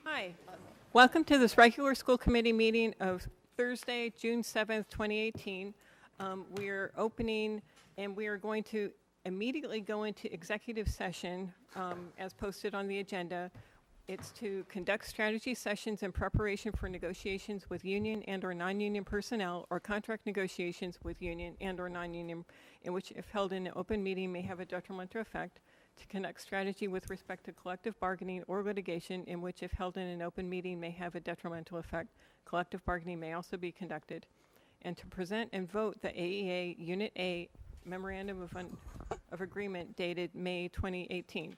Hi. Welcome to this regular school committee meeting of Thursday, June 7th, 2018. We are opening and we are going to immediately go into executive session as posted on the agenda. It's to conduct strategy sessions in preparation for negotiations with union and or non-union personnel or contract negotiations with union and or non-union in which if held in an open meeting may have a detrimental effect. To conduct strategy with respect to collective bargaining or litigation in which if held in an open meeting may have a detrimental effect. Collective bargaining may also be conducted. And to present and vote the AEA Unit A Memorandum of Agreement dated May 2018.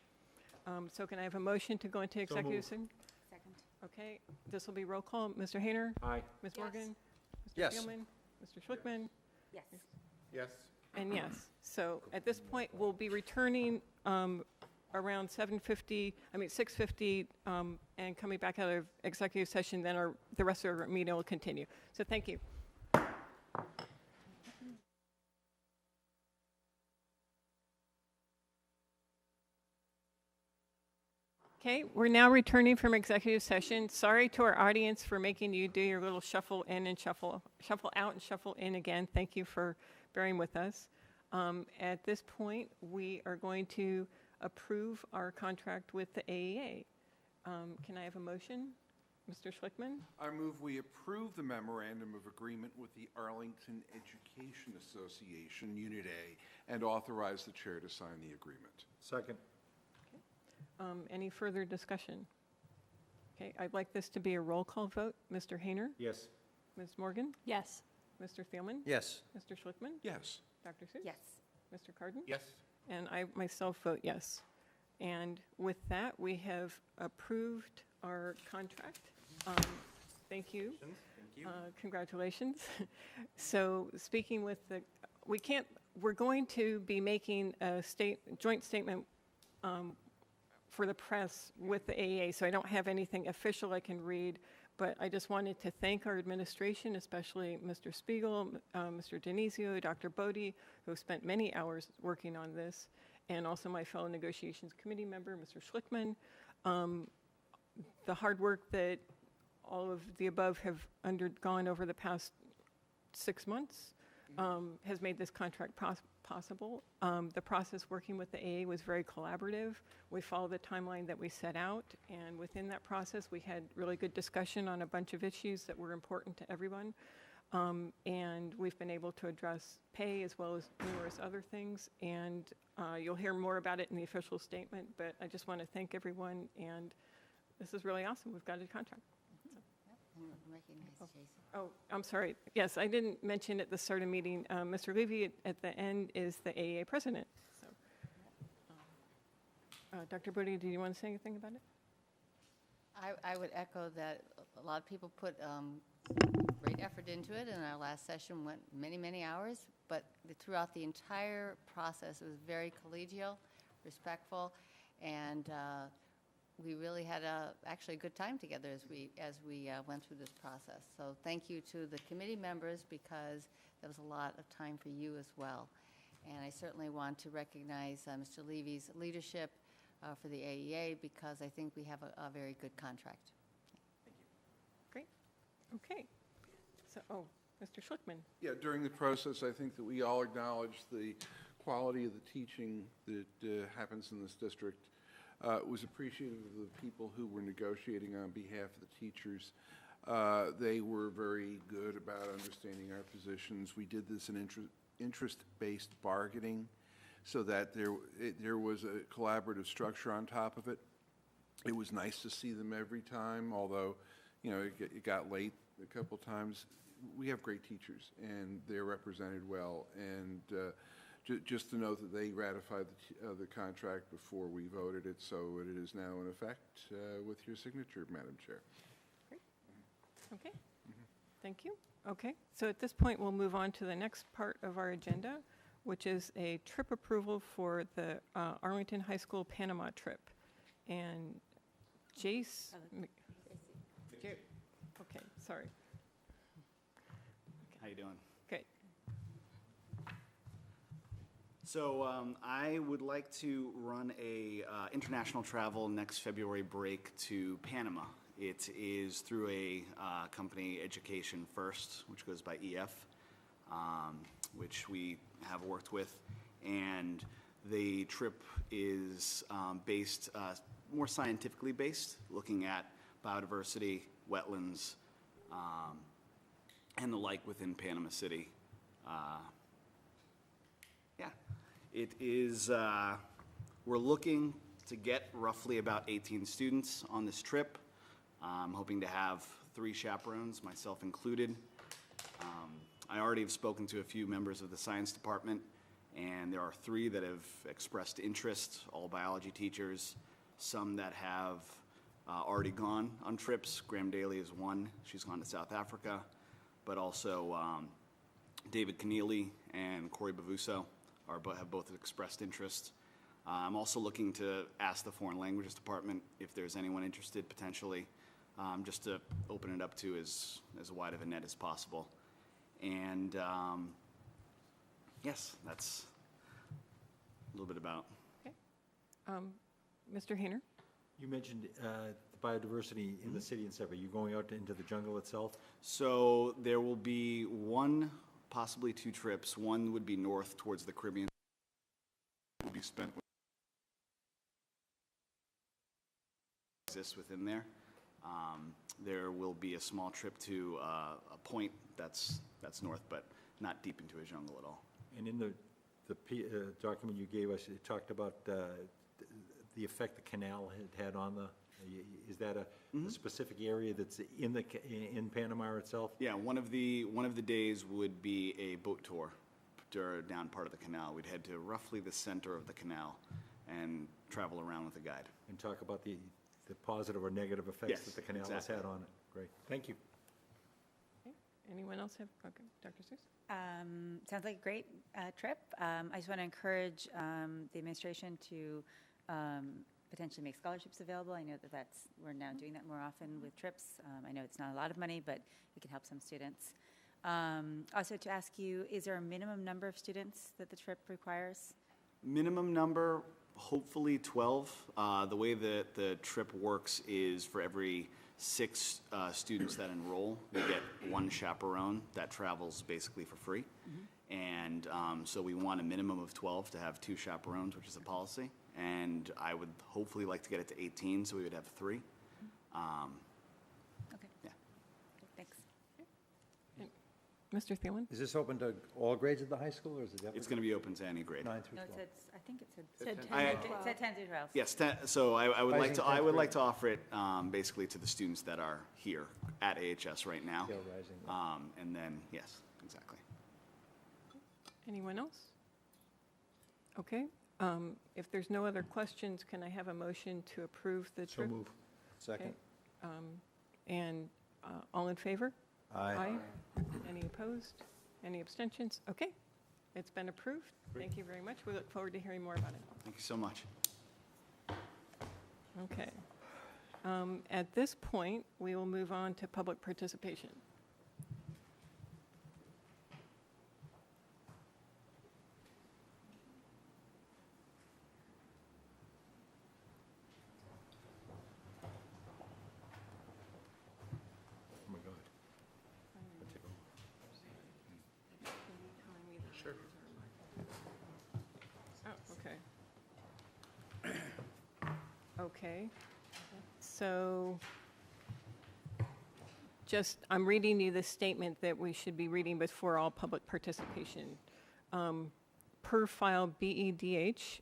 So can I have a motion to go into executive session? Second. Okay, this will be roll call. Mr. Hayner? Aye. Ms. Yes. Morgan? Mr. Yes. Spielman? Mr. Schlickman? Yes. Yes. And yes. So at this point, we'll be returning around 6:50, and coming back out of executive session, then the rest of our meeting will continue. So thank you. Okay, we're now returning from executive session. Sorry to our audience for making you do your little shuffle in and shuffle out and shuffle in again. Thank you for bearing with us. At this point, we are going to approve our contract with the AEA. Can I have a motion? Mr. Schlickman? I move we approve the memorandum of agreement with the Arlington Education Association, Unit A, and authorize the chair to sign the agreement. Second. Any further discussion? Okay, I'd like this to be a roll call vote. Mr. Hayner? Yes. Ms. Morgan? Yes. Mr. Thielman? Yes. Mr. Schlickman? Yes. Dr. Seuss? Yes. Mr. Carden? Yes. And I myself vote yes. And with that, we have approved our contract. Thank you. Thank you. Congratulations. So speaking with we're going to be making a joint statement for the press with the AEA, so I don't have anything official I can read, but I just wanted to thank our administration, especially Mr. Spiegel, Mr. Denizio, Dr. Bodie, who spent many hours working on this, and also my fellow negotiations committee member, Mr. Schlickman. The hard work that all of the above have undergone over the past 6 months has made this contract possible. The process working with the AA was very collaborative. We followed the timeline that we set out, and within that process, we had really good discussion on a bunch of issues that were important to everyone. And we've been able to address pay as well as numerous other things, and you'll hear more about it in the official statement, but I just want to thank everyone, and this is really awesome. We've got a contract. Recognize Jason. Oh, I'm sorry. Yes, I didn't mention at the start of the meeting, Mr. Levy at the end is the AEA president. So, Dr. Bodie, do you want to say anything about it? I would echo that a lot of people put great effort into it, and our last session went many, many hours, but throughout the entire process, it was very collegial, respectful, and we really had actually a good time together as we went through this process. So thank you to the committee members, because there was a lot of time for you as well. And I certainly want to recognize Mr. Levy's leadership for the AEA, because I think we have a very good contract. Thank you. Great. Okay. So, Mr. Schlickman. Yeah, during the process, I think that we all acknowledge the quality of the teaching that happens in this district. It was appreciative of the people who were negotiating on behalf of the teachers. They were very good about understanding our positions. We did this in interest-based bargaining, so that there was a collaborative structure on top of it. It was nice to see them every time, although, it got late a couple times. We have great teachers, and they're represented well, and just to note that they ratified the contract before we voted it, so it is now in effect with your signature, Madam Chair. Great. Okay. Thank you. Okay. So at this point, we'll move on to the next part of our agenda, which is a trip approval for the Arlington High School Panama trip. And Jace. Okay. Sorry. How you doing? Okay. So I would like to run a international travel next February break to Panama. It is through a company, Education First, which goes by EF, which we have worked with. And the trip is based, more scientifically based, looking at biodiversity, wetlands, and the like within Panama City. Yeah, it is, we're looking to get roughly about 18 students on this trip. I'm hoping to have 3 chaperones, myself included. I already have spoken to a few members of the science department, and there are 3 that have expressed interest, all biology teachers, some that have already gone on trips. Graham Daly is one. She's gone to South Africa, but also David Keneally and Corey Bavuso have both expressed interest. I'm also looking to ask the Foreign Languages Department if there's anyone interested potentially, just to open it up to as wide of a net as possible. And yes, that's a little bit about. Okay. Mr. Hayner? You mentioned the biodiversity in the city and stuff. Are you going out into the jungle itself? So there will be 1, possibly 2 trips. One would be north towards the Caribbean. Will be spent with exists within there. There will be a small trip to a point that's north, but not deep into a jungle at all. And in the document you gave us, it talked about the effect the canal had on the. Is that a specific area that's in Panama itself? Yeah, one of the days would be a boat tour down part of the canal. We'd head to roughly the center of the canal and travel around with a guide. And talk about the positive or negative effects Yes, that the canal exactly. has had on it. Great, thank you. Okay. Anyone else have, okay, Dr. Seuss? Sounds like a great trip. I just want to encourage the administration to potentially make scholarships available. I know that we're now doing that more often with trips. I know it's not a lot of money, but it can help some students. Also to ask you, is there a minimum number of students that the trip requires? Minimum number, hopefully 12. The way that the trip works is for every 6 students that enroll, we get 1 chaperone that travels basically for free. And so we want a minimum of 12 to have 2 chaperones, which is a policy. And I would hopefully like to get it to 18, so we would have 3. Okay. Yeah. Thanks. Mr. Thielen? Is this open to all grades at the high school, or is it? It's going to be open to any grade. 9 through No, 12? I think it said Said 10 10 to 12. It said 10 to 12. Yes, so I would like Rising to I 10th would like grade. to offer it basically to the students that are here at AHS right now. Scale rising. And then yes, exactly. Anyone else? Okay. If there's no other questions, can I have a motion to approve the So trip? move. Second. Okay. And all in favor? Aye. Any opposed? Any abstentions? Okay. It's been approved. Thank you very much. We look forward to hearing more about it. Thank you so much. Okay. At this point, we will move on to public participation. Oh, my God. Sure. Oh, okay. Okay. So I'm reading you the statement that we should be reading before all public participation. Per file BEDH,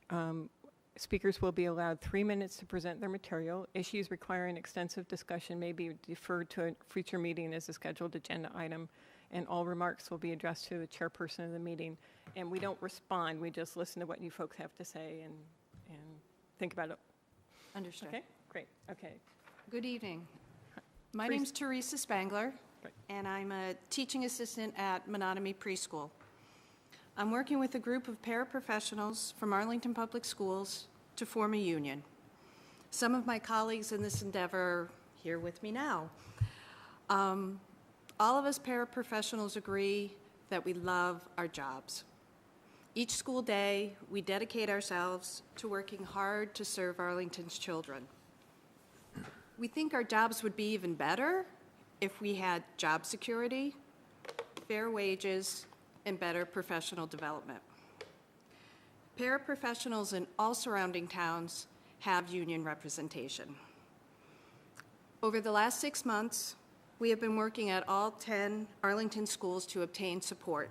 speakers will be allowed 3 minutes to present their material. Issues requiring extensive discussion may be deferred to a future meeting as a scheduled agenda item, and all remarks will be addressed to the chairperson of the meeting. And we don't respond, we just listen to what you folks have to say and think about it. Understood. Okay, great, okay. Good evening. My Please. name's Teresa Spangler, Right. and I'm a teaching assistant at Menotomy Preschool. I'm working with a group of paraprofessionals from Arlington Public Schools to form a union. Some of my colleagues in this endeavor are here with me now. All of us paraprofessionals agree that we love our jobs. Each school day, we dedicate ourselves to working hard to serve Arlington's children. We think our jobs would be even better if we had job security, fair wages, and better professional development. Paraprofessionals in all surrounding towns have union representation. Over the last 6 months, we have been working at all 10 Arlington schools to obtain support.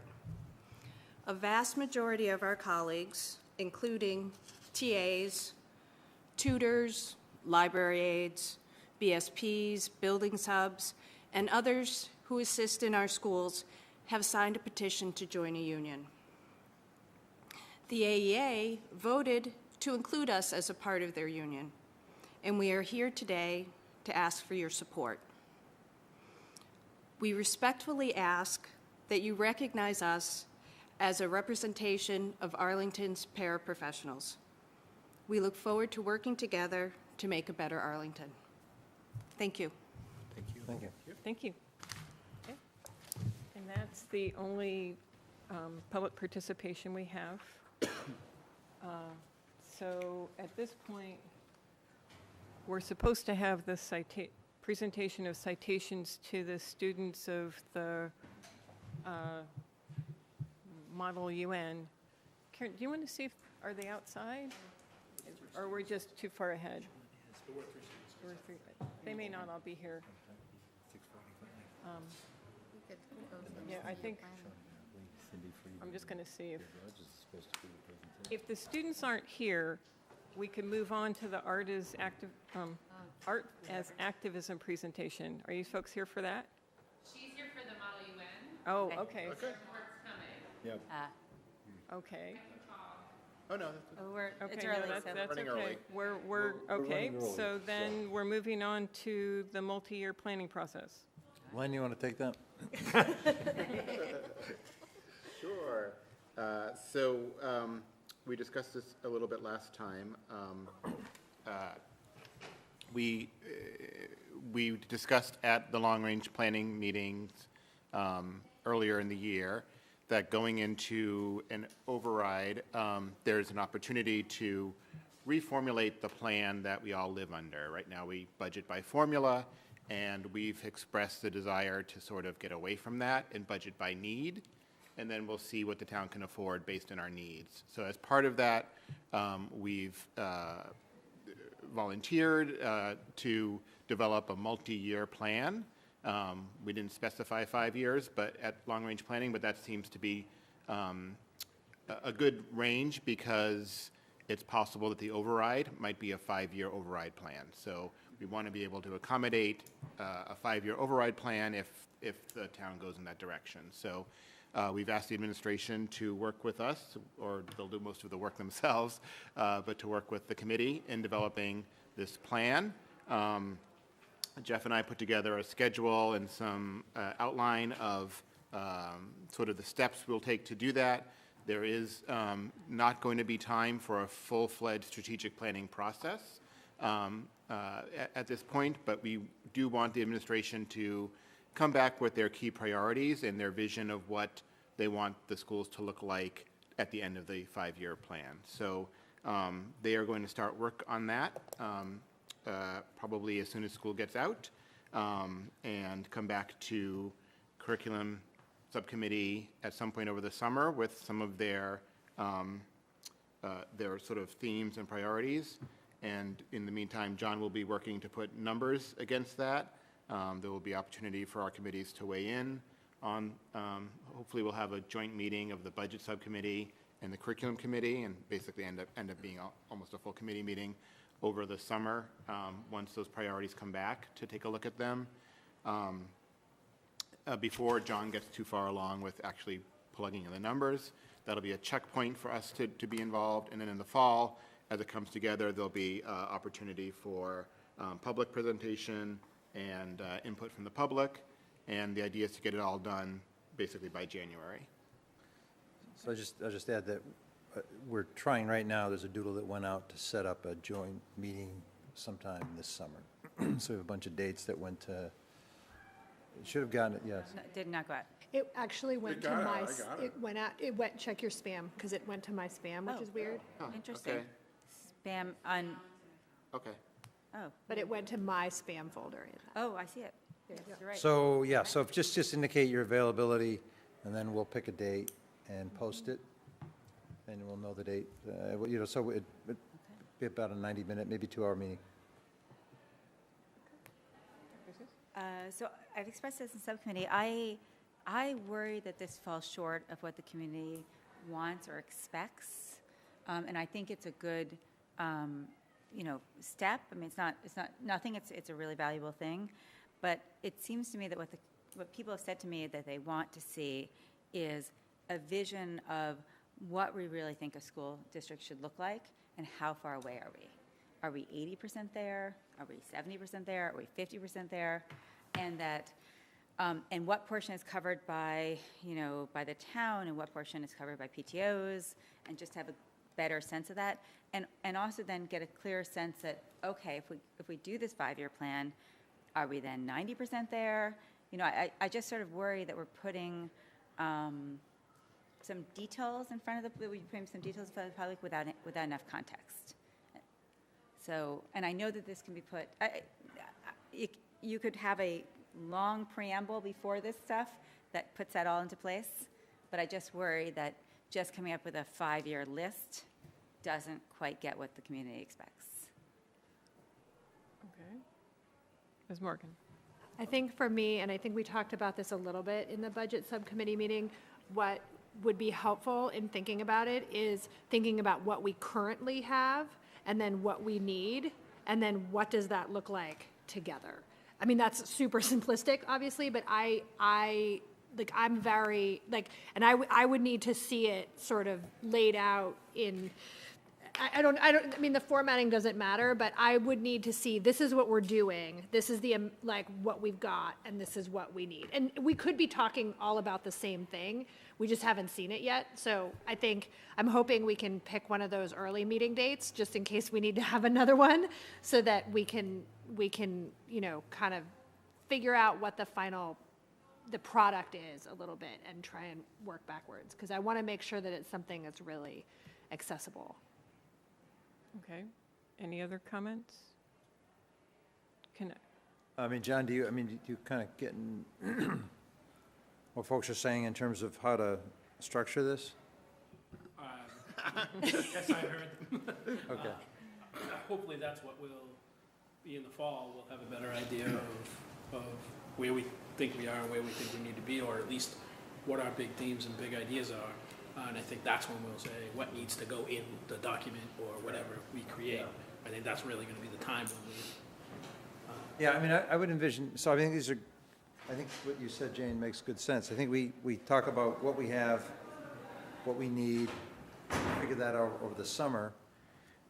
A vast majority of our colleagues, including TAs, tutors, library aides, BSPs, building subs, and others who assist in our schools, have signed a petition to join a union. The AEA voted to include us as a part of their union, and we are here today to ask for your support. We respectfully ask that you recognize us as a representation of Arlington's paraprofessionals. We look forward to working together to make a better Arlington. Thank you. Thank you. Thank you. Okay. And that's the only public participation we have. So at this point, we're supposed to have the presentation of citations to the students of the Model UN. Karen, do you want to see if, are they outside? Or we're just too far ahead? They may not all be here. Yeah, I think, I'm just going to see if the students aren't here, we can move on to the art as activism presentation. Are you folks here for that? She's here for the Model UN. Oh, okay. Work's coming. Yep. Okay. Oh, it's Okay, early, no, so. that's Running okay. early. We're okay. running early, So then we're moving on to the multi-year planning process. Len, you want to take that? Sure. We discussed this a little bit last time. We discussed at the long-range planning meetings earlier in the year that going into an override, there's an opportunity to reformulate the plan that we all live under. Right now, we budget by formula, and we've expressed the desire to sort of get away from that and budget by need, and then we'll see what the town can afford based on our needs. So as part of that, we've volunteered to develop a multi-year plan. We didn't specify 5 years, but at long-range planning, but that seems to be a good range because it's possible that the override might be a 5-year override plan. So we want to be able to accommodate a 5-year override plan if the town goes in that direction. So we've asked the administration to work with us, or they'll do most of the work themselves, but to work with the committee in developing this plan. Jeff and I put together a schedule and some outline of sort of the steps we'll take to do that. There is not going to be time for a full-fledged strategic planning process at this point, but we do want the administration to come back with their key priorities and their vision of what they want the schools to look like at the end of the 5-year plan. So they are going to start work on that probably as soon as school gets out, and come back to curriculum subcommittee at some point over the summer with some of their sort of themes and priorities. And in the meantime, John will be working to put numbers against that. There will be opportunity for our committees to weigh in on, hopefully we'll have a joint meeting of the budget subcommittee and the curriculum committee, and basically end up being almost a full committee meeting over the summer once those priorities come back to take a look at them. Before John gets too far along with actually plugging in the numbers, that'll be a checkpoint for us to be involved. And then in the fall, as it comes together, there'll be opportunity for public presentation and input from the public. And the idea is to get it all done basically by January. So I'll just add that we're trying right now, there's a doodle that went out to set up a joint meeting sometime this summer. So we have a bunch of dates that went to, it should have gotten it, yes. No, did not go out. It actually went to got my, out, I got it. it went, check your spam, because it went to my spam, which Oh. is weird. Oh, Interesting. okay. Spam on, Okay. Oh, but it went to my spam folder. oh, I see it. You're right. So, yeah, so just indicate your availability, and then we'll pick a date and post it, and we'll know the date. So it'd be about a 90-minute, maybe 2-hour meeting. So I've expressed this in subcommittee. I worry that this falls short of what the community wants or expects. And I think it's a good, step. I mean, it's not nothing. It's a really valuable thing. But it seems to me that what people have said to me that they want to see is a vision of what we really think a school district should look like and how far away are we? Are we 80% there? Are we 70% there? Are we 50% there? And that, and what portion is covered by, by the town, and what portion is covered by PTOs, and just have a better sense of that, and also then get a clear sense that, okay, if we do this 5-year plan, are we then 90% there? I just sort of worry that we're putting some details in front of we're putting some details in front of the public without enough context. So, and I know that this can be put, you could have a long preamble before this stuff that puts that all into place, but I just worry that just coming up with a 5-year list doesn't quite get what the community expects. Okay. Ms. Morgan? I think for me, and I think we talked about this a little bit in the budget subcommittee meeting, what would be helpful in thinking about it is thinking about what we currently have and then what we need, and then what does that look like together. I mean, that's super simplistic, obviously, but I'm very, and I would need to see it sort of laid out in, I mean, the formatting doesn't matter, but I would need to see, this is what we're doing, this is the, what we've got, and this is what we need. And we could be talking all about the same thing, we just haven't seen it yet. So I'm hoping we can pick one of those early meeting dates, just in case we need to have another one, so that we can, kind of figure out what the product is a little bit and try and work backwards. Because I want to make sure that it's something that's really accessible. Okay. Any other comments? I mean, John, do you kind of getting what folks are saying in terms of how to structure this? Yes, I heard. Okay. Hopefully that's what will be in the fall. We'll have a better idea of where we think we are and where we think we need to be, or at least what our big themes and big ideas are. And I think that's when we'll say what needs to go in the document or whatever we create. I think that's really going to be the time when we... Yeah, I mean, I would envision, so I think I think what you said, Jane, makes good sense. I think we talk about what we have, what we need, figure that out over the summer,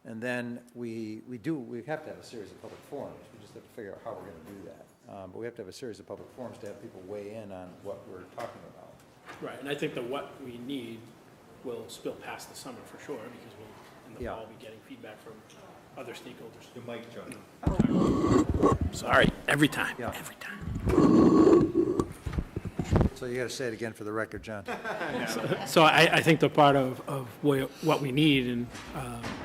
and then we have to have a series of public forums. We just have to figure out how we're going to do that. But we have to have a series of public forums to have people weigh in on what we're talking about. Right, and I think that what we need will spill past the summer for sure, because we'll, in the fall, be getting feedback from other stakeholders. Your mic, John. Sorry, every time, Yeah. every time. So you got to say it again for the record, John. So I think the part of what we need and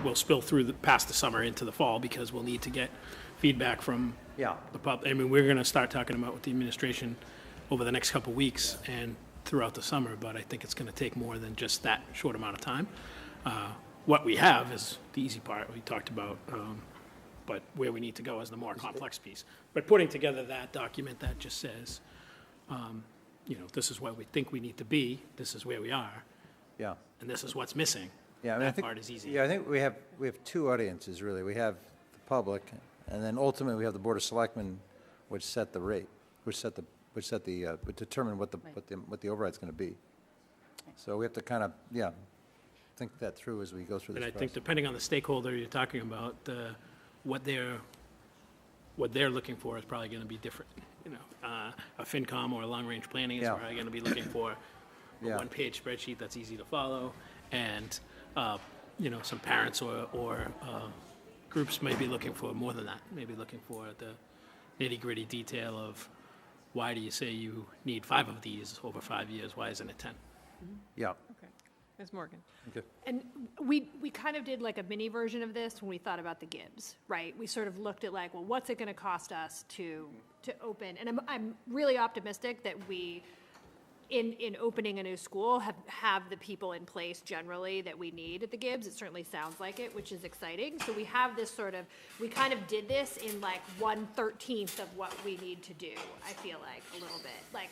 will spill through past the summer into the fall, because we'll need to get feedback from the public. I mean, we're going to start talking about with the administration over the next couple of weeks and throughout the summer, but I think it's going to take more than just that short amount of time. What we have is the easy part we talked about, but where we need to go is the more complex piece. But putting together that document that just says, this is where we think we need to be, this is where we are, Yeah. and this is what's missing. Yeah, I mean, That part is easy. Yeah, I think we have two audiences, really. We have the public, and then ultimately we have the Board of Selectmen, which set the rate, which determine what the override's going to be. So we have to kind of, think that through as we go through this And I process. think depending on the stakeholder you're talking about, what they're looking for is probably going to be different. A FinCom or a long-range planning is Yeah. probably going to be looking for a Yeah. one-page spreadsheet that's easy to follow, and some parents or groups may be looking for more than that. Maybe looking for the nitty-gritty detail of why do you say you need 5 of these over 5 years? Why isn't it 10? Yeah. Okay. Ms. Morgan. Okay. And we kind of did like a mini version of this when we thought about the Gibbs, right? We sort of looked at like, well, what's it going to cost us to open? And I'm really optimistic that we, in opening a new school, have the people in place generally that we need at the Gibbs. It certainly sounds like it, which is exciting. So we have this we kind of did this in like 1/13 of what we need to do, I feel like, a little bit. Like,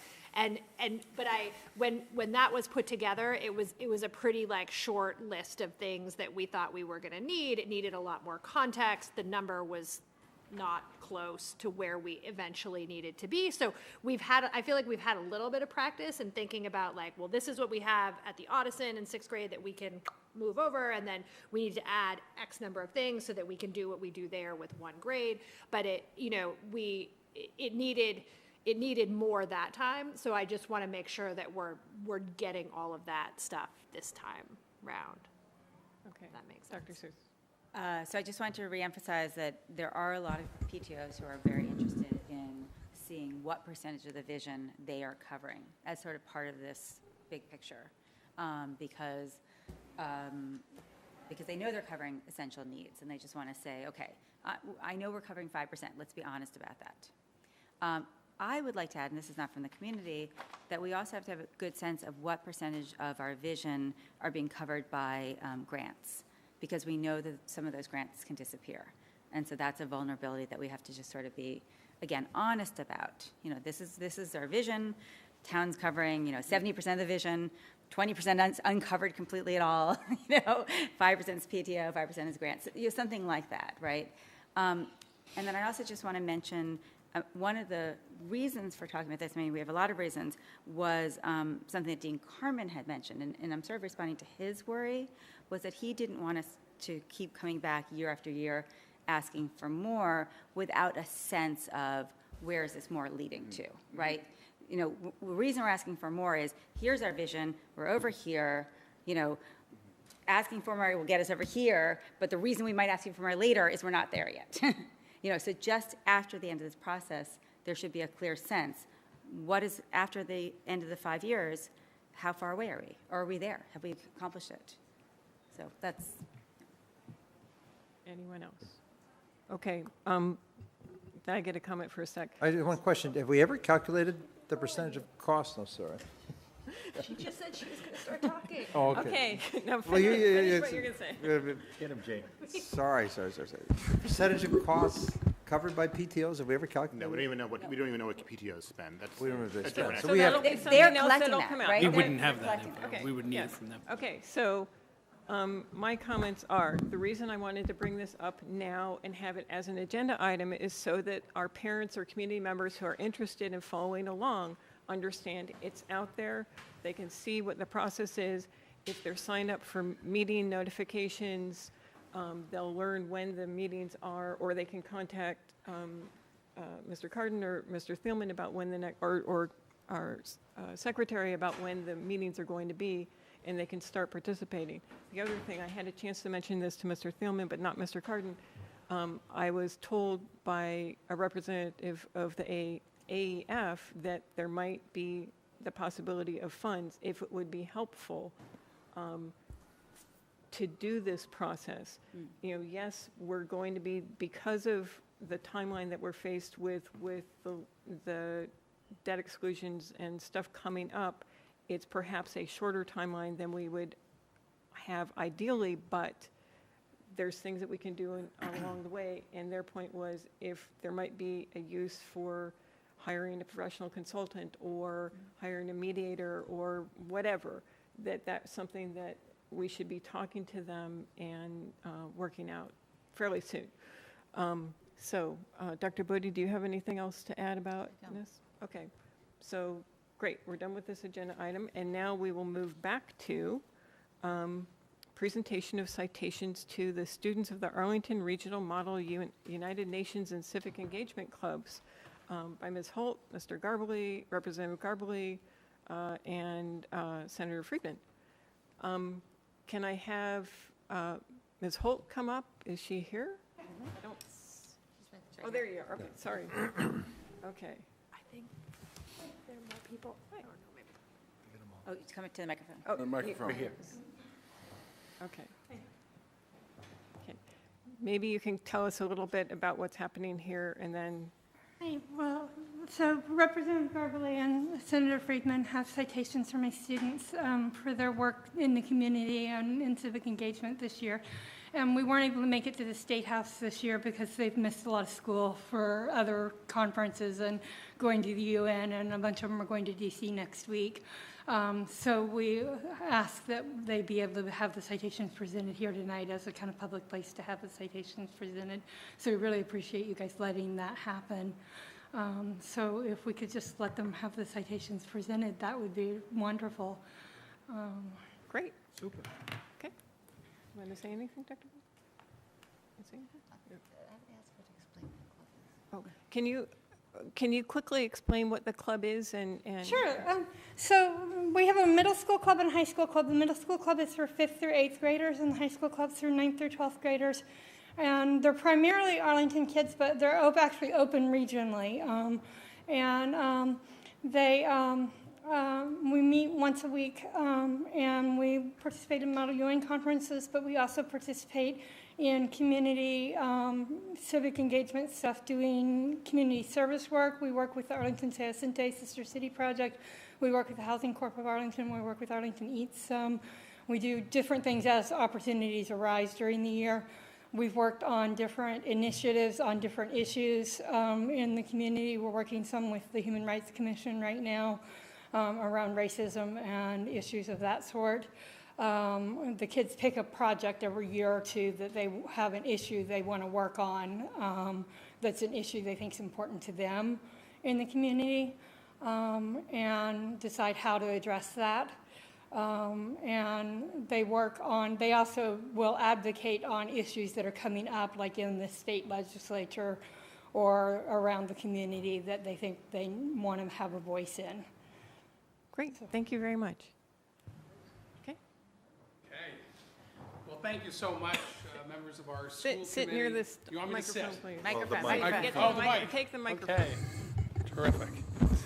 but when that was put together, it was a pretty like short list of things that we thought we were gonna need. It needed a lot more context. The number was not close to where we eventually needed to be. So I feel like we've had a little bit of practice in thinking about like, well, this is what we have at the Audison in 6th grade that we can move over, and then we need to add X number of things so that we can do what we do there with 1 grade. But it needed more that time. So I just want to make sure that we're getting all of that stuff this time round. Okay. If that makes sense. Dr. Seuss. So I just wanted to reemphasize that there are a lot of PTOs who are very interested in seeing what percentage of the vision they are covering as sort of part of this big picture, because they know they're covering essential needs, and they just want to say, okay, I know we're covering 5%. Let's be honest about that. I would like to add, and this is not from the community, that we also have to have a good sense of what percentage of our vision are being covered by grants, because we know that some of those grants can disappear. And so that's a vulnerability that we have to just sort of be, again, honest about. This is our vision. Town's covering, 70% of the vision, 20% uncovered completely at all, 5% is PTO, 5% is grants, something like that, right? And then I also just want to mention one of the reasons for talking about this, I mean, we have a lot of reasons, was something that Dean Carmen had mentioned, and I'm sort of responding to his worry, was that he didn't want us to keep coming back year after year asking for more without a sense of where is this more leading to, right? The reason we're asking for more is, here's our vision, we're over here, asking for more will get us over here, but the reason we might ask you for more later is we're not there yet. So just after the end of this process, there should be a clear sense. What is after the end of the 5 years, how far away are we? Or are we there? Have we accomplished it? So that's... Anyone else? Okay, did I get a comment for a sec? I have one question. Have we ever calculated the percentage of cost? No, sorry. She just said she was going to start talking. Oh, Okay, now Well, finish what you're going to say. Get him, Jane. Sorry. Percentage of costs covered by PTOs, have we ever calculated? No, we don't even know what PTOs spend. We don't know what they that's spend. different. So So we have, that'll be They're something else collecting that'll that, come out. right? We They're wouldn't have that collecting info. Okay, We would need yes. it from them. Okay, so my comments are, the reason I wanted to bring this up now and have it as an agenda item is so that our parents or community members who are interested in following along understand it's out there. They can see what the process is. If they're signed up for meeting notifications, they'll learn when the meetings are, or they can contact Mr. Carden or Mr. Thielman about when the next, or our secretary about when the meetings are going to be, and they can start participating. The other thing, I had a chance to mention this to Mr. Thielman, but not Mr. Carden. I was told by a representative of the AEF that there might be the possibility of funds, if it would be helpful to do this process. Yes, we're going to be, because of the timeline that we're faced with the debt exclusions and stuff coming up, it's perhaps a shorter timeline than we would have ideally, but there's things that we can do along the way. And their point was, if there might be a use for hiring a professional consultant or hiring a mediator or whatever, that's something that we should be talking to them and working out fairly soon. So, Dr. Bodie, do you have anything else to add about this? Okay, so great, we're done with this agenda item, and now we will move back to presentation of citations to the students of the Arlington Regional Model United Nations and Civic Engagement Clubs by Ms. Holt, Mr. Garbely, Representative Garbely, and Senator Friedman. Can I have Ms. Holt come up? Is she here? I don't. Oh, there you are. Okay, sorry. Okay. I think there are more people. I don't know, maybe. Oh, it's coming to the microphone. Oh, Microphone. Right here. Okay. Okay. Maybe you can tell us a little bit about what's happening here, and then, Hi, well, so Representative Garbely and Senator Friedman have citations for my students for their work in the community and in civic engagement this year. And we weren't able to make it to the State House this year because they've missed a lot of school for other conferences and going to the UN, and a bunch of them are going to DC next week. So we ask that they be able to have the citations presented here tonight as a kind of public place to have the citations presented. So we really appreciate you guys letting that happen. So if we could just let them have the citations presented, that would be wonderful. great. Super. Okay. You want to say anything, Dr. Ball? Want to say anything? I would ask her to explain what club is. Oh, can you quickly explain what the club is and? Sure. So we have a middle school club and high school club. The middle school club is for 5th through 8th graders, and the high school club's through 9th through 12th graders. And they're primarily Arlington kids, but they're actually open regionally. We meet once a week, and we participate in Model UN conferences, but we also participate in community civic engagement stuff, doing community service work. We work with the Arlington Sayacente Sister City Project. We work with the Housing Corp of Arlington. We work with Arlington Eats. We do different things as opportunities arise during the year. We've worked on different initiatives on different issues in the community. We're working some with the Human Rights Commission right now around racism and issues of that sort. The kids pick a project every year or two that they have an issue they want to work on that's an issue they think is important to them in the community, and decide how to address that. And they also will advocate on issues that are coming up, like in the state legislature or around the community that they think they want to have a voice in. Great, thank you very much. Okay. Okay. Well, thank you so much, members of our school committee. Sit near this You want me to microphone, sit? please. Microphone. mic. Microphone. Get Oh, the the mic- mic. Take the microphone. Okay. Terrific.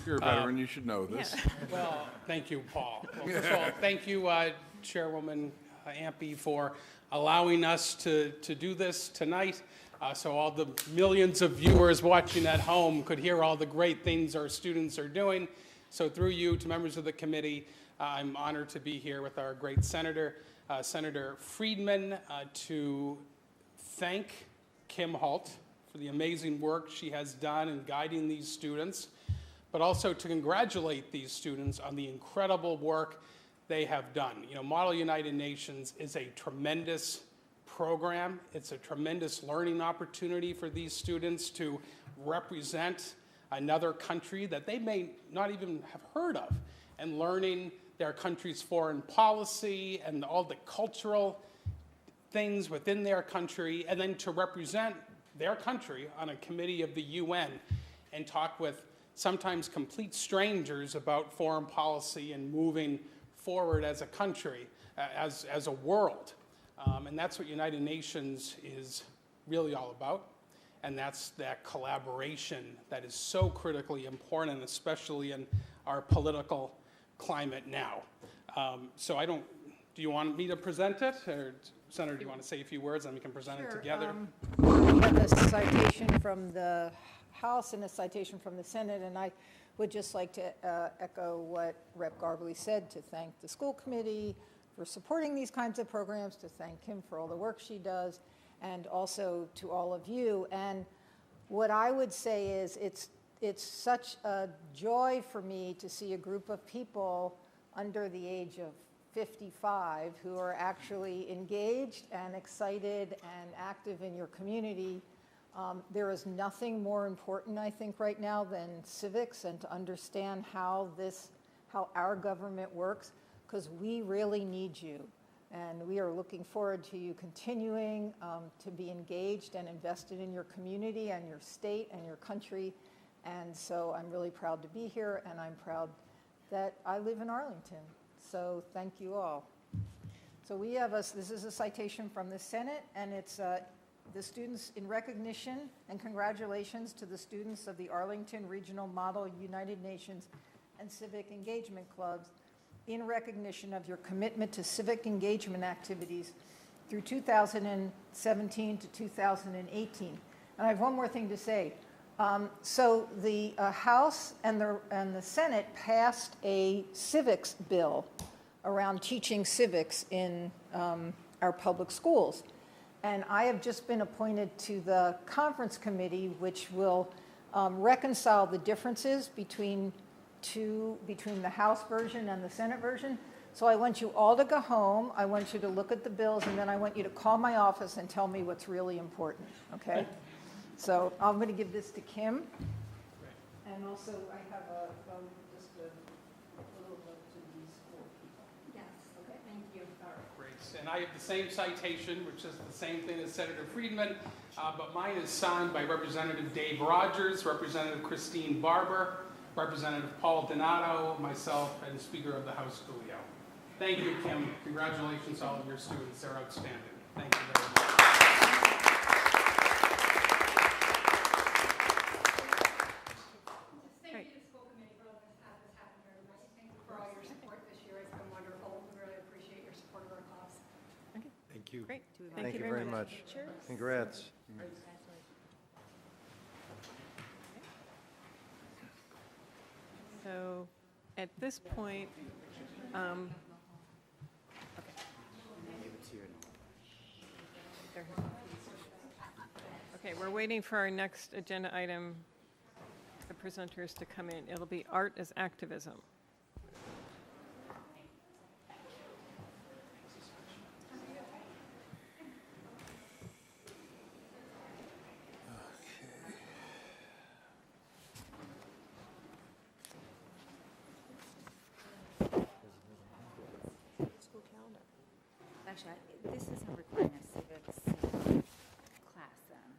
You're a veteran, you should know this. Well, thank you, Paul. Well, first of all, thank you, Chairwoman Ampe, for allowing us to do this tonight, so all the millions of viewers watching at home could hear all the great things our students are doing. So through you, to members of the committee, I'm honored to be here with our great senator, Senator Friedman, to thank Kim Holt for the amazing work she has done in guiding these students, but also to congratulate these students on the incredible work they have done. You know, Model United Nations is a tremendous program. It's a tremendous learning opportunity for these students to represent another country that they may not even have heard of, and learning their country's foreign policy and all the cultural things within their country, and then to represent their country on a committee of the UN and talk with sometimes complete strangers about foreign policy and moving forward as a country, as a world. And that's what United Nations is really all about. And that's that collaboration that is so critically important, especially in our political climate now. So do you want me to present it? Or Senator, do you want to say a few words and we can present it together? We have a citation from the House and a citation from the Senate, and I would just like to echo what Rep. Garbely said, to thank the school committee for supporting these kinds of programs, to thank Kim for all the work she does, and also to all of you. And what I would say is it's such a joy for me to see a group of people under the age of 55 who are actually engaged and excited and active in your community. There is nothing more important, I think, right now than civics and to understand how our government works, because we really need you. And we are looking forward to you continuing to be engaged and invested in your community and your state and your country. And so I'm really proud to be here, and I'm proud that I live in Arlington. So thank you all. So we have this is a citation from the Senate, and it's the students in recognition and congratulations to the students of the Arlington Regional Model United Nations and Civic Engagement Clubs in recognition of your commitment to civic engagement activities through 2017 to 2018. And I have one more thing to say. So the House and the Senate passed a civics bill around teaching civics in our public schools. And I have just been appointed to the conference committee, which will reconcile the differences between the House version and the Senate version. So I want you all to go home, I want you to look at the bills, and then I want you to call my office and tell me what's really important, okay? So I'm going to give this to Kim. And also I have just a little note to these 4 people. Yes, okay, thank you. Great. And I have the same citation, which is the same thing as Senator Friedman, but mine is signed by Representative Dave Rogers, Representative Christine Barber, Representative Paul Donato, myself, and Speaker of the House, Julio. Thank you, Kim. Congratulations to all of your students. They're outstanding. Thank you very much. Thank you to the school committee for letting us have this happen very much. Thank you for all your support this year. It's been wonderful. We really appreciate your support of our cause. Thank you. Great. Thank you very much. Congrats. So at this point, okay, we're waiting for our next agenda item, the presenters to come in. It'll be Art as Activism. Actually, this isn't requiring a civics class then.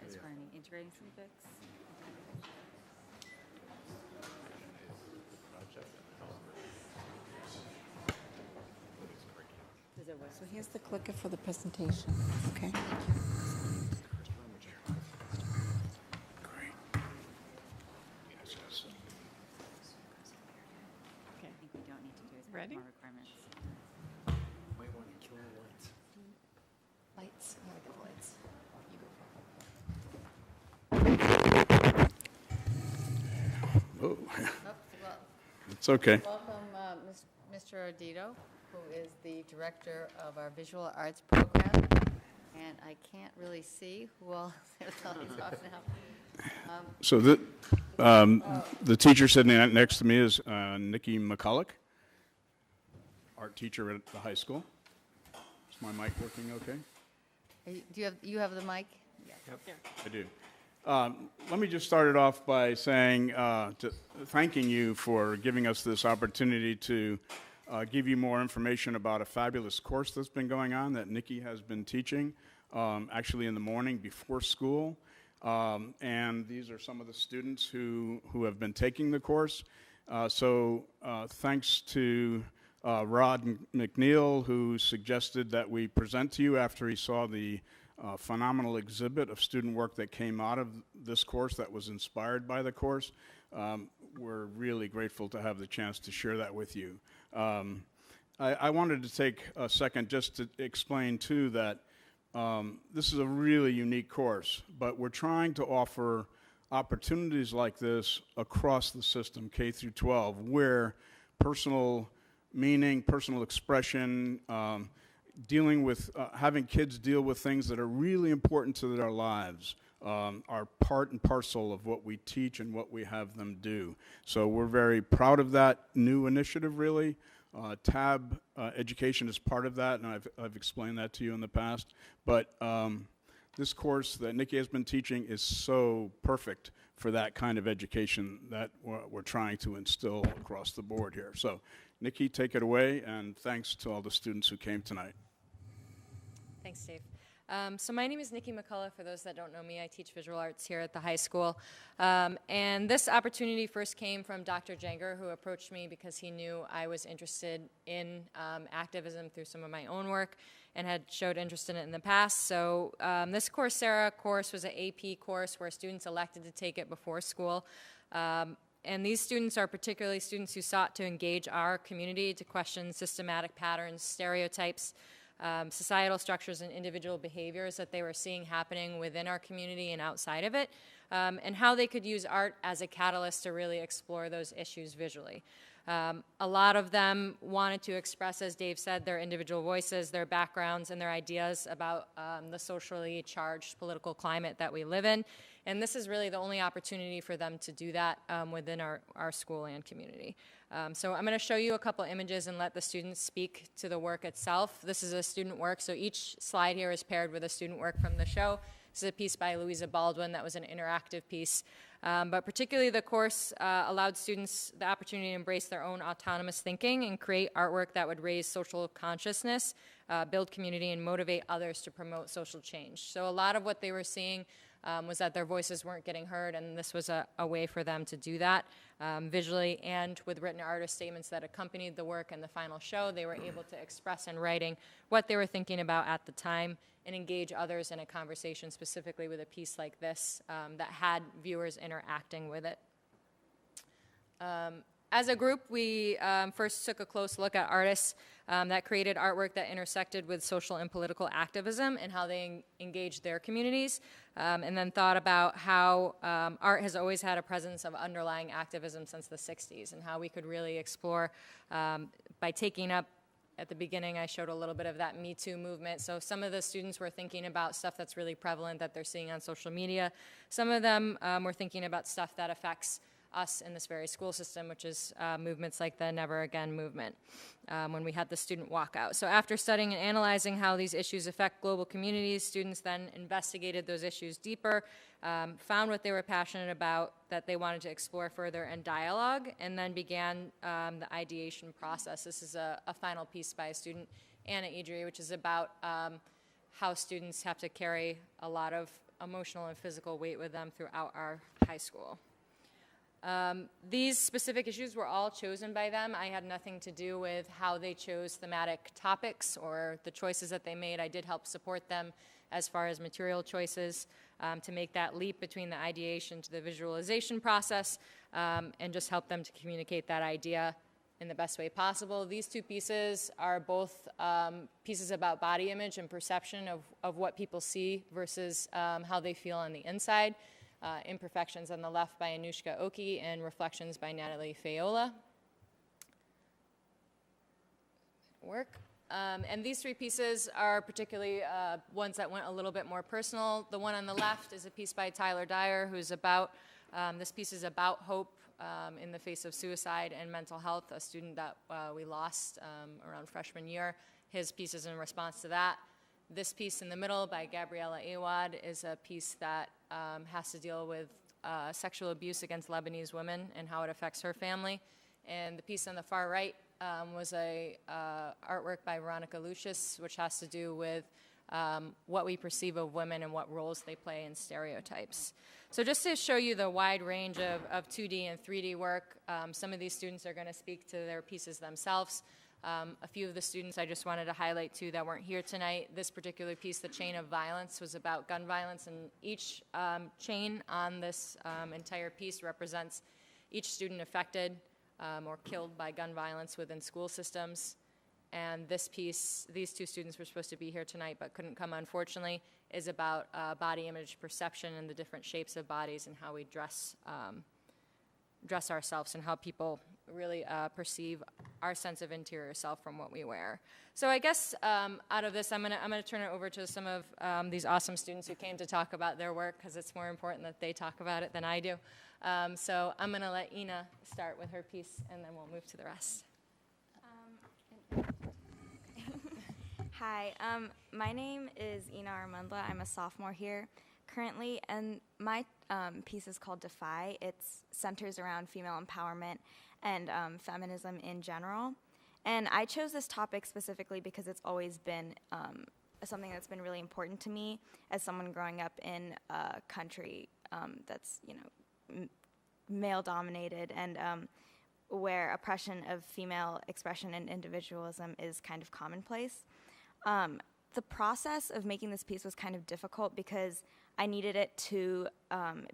It's requiring integrating civics. Does it work? So here's the clicker for the presentation, okay? I think we don't need to do as Ready? more requirements. Might want to kill the lights. Lights, I want to get the lights. You go. Oh, Well, it's okay. welcome, Mr. Ardito, who is the director of our visual arts program. And I can't really see who else is up now. So the teacher sitting next to me is Nikki McCulloch, art teacher at the high school. Is my mic working okay? Do you have the mic? I do. Let me just start it off by saying, thanking you for giving us this opportunity to give you more information about a fabulous course that's been going on that Nikki has been teaching, actually in the morning before school. And these are some of the students who have been taking the course. So thanks to Rod McNeil, who suggested that we present to you after he saw the phenomenal exhibit of student work that came out of this course that was inspired by the course. We're really grateful to have the chance to share that with you. I wanted to take a second just to explain, too, that this is a really unique course, but we're trying to offer opportunities like this across the system, K through 12, where personal meaning, personal expression, dealing with, having kids deal with things that are really important to their lives are part and parcel of what we teach and what we have them do. So we're very proud of that new initiative, really. TAB education is part of that, and I've explained that to you in the past. But this course that Nikki has been teaching is so perfect for that kind of education that we're trying to instill across the board here. So, Nikki, take it away, and thanks to all the students who came tonight. Thanks, Dave. So my name is Nikki McCullough. For those that don't know me, I teach visual arts here at the high school. And this opportunity first came from Dr. Jenger, who approached me because he knew I was interested in activism through some of my own work and had showed interest in it in the past. So this Coursera course was an AP course where students elected to take it before school. And these students are particularly students who sought to engage our community, to question systematic patterns, stereotypes, societal structures, and individual behaviors that they were seeing happening within our community and outside of it, and how they could use art as a catalyst to really explore those issues visually. A lot of them wanted to express, as Dave said, their individual voices, their backgrounds, and their ideas about the socially charged political climate that we live in. And this is really the only opportunity for them to do that within our school and community. So I'm going to show you a couple images and let the students speak to the work itself. This is a student work, so each slide here is paired with a student work from the show. This is a piece by Louisa Baldwin that was an interactive piece. But particularly the course allowed students the opportunity to embrace their own autonomous thinking and create artwork that would raise social consciousness, build community, and motivate others to promote social change. So a lot of what they were seeing was that their voices weren't getting heard, and this was a way for them to do that visually and with written artist statements that accompanied the work and the final show. They were able to express in writing what they were thinking about at the time and engage others in a conversation, specifically with a piece like this that had viewers interacting with it. As a group, we first took a close look at artists that created artwork that intersected with social and political activism and how they engaged their communities, and then thought about how art has always had a presence of underlying activism since the 60s and how we could really explore by taking up. At the beginning, I showed a little bit of that Me Too movement. So some of the students were thinking about stuff that's really prevalent that they're seeing on social media. Some of them were thinking about stuff that affects us in this very school system, which is movements like the Never Again movement, when we had the student walkout. So after studying and analyzing how these issues affect global communities, students then investigated those issues deeper, found what they were passionate about, that they wanted to explore further in dialogue, and then began the ideation process. This is a final piece by a student, Anna Idri, which is about how students have to carry a lot of emotional and physical weight with them throughout our high school. These specific issues were all chosen by them. I had nothing to do with how they chose thematic topics or the choices that they made. I did help support them as far as material choices to make that leap between the ideation to the visualization process and just help them to communicate that idea in the best way possible. These two pieces are both pieces about body image and perception of what people see versus how they feel on the inside. Imperfections on the left by Anushka Oki and Reflections by Natalie Fayola. And these three pieces are particularly ones that went a little bit more personal. The one on the left is a piece by Tyler Dyer, who's about, this piece is about hope in the face of suicide and mental health, a student that we lost around freshman year. His piece is in response to that. This piece in the middle by Gabriella Awad is a piece that has to deal with sexual abuse against Lebanese women and how it affects her family. And the piece on the far right was a artwork by Veronica Lucius, which has to do with what we perceive of women and what roles they play in stereotypes. So just to show you the wide range of 2D and 3D work, some of these students are going to speak to their pieces themselves. A few of the students I just wanted to highlight too that weren't here tonight. This particular piece, The Chain of Violence, was about gun violence, and each chain on this entire piece represents each student affected or killed by gun violence within school systems. And this piece, these two students were supposed to be here tonight but couldn't come unfortunately, is about body image perception and the different shapes of bodies and how we dress ourselves and how people really perceive our sense of interior self from what we wear. So I guess out of this, I'm gonna turn it over to some of these awesome students who came to talk about their work, because it's more important that they talk about it than I do. So I'm gonna let Ina start with her piece, and then we'll move to the rest. Hi, my name is Ina Armandla. I'm a sophomore here currently, and my piece is called Defy. It centers around female empowerment and feminism in general. And I chose this topic specifically because it's always been something that's been really important to me as someone growing up in a country that's, male-dominated and where oppression of female expression and individualism is kind of commonplace. The process of making this piece was kind of difficult because I needed it to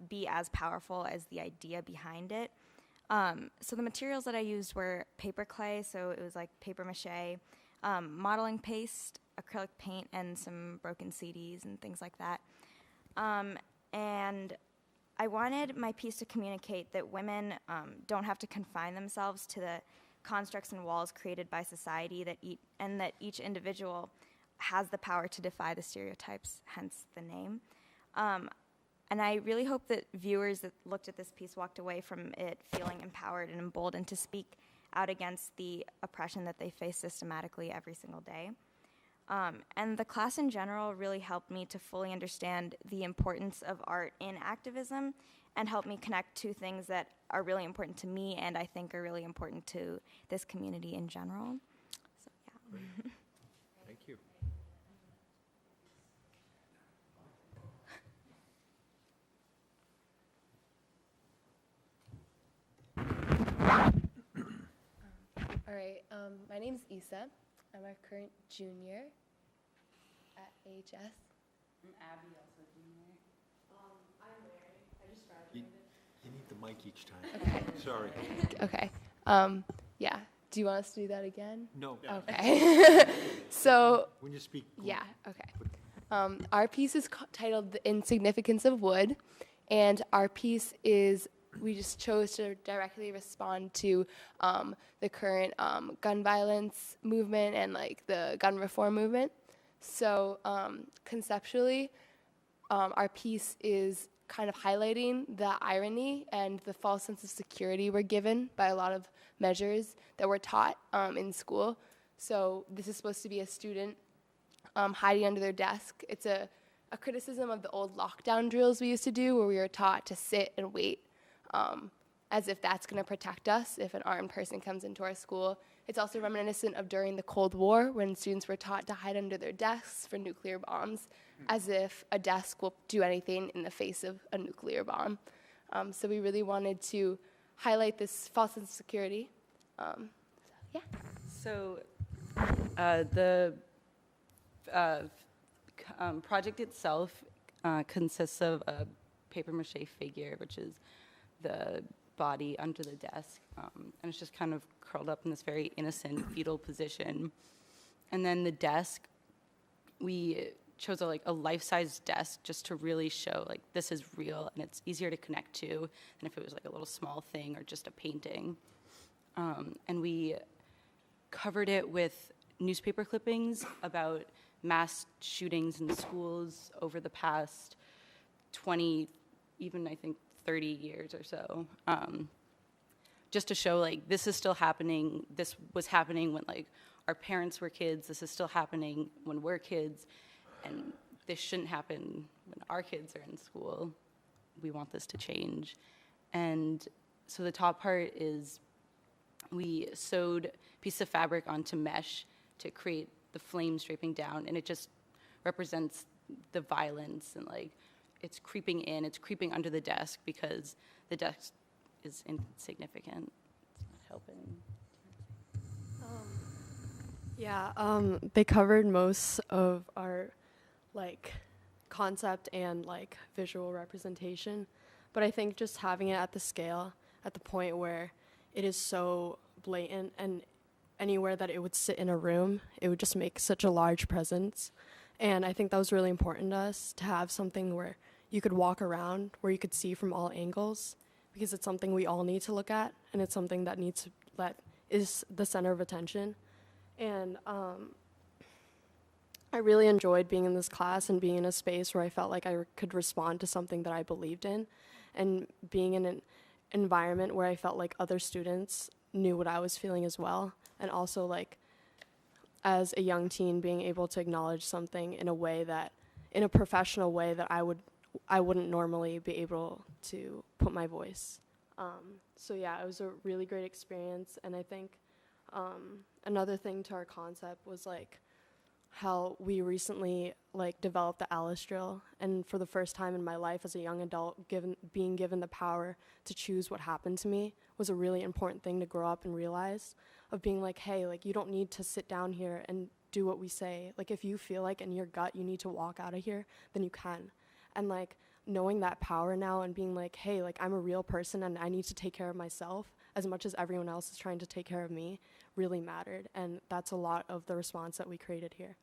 be as powerful as the idea behind it. So the materials that I used were paper clay, so it was like paper mache, modeling paste, acrylic paint, and some broken CDs and things like that. And I wanted my piece to communicate that women don't have to confine themselves to the constructs and walls created by society, and that each individual has the power to defy the stereotypes, hence the name. And I really hope that viewers that looked at this piece walked away from it feeling empowered and emboldened to speak out against the oppression that they face systematically every single day. And the class in general really helped me to fully understand the importance of art in activism and helped me connect two things that are really important to me and I think are really important to this community in general. So, yeah. Thank you. All right, my name's Issa. I'm a current junior at AHS. I'm Abby, also junior. I'm Mary. I just graduated. You need the mic each time. Okay. Sorry. Okay. Yeah. Do you want us to do that again? No. Okay. So. When you speak. Yeah. Okay. Our piece is titled "The Insignificance of Wood," and our piece is. We just chose to directly respond to the current gun violence movement and like the gun reform movement. So conceptually, our piece is kind of highlighting the irony and the false sense of security we're given by a lot of measures that we're taught in school. So this is supposed to be a student hiding under their desk. It's a criticism of the old lockdown drills we used to do where we were taught to sit and wait. As if that's going to protect us if an armed person comes into our school. It's also reminiscent of during the Cold War when students were taught to hide under their desks for nuclear bombs, as if a desk will do anything in the face of a nuclear bomb. So we really wanted to highlight this false sense of security. Yeah. So the project itself consists of a paper mache figure, which is the body under the desk, and it's just kind of curled up in this very innocent fetal position. And then the desk, we chose a life-size desk just to really show like this is real and it's easier to connect to than if it was like a little small thing or just a painting. And we covered it with newspaper clippings about mass shootings in schools over the past 20, even I think 30 years or so, just to show like this is still happening. This was happening when like our parents were kids. This is still happening when we're kids, and this shouldn't happen when our kids are in school. We want this to change. And so the top part is we sewed a piece of fabric onto mesh to create the flames draping down, and it just represents the violence and like it's creeping in, it's creeping under the desk because the desk is insignificant. It's not helping. Yeah, they covered most of our like concept and like visual representation, but I think just having it at the scale, at the point where it is so blatant and anywhere that it would sit in a room, it would just make such a large presence. And I think that was really important to us to have something where you could walk around, where you could see from all angles, because it's something we all need to look at, and it's something that is the center of attention. And I really enjoyed being in this class and being in a space where I felt like I could respond to something that I believed in, and being in an environment where I felt like other students knew what I was feeling as well, and also like as a young teen being able to acknowledge something in a professional way that I wouldn't normally be able to put my voice. So yeah, it was a really great experience, and I think another thing to our concept was like how we recently like developed the Alice drill, and for the first time in my life as a young adult, being given the power to choose what happened to me was a really important thing to grow up and realize, of being like, hey, like you don't need to sit down here and do what we say. Like if you feel like in your gut you need to walk out of here, then you can. And like knowing that power now and being like, hey, like I'm a real person and I need to take care of myself as much as everyone else is trying to take care of me really mattered. And that's a lot of the response that we created here.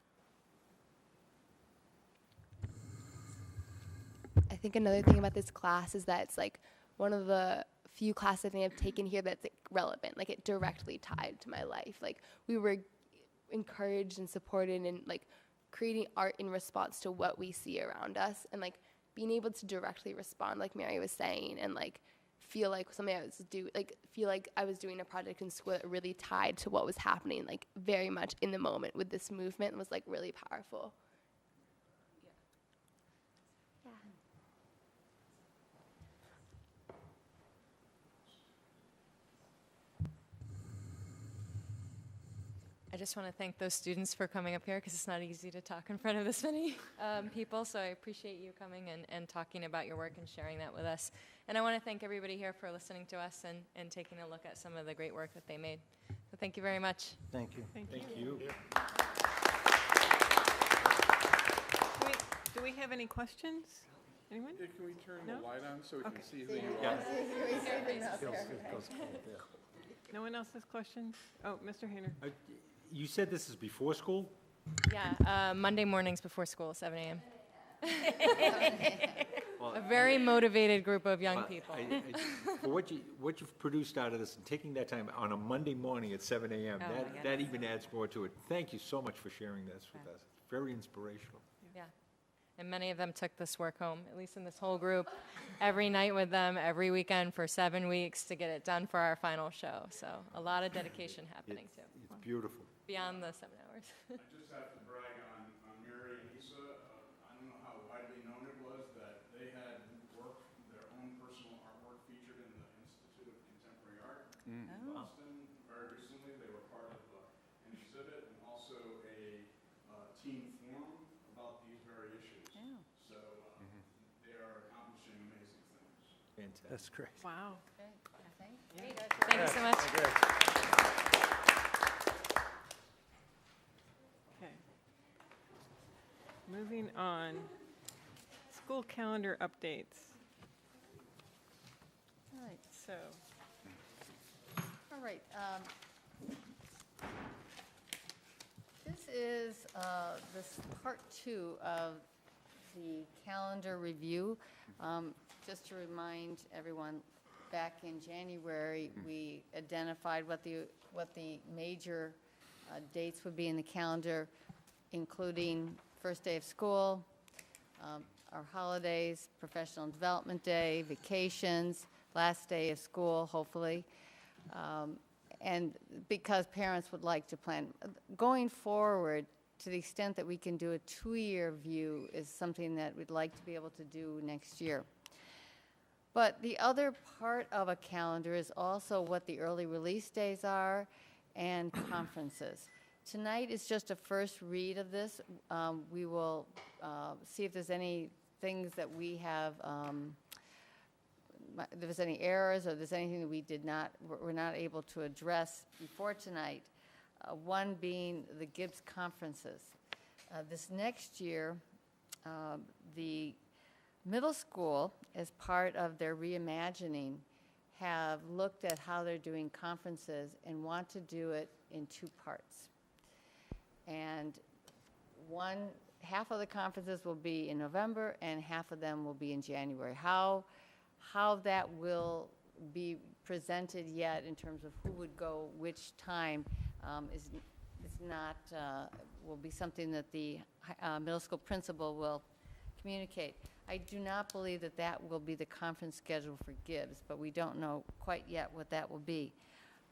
I think another thing about this class is that it's like one of the few classes I think I've taken here that's like relevant, like it directly tied to my life. Like we were encouraged and supported in like creating art in response to what we see around us, and like being able to directly respond, like Mary was saying, and like feel like something feel like I was doing a project in school that really tied to what was happening, like very much in the moment with this movement, was like really powerful. I just want to thank those students for coming up here because it's not easy to talk in front of this many people. So I appreciate you coming and talking about your work and sharing that with us. And I want to thank everybody here for listening to us and taking a look at some of the great work that they made. So thank you very much. Thank you. Thank Thank you. you. Do we have any questions? Anyone? Yeah, can we turn No? the light on so we Okay. can see who you Yeah. are? No one else has questions? Oh, Mr. Hayner. You said this is before school? Yeah, Monday mornings before school, 7 a.m. A very motivated group of young people. For what you've produced out of this and taking that time on a Monday morning at 7 a.m., Oh, my that goodness. even adds more to it. Thank you so much for sharing this with us. Very inspirational. Yeah. And many of them took this work home, at least in this whole group, every night with them, every weekend for 7 weeks to get it done for our final show. So a lot of dedication happening too. It's beautiful. Beyond the 7 hours. I just have to brag on Mary and Isa. I don't know how widely known it was that they had work, their own personal artwork featured in the Institute of Contemporary Art in Boston very recently. They were part of an exhibit and also a team forum about these very issues. Yeah. So they are accomplishing amazing things. Fantastic. That's great. Wow. Great. Thank Thank you so much. Okay. Moving on. School calendar updates. All right. So, All right. This is this part 2 of the calendar review. Just to remind everyone, back in January, we identified what the major dates would be in the calendar, including first day of school, our holidays, professional development day, vacations, last day of school, hopefully. And because parents would like to plan. Going forward, to the extent that we can do a 2-year view is something that we'd like to be able to do next year. But the other part of a calendar is also what the early release days are and conferences. Tonight is just a first read of this. We will see if there's any things that we have, if there's any errors or there's anything that we're not able to address before tonight. One being the Gibbs conferences. This next year, the middle school, as part of their reimagining, have looked at how they're doing conferences and want to do it in 2 parts. And half of the conferences will be in November and half of them will be in January. How that will be presented yet in terms of who would go which time is not, will be something that the middle school principal will communicate. I do not believe that that will be the conference schedule for Gibbs, but we don't know quite yet what that will be.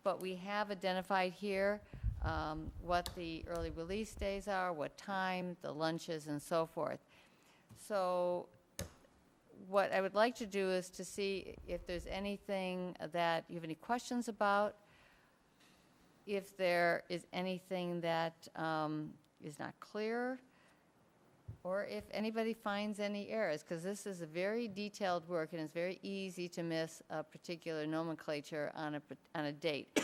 But we have identified here what the early release days are, what time, the lunches, and so forth. So what I would like to do is to see if there's anything that you have any questions about, if there is anything that is not clear, or if anybody finds any errors, because this is a very detailed work and it's very easy to miss a particular nomenclature on a date.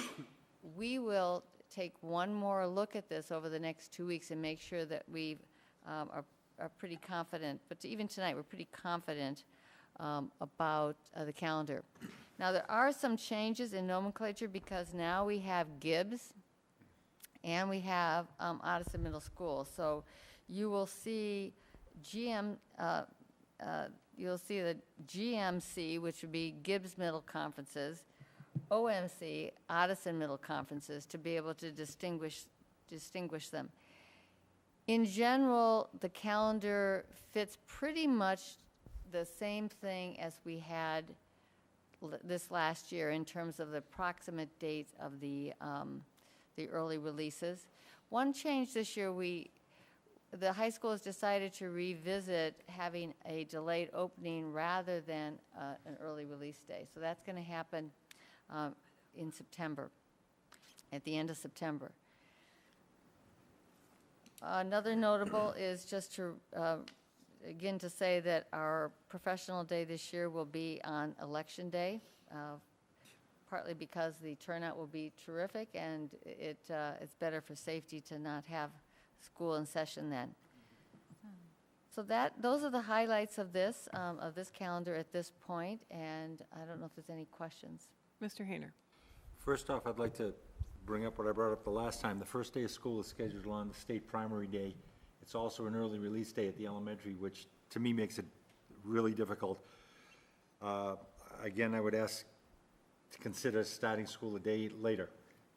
We will take one more look at this over the next 2 weeks and make sure that we are pretty confident, but even tonight we're pretty confident about the calendar. Now, there are some changes in nomenclature because now we have Gibbs and we have Addison Middle School. So you will see you'll see the GMC, which would be Gibbs Middle Conferences, OMC, Addison Middle Conferences, to be able to distinguish them. In general, the calendar fits pretty much the same thing as we had this last year in terms of the approximate dates of the early releases. One change this year, the high school has decided to revisit having a delayed opening rather than an early release day. So that's going to happen in September, at the end of September. Another notable is just to, again, to say that our professional day this year will be on Election Day, partly because the turnout will be terrific, and it's better for safety to not have school in session then. So those are the highlights of this calendar at this point, and I don't know if there's any questions. Mr. Hayner. First off, I'd like to bring up what I brought up the last time. The first day of school is scheduled on the state primary day. It's also an early release day at the elementary, which to me makes it really difficult. Again, I would ask to consider starting school a day later.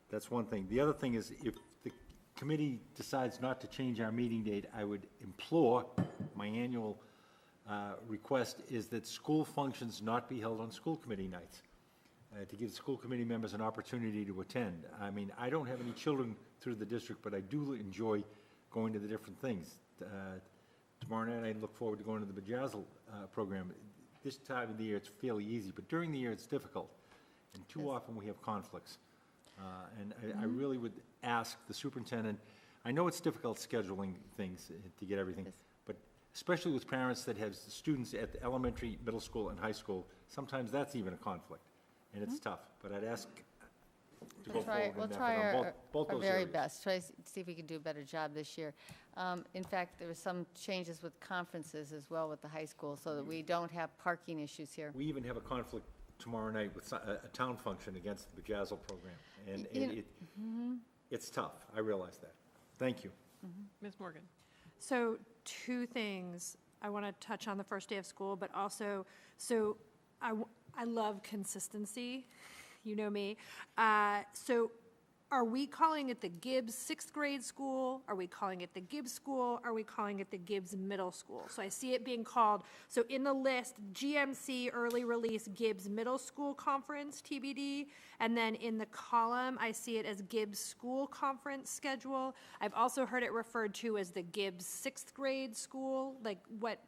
That's one thing. The other thing is, if the committee decides not to change our meeting date, I would implore, my annual request is that school functions not be held on school committee nights, to give school committee members an opportunity to attend. I mean, I don't have any children through the district, but I do enjoy going to the different things. Tomorrow night, I look forward to going to the Bejazzle program. This time of the year, it's fairly easy, but during the year, it's difficult. And too often, we have conflicts. And I really would ask the superintendent, I know it's difficult scheduling things to get everything, but especially with parents that have students at the elementary, middle school, and high school, sometimes that's even a conflict, and it's tough. But I'd ask to go forward We'll in that, try but on both our those very areas. best, try to see if we can do a better job this year. In fact, there were some changes with conferences as well with the high school, so that we don't have parking issues here. We even have a conflict tomorrow night with a town function against the Bejazzle program, and it's tough. I realize that. Thank you. Ms. Morgan. So two things. I want to touch on the first day of school, but also, I love consistency. You know me. So are we calling it the Gibbs 6th grade school? Are we calling it the Gibbs school? Are we calling it the Gibbs middle school? So I see it being called, so in the list, GMC early release Gibbs middle school conference, TBD. And then in the column, I see it as Gibbs school conference schedule. I've also heard it referred to as the Gibbs 6th grade school. Like what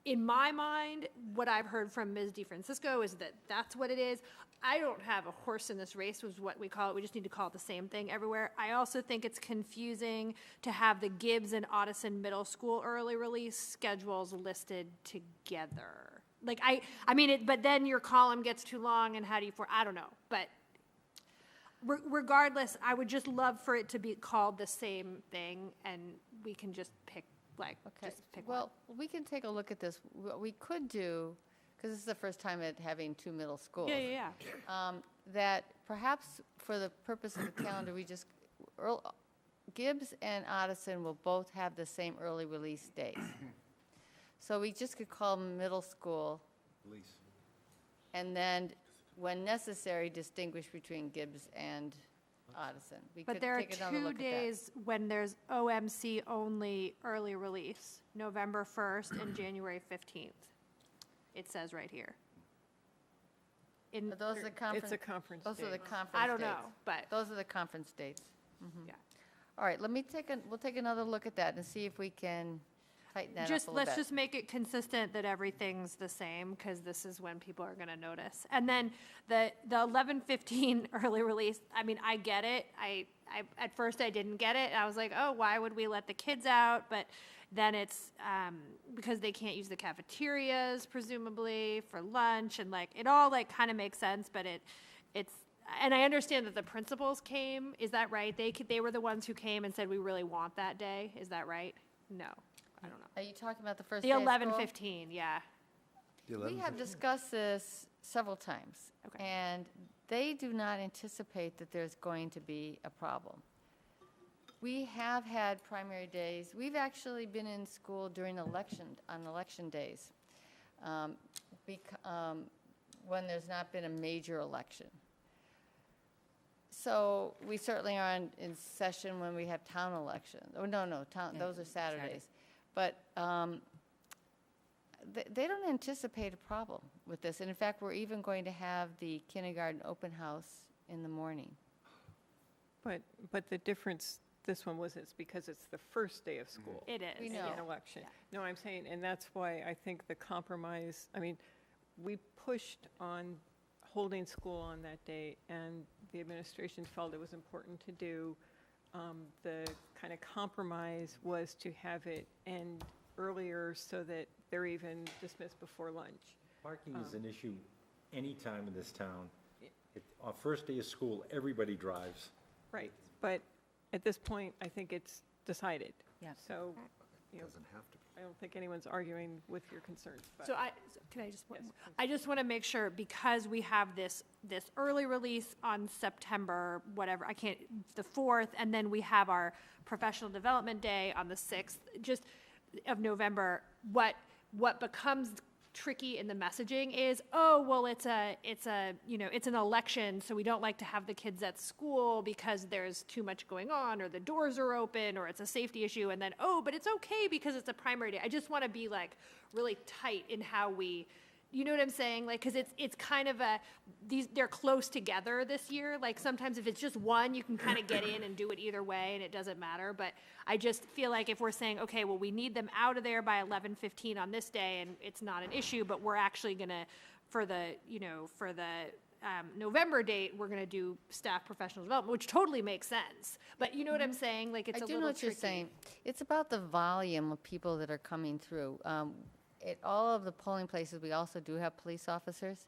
in my mind, what I've heard from Ms. DeFrancisco is that that's what it is. I don't have a horse in this race, was what we call it. We just need to call it the same thing everywhere. I also think it's confusing to have the Gibbs and Addison Middle School early release schedules listed together. Like, I mean, but then your column gets too long, and how do you, I don't know. But regardless, I would just love for it to be called the same thing, and we can just pick, just pick one. Well, we can take a look at this. What we could do, because this is the first time at having two middle schools. Yeah. That perhaps for the purpose of the calendar, Gibbs and Addison will both have the same early release dates. So we just could call them middle school. Release. And then, when necessary, distinguish between Gibbs and Addison. We But could there are take another 2 look at that. days when there's OMC only early release, November 1st and January 15th. It says right here. But those are the conference. It's a conference Those are the date. conference I don't know, dates. but. Those are the conference dates. Yeah. All right, we'll take another look at that and see if we can tighten that up a little bit. Let's just make it consistent that everything's the same, because this is when people are gonna notice. And then the 11:15 early release, I mean, I get it. I at first I didn't get it. I was like, oh, why would we let the kids out? But then it's because they can't use the cafeterias, presumably, for lunch, and it all kind of makes sense, but it's, and I understand that the principals came, is that right? They were the ones who came and said, we really want that day, is that right? No, I don't know. Are you talking about the first The day of school? 11:15, yeah. We have discussed this several times. Okay. And they do not anticipate that there's going to be a problem. We have had primary days. We've actually been in school during on election days, when there's not been a major election. So we certainly are in session when we have town elections. Oh, no, those are Saturdays. But they don't anticipate a problem with this. And in fact, we're even going to have the kindergarten open house in the morning. But the difference, this one was, it's because it's the first day of school. It is. We in know. an election. No, I'm saying, and that's why I think the compromise, I mean, we pushed on holding school on that day, and the administration felt it was important to do. The kind of compromise was to have it end earlier so that they're even dismissed before lunch. Parking is an issue anytime in this town. On first day of school, everybody drives. Right, but at this point, I think it's decided. Yeah. So, you know, I don't think anyone's arguing with your concerns, but. Can I just, Yes, I just want to make sure, because we have this early release on September, whatever, the 4th, and then we have our professional development day on the 6th, just of November, what becomes tricky in the messaging is, oh, well, it's an election, so we don't like to have the kids at school because there's too much going on, or the doors are open, or it's a safety issue, and then, oh, but it's okay because it's a primary day. I just want to be like really tight in how we, you know what I'm saying? Like, because it's kind of they're close together this year. Like, sometimes if it's just one, you can kind of get in and do it either way, and it doesn't matter. But I just feel like if we're saying, okay, well, we need them out of there by 11:15 on this day, and it's not an issue, but we're actually going to, for the November date, we're going to do staff professional development, which totally makes sense. But you know what I'm saying? Like, it's a I do little know what tricky. you're saying. It's about the volume of people that are coming through. At all of the polling places, we also do have police officers.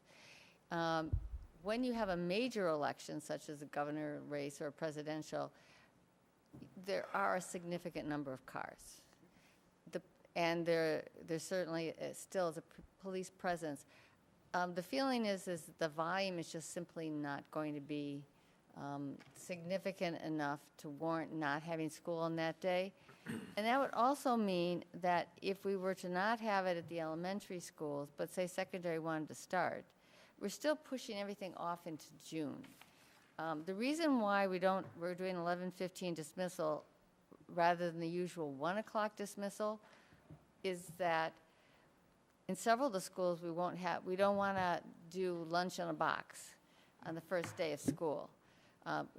When you have a major election, such as a governor race or a presidential, there are a significant number of cars. And there certainly still is a police presence. The feeling is the volume is just simply not going to be significant enough to warrant not having school on that day. And that would also mean that if we were to not have it at the elementary schools, but say secondary wanted to start, we're still pushing everything off into June. The reason why we're doing 11:15 dismissal rather than the usual 1 o'clock dismissal is that in several of the schools we don't want to do lunch in a box on the first day of school.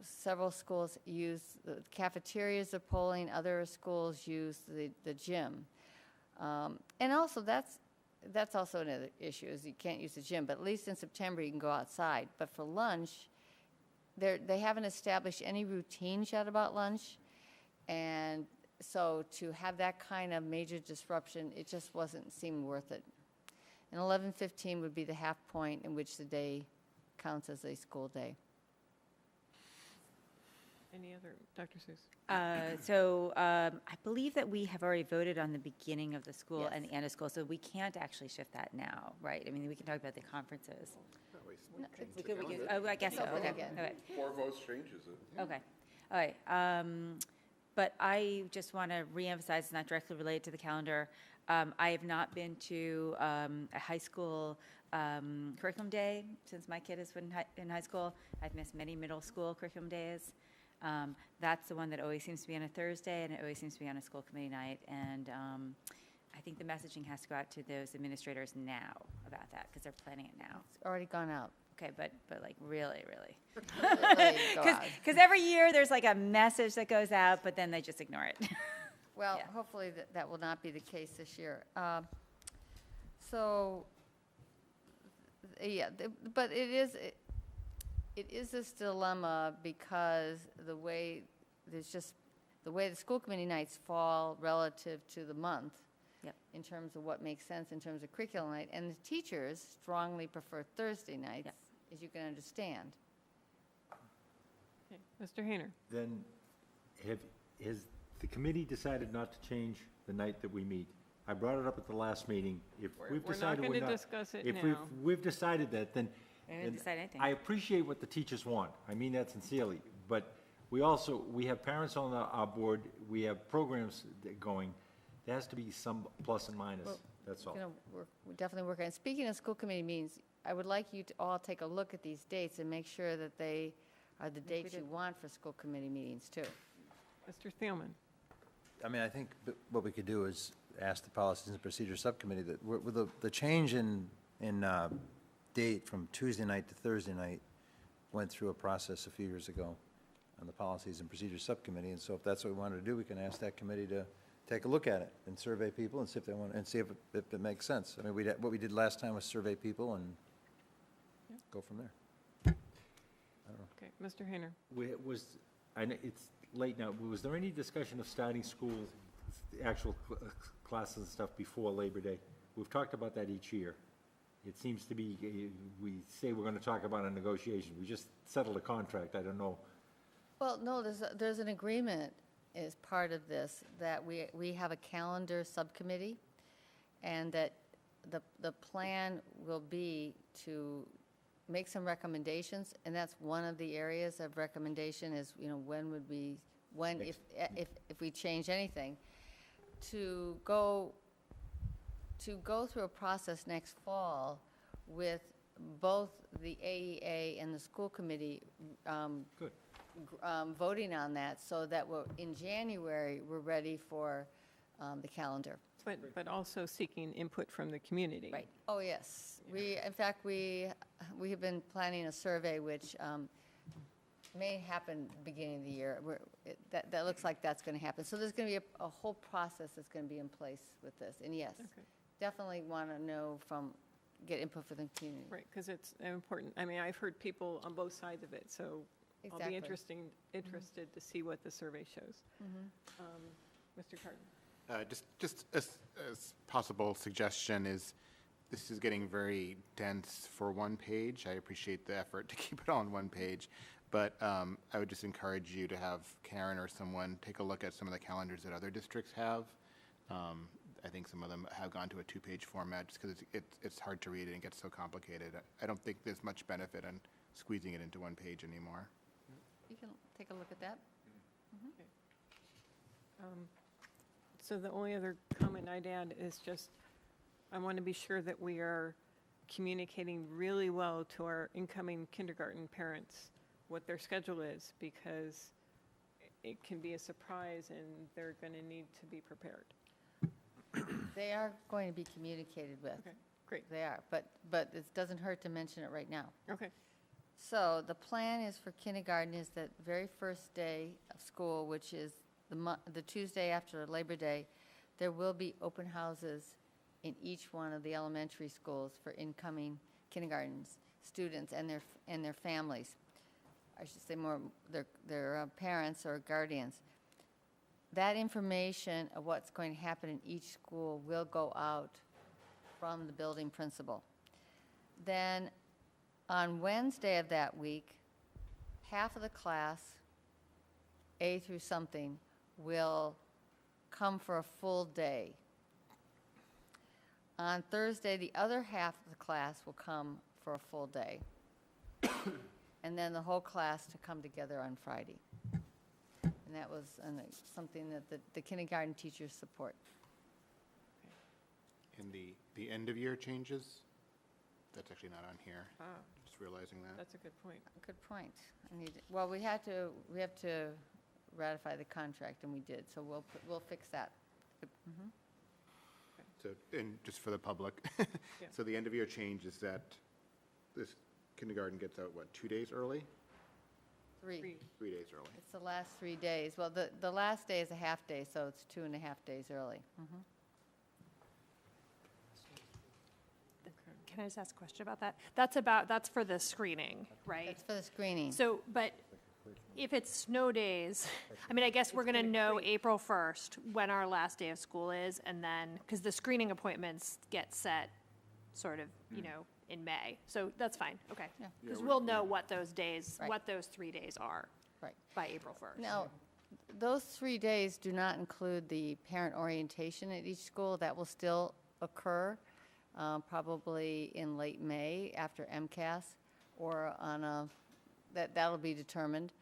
Several schools use the cafeterias of polling, other schools use the gym. And also, that's also another issue, is you can't use the gym, but at least in September you can go outside. But for lunch, they haven't established any routines yet about lunch, and so to have that kind of major disruption, it just seemed worth it. And 11:15 would be the half point in which the day counts as a school day. Any other, Dr. Seuss? I believe that we have already voted on the beginning of the school Yes. and the end of school, so we can't actually shift that now, right? I mean, we can talk about the conferences. We could, I guess so, Open okay. again. Okay. 4 votes changes it. Okay, all right. But I just want to reemphasize, it's not directly related to the calendar. I have not been to a high school curriculum day since my kid has been in high school. I've missed many middle school curriculum days. That's the one that always seems to be on a Thursday, and it always seems to be on a school committee night. And I think the messaging has to go out to those administrators now about that, because they're planning it now. It's already gone out. Okay, but like really. Really go out. Because every year there's like a message that goes out, but then they just ignore it. Well, Yeah. hopefully that will not be the case this year. But it is this dilemma because the way the school committee nights fall relative to the month. Yep. In terms of what makes sense in terms of curriculum night, and the teachers strongly prefer Thursday nights, Yep. as you can understand. Okay, Mr. Hayner? Then has the committee decided not to change the night that we meet? I brought it up at the last meeting. If we've we're not decided we're gonna not. discuss it If now. we've decided that, then. We didn't and decide anything. I appreciate what the teachers want. I mean that sincerely. But we have parents on our board, we have programs going. There has to be some plus and minus, that's all. We're definitely working. And speaking of school committee meetings, I would like you to all take a look at these dates and make sure that they are the dates you want for school committee meetings, too. Mr. Thielman? I mean, I think what we could do is ask the Policies and Procedures Subcommittee that with the change in date from Tuesday night to Thursday night went through a process a few years ago on the Policies and Procedures Subcommittee, and so if that's what we wanted to do, we can ask that committee to take a look at it and survey people and see if they want, and see if it makes sense. I mean, what we did last time was survey people and go from there. I don't know. Okay, Mr. Hayner? I know it's late now, was there any discussion of starting school, actual classes and stuff before Labor Day? We've talked about that each year. It seems to be, we say we're going to talk about a negotiation. We just settled a contract, I don't know. Well, no, there's an agreement as part of this, that we have a calendar subcommittee, and that the plan will be to make some recommendations, and that's one of the areas of recommendation is, if we change anything, to go through a process next fall with both the AEA and the school committee Good. Voting on that, so that in January, we're ready for the calendar. But also seeking input from the community. Right. Oh, yes. In fact, we have been planning a survey, which may happen beginning of the year. That looks like that's going to happen. So there's going to be a whole process that's going to be in place with this. And yes, definitely want to get input from the community. Right, because it's important. I mean, I've heard people on both sides of it, so I'll be interested to see what the survey shows. Mr. Carton? Just as possible suggestion is, this is getting very dense for one page. I appreciate the effort to keep it all on one page, but I would just encourage you to have Karen or someone take a look at some of the calendars that other districts have. I think some of them have gone to a two-page format just because it's hard to read and it gets so complicated. I don't think there's much benefit in squeezing it into one page anymore. You can take a look at that. So the only other comment I'd add is just, I want to be sure that we are communicating really well to our incoming kindergarten parents what their schedule is, because it can be a surprise and they're going to need to be prepared. They are going to be communicated with. Okay, great. They are, but it doesn't hurt to mention it right now. Okay. So the plan is for kindergarten is that very first day of school, which is the Tuesday after Labor Day, there will be open houses in each one of the elementary schools for incoming kindergarten students and their families. I should say more their parents or guardians. That information of what's going to happen in each school will go out from the building principal. Then on Wednesday of that week, half of the class, A through something, will come for a full day. On Thursday, the other half of the class will come for a full day. And then the whole class to come together on Friday. And that was something that the kindergarten teachers support. And the end-of-year changes, that's actually not on here. Ah. Just realizing that. That's a good point. Good point. Well, we have to ratify the contract, and we did, so we'll fix that. So, and just for the public, so the end-of-year change is that this kindergarten gets out, 2 days early? 3. 3 days early. It's the last 3 days. Well, the last day is a half day, so it's 2.5 days early. Can I just ask a question about that? That's for the screening, right? It's for the screening. So, but if it's snow days, I mean, I guess we're going to know April 1st when our last day of school is, and then, because the screening appointments get set sort of, in May. So that's fine, okay. Because we'll know what those days, what those 3 days are by April 1st. Now, those 3 days do not include the parent orientation at each school. That will still occur probably in late May after MCAS, or on a, that'll be determined.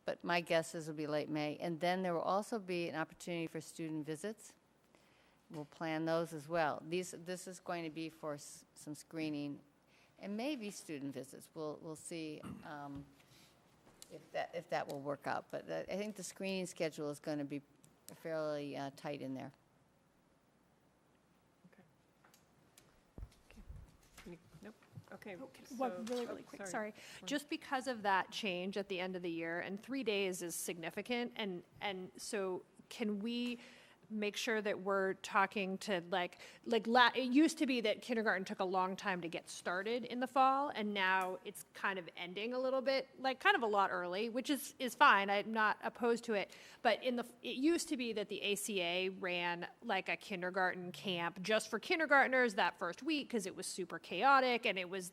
But my guess is it'll be late May. And then there will also be an opportunity for student visits. We'll plan those as well. This is going to be for some screening and maybe student visits. We'll see if that will work out. But I think the screening schedule is going to be fairly tight in there. Nope. Okay. One so- really, oh, really quick, sorry. Just because of that change at the end of the year, and 3 days is significant, and so can we make sure that we're talking to it used to be that kindergarten took a long time to get started in the fall, and now it's kind of ending a little bit, kind of a lot early, which is fine. I'm not opposed to it. But it used to be that the ACA ran like a kindergarten camp just for kindergartners that first week because it was super chaotic, and it was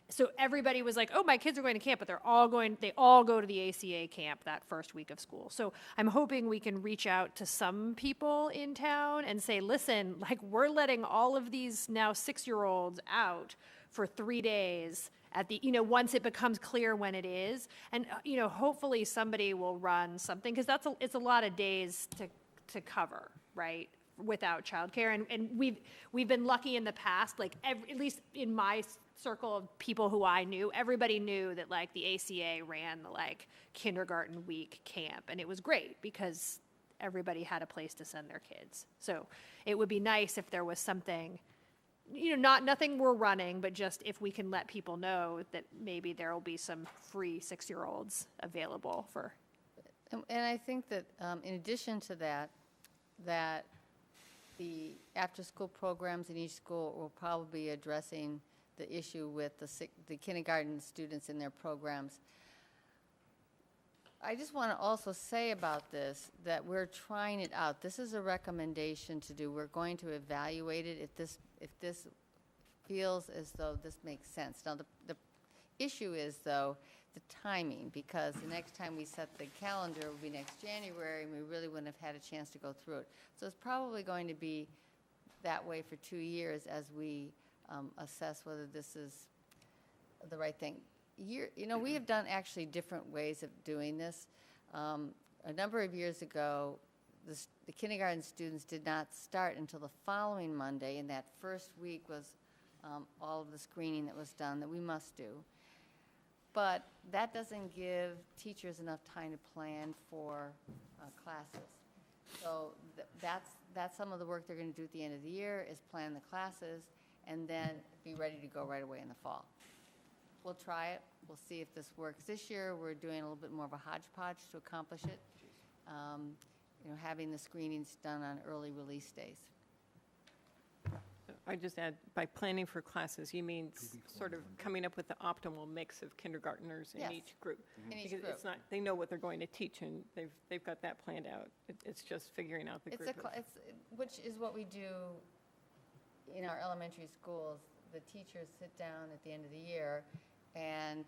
so everybody was like, oh, my kids are going to camp, but they all go to the ACA camp that first week of school. So I'm hoping we can reach out to some people in town and say, listen, we're letting all of these now 6-year-olds out for 3 days at the, once it becomes clear when it is. And, hopefully somebody will run something, because it's a lot of days to cover, right? Without childcare. And we've been lucky in the past, at least in my circle of people who I knew, everybody knew that the ACA ran the kindergarten week camp, and it was great because everybody had a place to send their kids. So it would be nice if there was something, nothing we're running, but just if we can let people know that maybe there will be some free 6-year-olds available for. And I think that in addition to that the after-school programs in each school will probably be addressing the issue with the kindergarten students in their programs. I just want to also say about this that we're trying it out. This is a recommendation to do. We're going to evaluate it if this feels as though this makes sense. Now, the issue is, though, the timing, because the next time we set the calendar will be next January, and we really wouldn't have had a chance to go through it. So it's probably going to be that way for 2 years as we assess whether this is the right thing. We have done actually different ways of doing this. A number of years ago, the kindergarten students did not start until the following Monday, and that first week was all of the screening that was done that we must do. But that doesn't give teachers enough time to plan for classes. So that's some of the work they're going to do at the end of the year, is plan the classes and then be ready to go right away in the fall. We'll try it. We'll see if this works. This year, we're doing a little bit more of a hodgepodge to accomplish it, having the screenings done on early release days. I just add, by planning for classes, you mean sort of coming up with the optimal mix of kindergartners in Yes. each group. In each Because group. it's not, they know what they're going to teach, and they've got that planned out. It's just figuring out the group. Which is what we do in our elementary schools. The teachers sit down at the end of the year and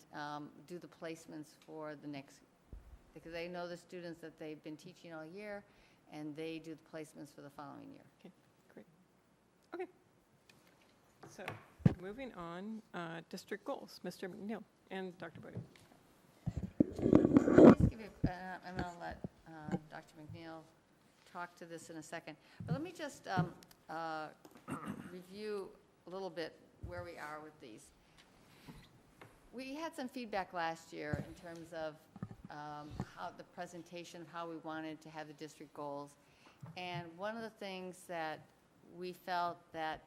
do the placements for the next, because they know the students that they've been teaching all year, and they do the placements for the following year. Okay, great. Okay. So, moving on, district goals, Mr. McNeil and Dr. Bodie. I'm going to let Dr. McNeil talk to this in a second. But let me just review a little bit where we are with these. We had some feedback last year in terms of how the presentation of how we wanted to have the district goals. And one of the things that we felt that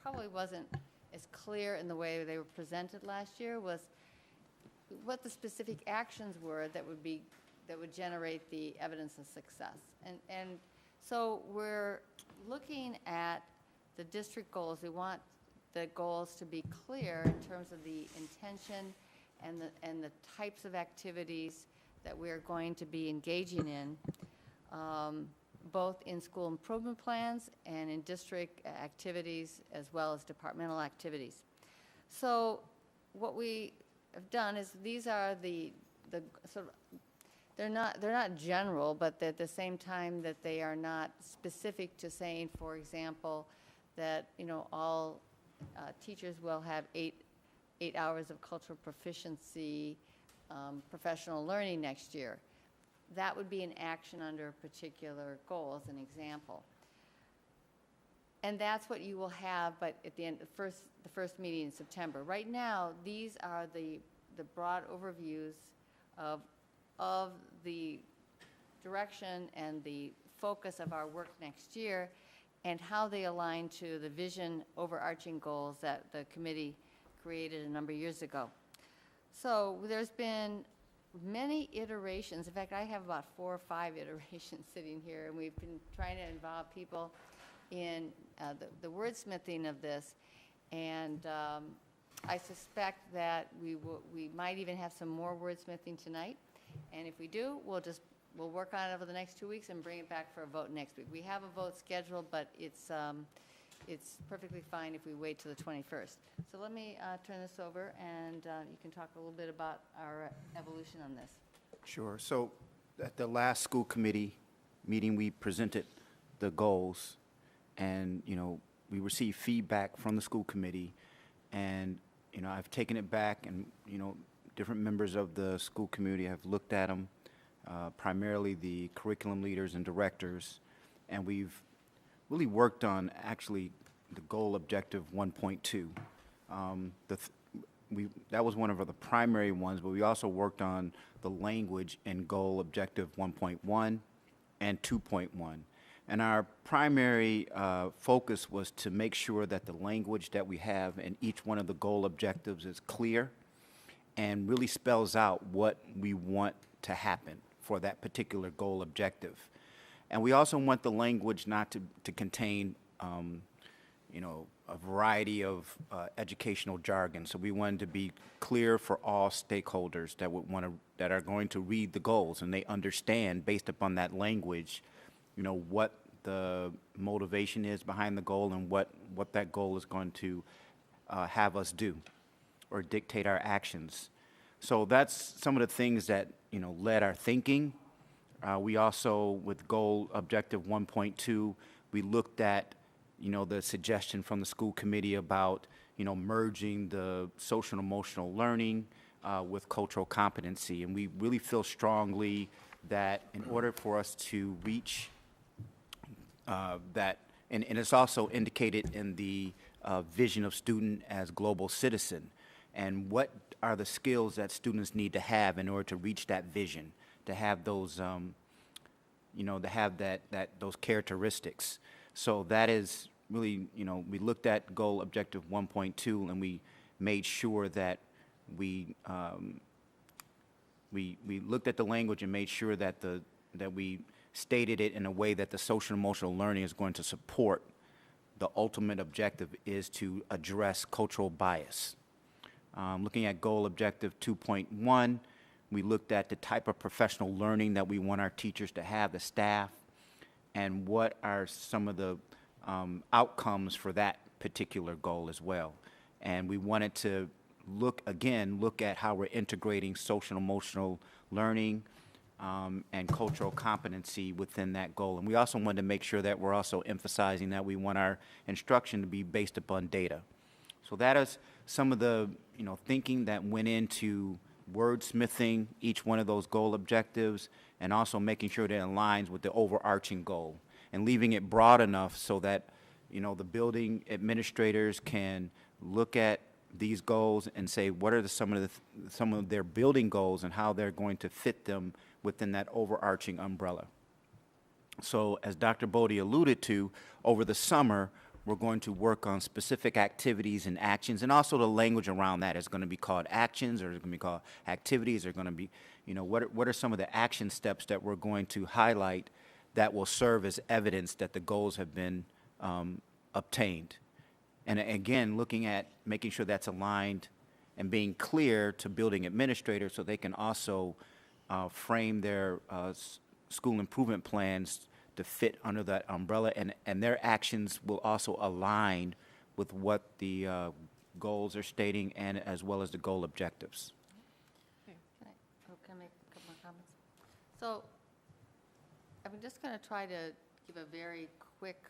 probably wasn't as clear in the way they were presented last year was what the specific actions were that would generate the evidence of success. And so we're looking at the district goals. We want the goals to be clear in terms of the intention and the types of activities that we're going to be engaging in, both in school improvement plans and in district activities, as well as departmental activities. So what we have done is these are the sort of they're not general, but at the same time that they are not specific to saying, for example, that, you know, all teachers will have eight hours of cultural proficiency professional learning next year. That would be an action under a particular goal, as an example. And that's what you will have, but at the end, the first meeting in September. Right now, these are the broad overviews of the direction and the focus of our work next year, and how they align to the vision overarching goals that the committee created a number of years ago. So there's been many iterations. In fact, I have about 4 or 5 iterations sitting here, and we've been trying to involve people in the wordsmithing of this. And I suspect that we might even have some more wordsmithing tonight. And if we do, we'll work on it over the next 2 weeks and bring it back for a vote next week. We have a vote scheduled, but it's perfectly fine if we wait till the 21st. So let me turn this over, and you can talk a little bit about our evolution on this. Sure. So at the last school committee meeting, we presented the goals, and, you know, we received feedback from the school committee, and, you know, I've taken it back, and, you know, different members of the school community have looked at them, primarily the curriculum leaders and directors, and we've really worked on actually the goal objective 1.2. That was one of the primary ones, but we also worked on the language in goal objective 1.1 and 2.1. And our primary focus was to make sure that the language that we have in each one of the goal objectives is clear and really spells out what we want to happen for that particular goal objective. And we also want the language not to contain, you know, a variety of educational jargon. So we wanted to be clear for all stakeholders that are going to read the goals, and they understand based upon that language, you know, what the motivation is behind the goal and what that goal is going to have us do or dictate our actions. So that's some of the things that, you know, led our thinking. We also, with goal objective 1.2, we looked at, you know, the suggestion from the school committee about, you know, merging the social and emotional learning with cultural competency. And we really feel strongly that in order for us to reach that, and it's also indicated in the vision of student as global citizen, and what are the skills that students need to have in order to reach that vision, to have those, you know, to have those characteristics. So that is really, you know, we looked at goal objective 1.2, and we made sure that we looked at the language and made sure that that we stated it in a way that the social and emotional learning is going to support. The ultimate objective is to address cultural bias. Looking at goal objective 2.1, we looked at the type of professional learning that we want our teachers to have, the staff, and what are some of the outcomes for that particular goal as well. And we wanted to look at how we're integrating social and emotional learning and cultural competency within that goal. And we also wanted to make sure that we're also emphasizing that we want our instruction to be based upon data. So that is some of the, you know, thinking that went into wordsmithing each one of those goal objectives, and also making sure that it aligns with the overarching goal, and leaving it broad enough so that, you know, the building administrators can look at these goals and say what are some of their building goals and how they're going to fit them within that overarching umbrella. So as Dr. Bodie alluded to, over the summer, we're going to work on specific activities and actions, and also the language around that is going to be called actions, or it's going to be called activities, or going to be, you know, what are some of the action steps that we're going to highlight that will serve as evidence that the goals have been obtained. And again, looking at making sure that's aligned and being clear to building administrators so they can also frame their school improvement plans to fit under that umbrella, and their actions will also align with what the goals are stating, and as well as the goal objectives. Can I make a couple more comments? So I'm just going to try to give a very quick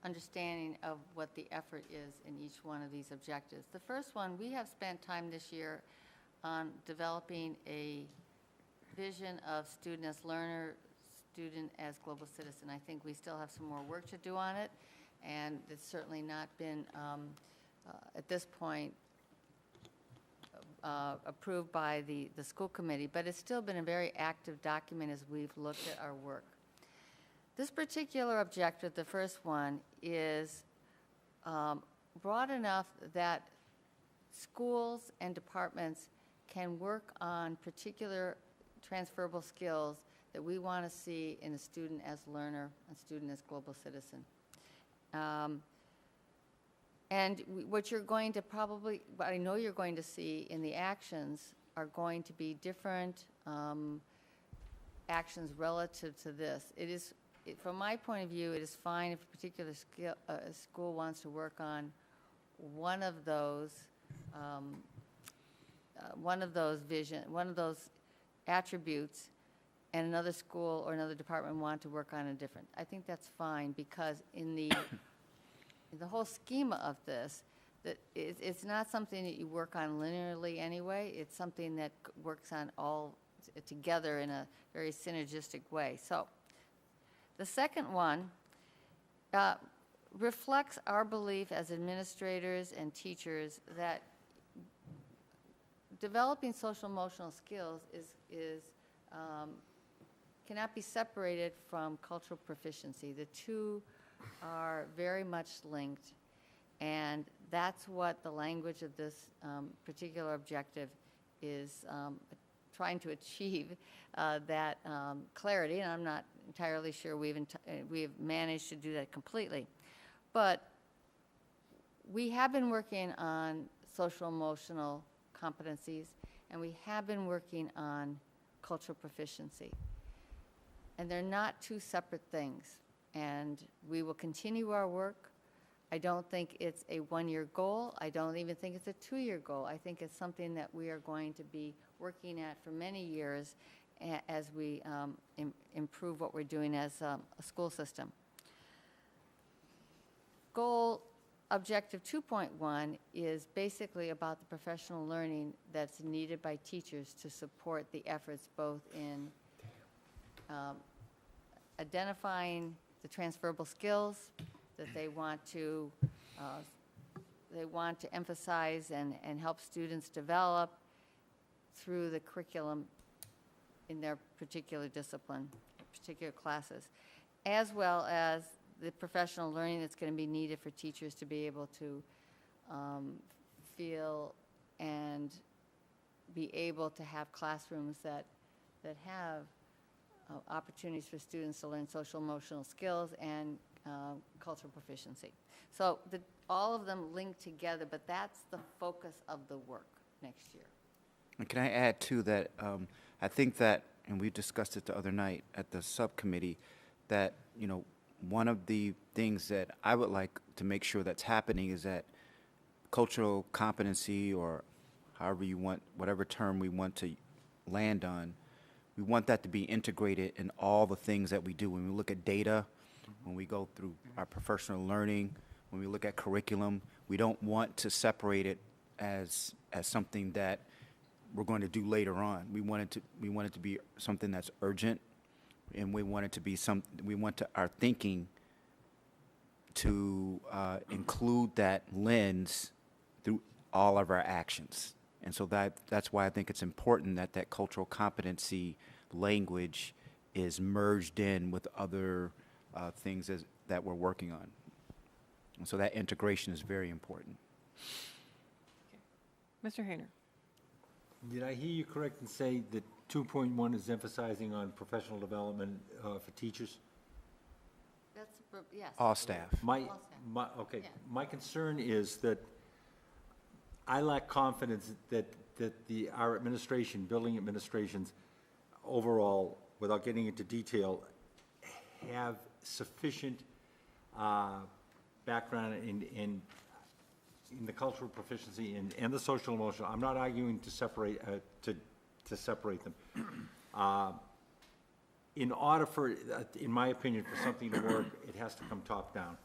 understanding of what the effort is in each one of these objectives. The first one, we have spent time this year on developing a vision of student as learner, student as global citizen. I think we still have some more work to do on it, and it's certainly not been, at this point, approved by the school committee, but it's still been a very active document as we've looked at our work. This particular objective, the first one, is broad enough that schools and departments can work on particular transferable skills that we want to see in a student as learner, a student as global citizen. And what you're going to probably, what I know you're going to see in the actions are going to be different actions relative to this. It is, from my point of view, it is fine if a particular school wants to work on one of those attributes, and another school or another department want to work on a different. I think that's fine, because in the whole schema of this, that it's not something that you work on linearly anyway. It's something that works on all together in a very synergistic way. So the second one reflects our belief as administrators and teachers that developing social emotional skills cannot be separated from cultural proficiency. The two are very much linked, and that's what the language of this particular objective is trying to achieve, that clarity, and I'm not entirely sure we've managed to do that completely. But we have been working on social emotional competencies, and we have been working on cultural proficiency. And they're not two separate things. And we will continue our work. I don't think it's a one-year goal. I don't even think it's a two-year goal. I think it's something that we are going to be working at for many years as we improve what we're doing as a school system. Goal Objective 2.1 is basically about the professional learning that's needed by teachers to support the efforts both in identifying the transferable skills that they want to emphasize and help students develop through the curriculum in their particular discipline, particular classes, as well as the professional learning that's going to be needed for teachers to be able to feel and be able to have classrooms that have opportunities for students to learn social emotional skills and cultural proficiency. So all of them link together, but that's the focus of the work next year. And can I add to that? I think that, and we discussed it the other night at the subcommittee, that, you know, one of the things that I would like to make sure that's happening is that cultural competency, or however you want, whatever term we want to land on, we want that to be integrated in all the things that we do. When we look at data, when we go through our professional learning, when we look at curriculum, we don't want to separate it as something that we're going to do later on. We want it to be something that's urgent, and we want it to be our thinking to include that lens through all of our actions. And so that's why I think it's important that that cultural competency language is merged in with other things that we're working on. And so that integration is very important. Mr. Hayner. Did I hear you correct and say that 2.1 is emphasizing on professional development for teachers? That's, yes. All staff. Okay. Yeah. My concern is that I lack confidence that our administration, building administrations, overall, without getting into detail, have sufficient background in the cultural proficiency and the social emotional. I'm not arguing to separate them, In order for, in my opinion, for something to work, it has to come top-down.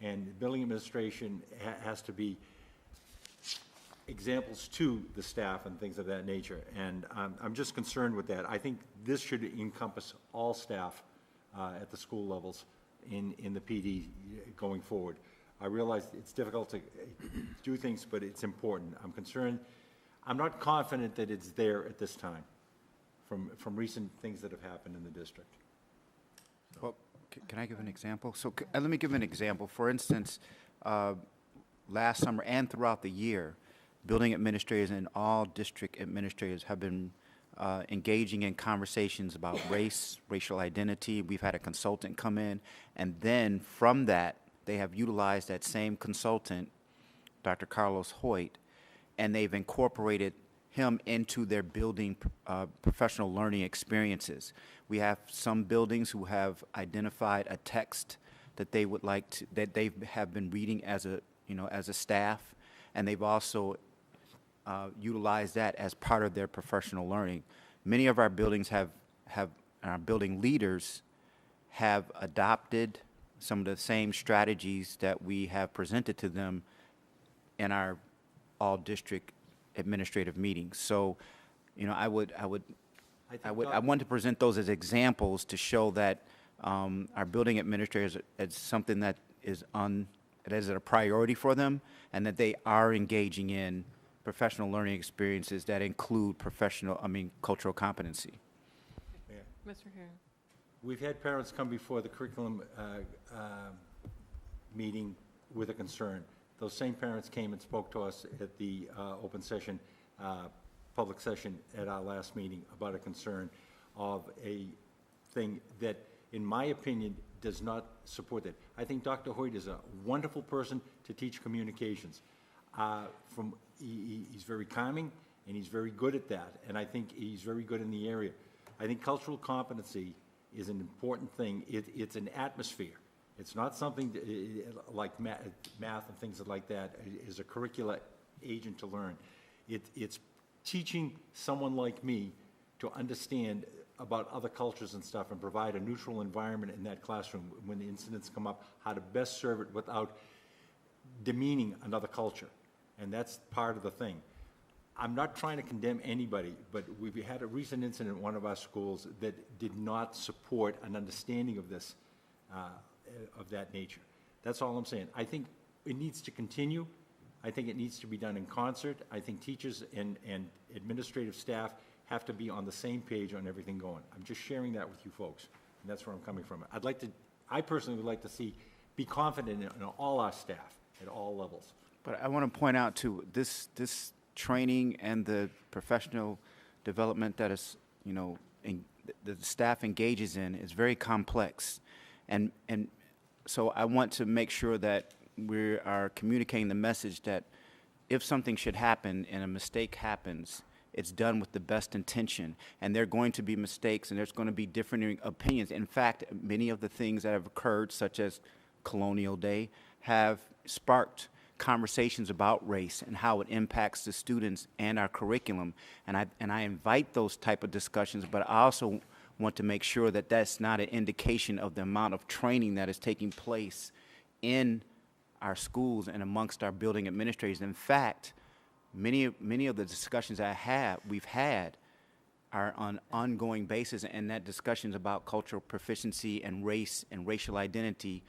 And the building administration has to be examples to the staff and things of that nature. And I'm just concerned with that. I think this should encompass all staff at the school levels in the PD going forward. I realize it's difficult to do things, but it's important. I'm concerned. I'm not confident that it's there at this time from recent things that have happened in the district. Well, can I give an example? So let me give an example. For instance, last summer and throughout the year, building administrators and all district administrators have been engaging in conversations about race, racial identity. We've had a consultant come in, and then from that, they have utilized that same consultant, Dr. Carlos Hoyt, and they've incorporated him into their building professional learning experiences. We have some buildings who have identified a text that they would like to, that they have been reading as a, as a staff, and they've also utilized that as part of their professional learning. Many of our buildings our building leaders have adopted some of the same strategies that we have presented to them in our all-district administrative meetings. So, I want to present those as examples to show that our building administrators, it's something that is a priority for them, and that they are engaging in professional learning experiences that include cultural competency. Mr. Heron. We've had parents come before the curriculum meeting with a concern. Those same parents came and spoke to us at the open session, public session at our last meeting about a concern of a thing that, in my opinion, does not support that. I think Dr. Hoyt is a wonderful person to teach communications. He's very calming, and he's very good at that, and I think he's very good in the area. I think cultural competency is an important thing. It's an atmosphere. It's not something like math and things like that is a curricular agent to learn. It's teaching someone like me to understand about other cultures and stuff and provide a neutral environment in that classroom when the incidents come up, how to best serve it without demeaning another culture. And that's part of the thing. I'm not trying to condemn anybody, but we've had a recent incident in one of our schools that did not support an understanding of this, of that nature. That's all I'm saying. I think it needs to continue. I think it needs to be done in concert. I think teachers and administrative staff have to be on the same page on everything going. I'm just sharing that with you folks, and that's where I'm coming from. I personally would like to be confident in all our staff at all levels. But I want to point out too, this training and the professional development that is, the staff engages in is very complex. And so I want to make sure that we are communicating the message that if something should happen and a mistake happens, it's done with the best intention. And there are going to be mistakes, and there's going to be different opinions. In fact, many of the things that have occurred, such as Colonial Day, have sparked conversations about race and how it impacts the students and our curriculum. And I invite those type of discussions, but I also want to make sure that that's not an indication of the amount of training that is taking place in our schools and amongst our building administrators. In fact, many of the discussions we've had are on ongoing basis, and that discussions about cultural proficiency and race and racial identity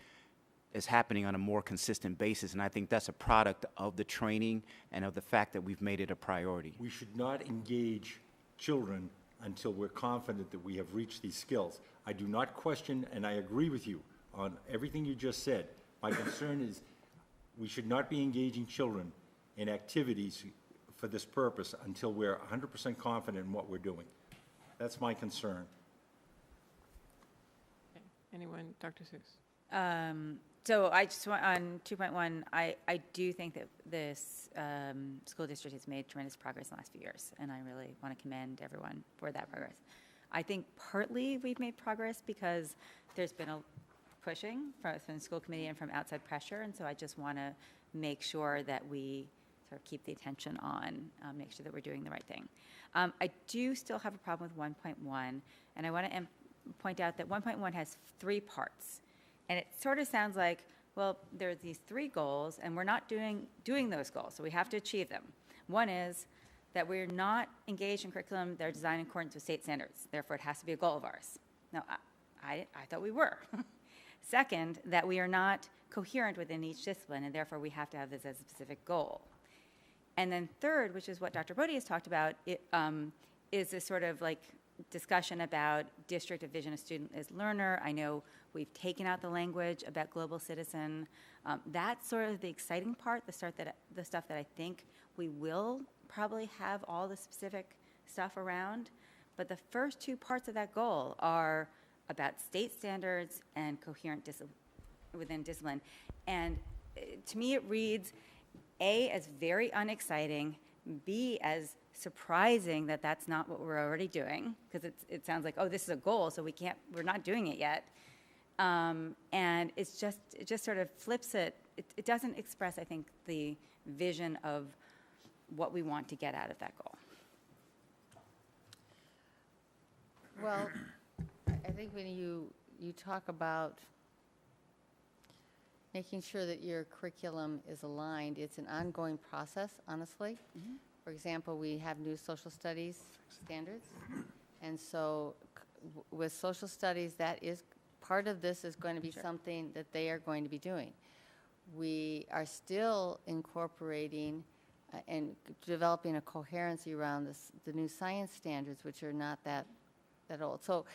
is happening on a more consistent basis, and I think that's a product of the training and of the fact that we've made it a priority. We should not engage children until we're confident that we have reached these skills. I do not question, and I agree with you on everything you just said. My concern is we should not be engaging children in activities for this purpose until we're 100% confident in what we're doing. That's my concern. Okay. Anyone? Dr. Seuss. So I just want, on 2.1, I do think that this school district has made tremendous progress in the last few years, and I really want to commend everyone for that progress. I think partly we've made progress because there's been a pushing from the school committee and from outside pressure, and so I just want to make sure that we sort of keep the attention on, make sure that we're doing the right thing. I do still have a problem with 1.1, and I want to point out that 1.1 has 3 parts. And it sort of sounds like, well, there are these 3 goals, and we're not doing those goals, so we have to achieve them. One is that we're not engaged in curriculum that are designed in accordance with state standards. Therefore, it has to be a goal of ours. Now, I thought we were. Second, that we are not coherent within each discipline, and therefore we have to have this as a specific goal. And then third, which is what Dr. Bodie has talked about, is this sort of like discussion about district of vision of student as learner. I know we've taken out the language about global citizen. That's sort of the exciting part, the stuff that I think we will probably have all the specific stuff around. But the first 2 parts of that goal are about state standards and coherent within discipline. And to me, it reads A, as very unexciting, B, as surprising that that's not what we're already doing, because it sounds like, oh, this is a goal, so we're not doing it yet. And it just sort of flips it. It doesn't express, I think, the vision of what we want to get out of that goal. Well, I think when you talk about making sure that your curriculum is aligned, it's an ongoing process, honestly. Mm-hmm. For example, we have new social studies standards. And so with social studies, that is part of this is going to be something that they are going to be doing. We are still incorporating and developing a coherency around the new science standards, which are not that old. So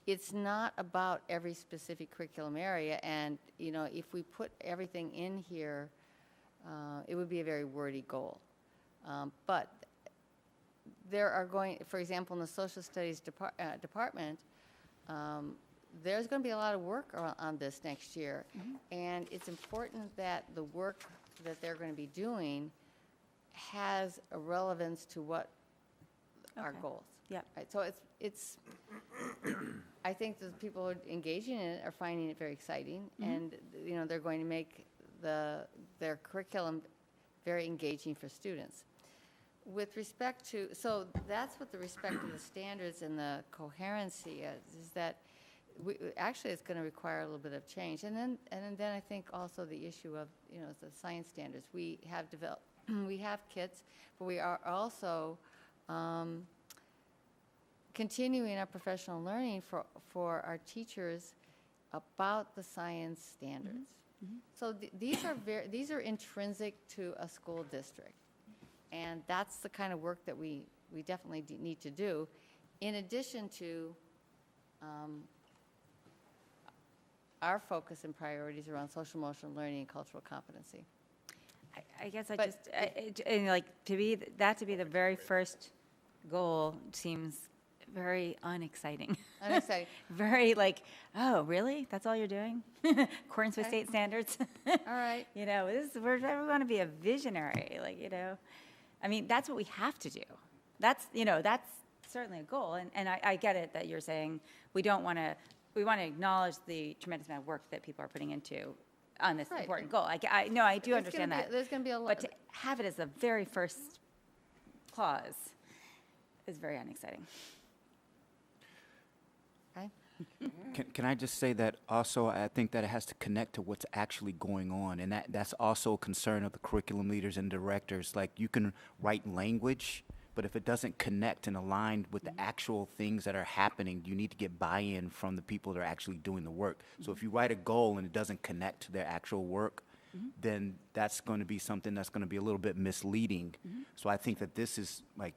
it's not about every specific curriculum area, and if we put everything in here, it would be a very wordy goal. But there are for example, in the social studies department, there's going to be a lot of work on this next year, and it's important that the work that they're going to be doing has a relevance to what our goals. Yep. Right. So it's I think the people who are engaging in it are finding it very exciting, and they're going to make their curriculum very engaging for students. With respect to, so that's what the respect to the standards and the coherency is that actually it's going to require a little bit of change. And then I think also the issue of, the science standards. We have developed, we have kits, but we are also continuing our professional learning for our teachers about the science standards. So these are intrinsic to a school district. And that's the kind of work that we definitely need to do, in addition to our focus and priorities around social emotional learning and cultural competency. I guess to be the very first goal seems very unexciting. Unexciting. Very oh, really? That's all you're doing? Accordance with state standards? All right. We're going to be a visionary, I mean, that's what we have to do. That's certainly a goal. And I get it that you're saying we want to acknowledge the tremendous amount of work that people are putting into on this important goal. I do understand that. There's going to be a lot. But to have it as the very first clause is very unexciting. Okay. Can I just say that also I think that it has to connect to what's actually going on, and that's also a concern of the curriculum leaders and directors. Like, you can write language, but if it doesn't connect and align with the actual things that are happening, you need to get buy-in from the people that are actually doing the work. So if you write a goal and it doesn't connect to their actual work, then that's going to be something that's going to be a little bit misleading. So I think that this is, like,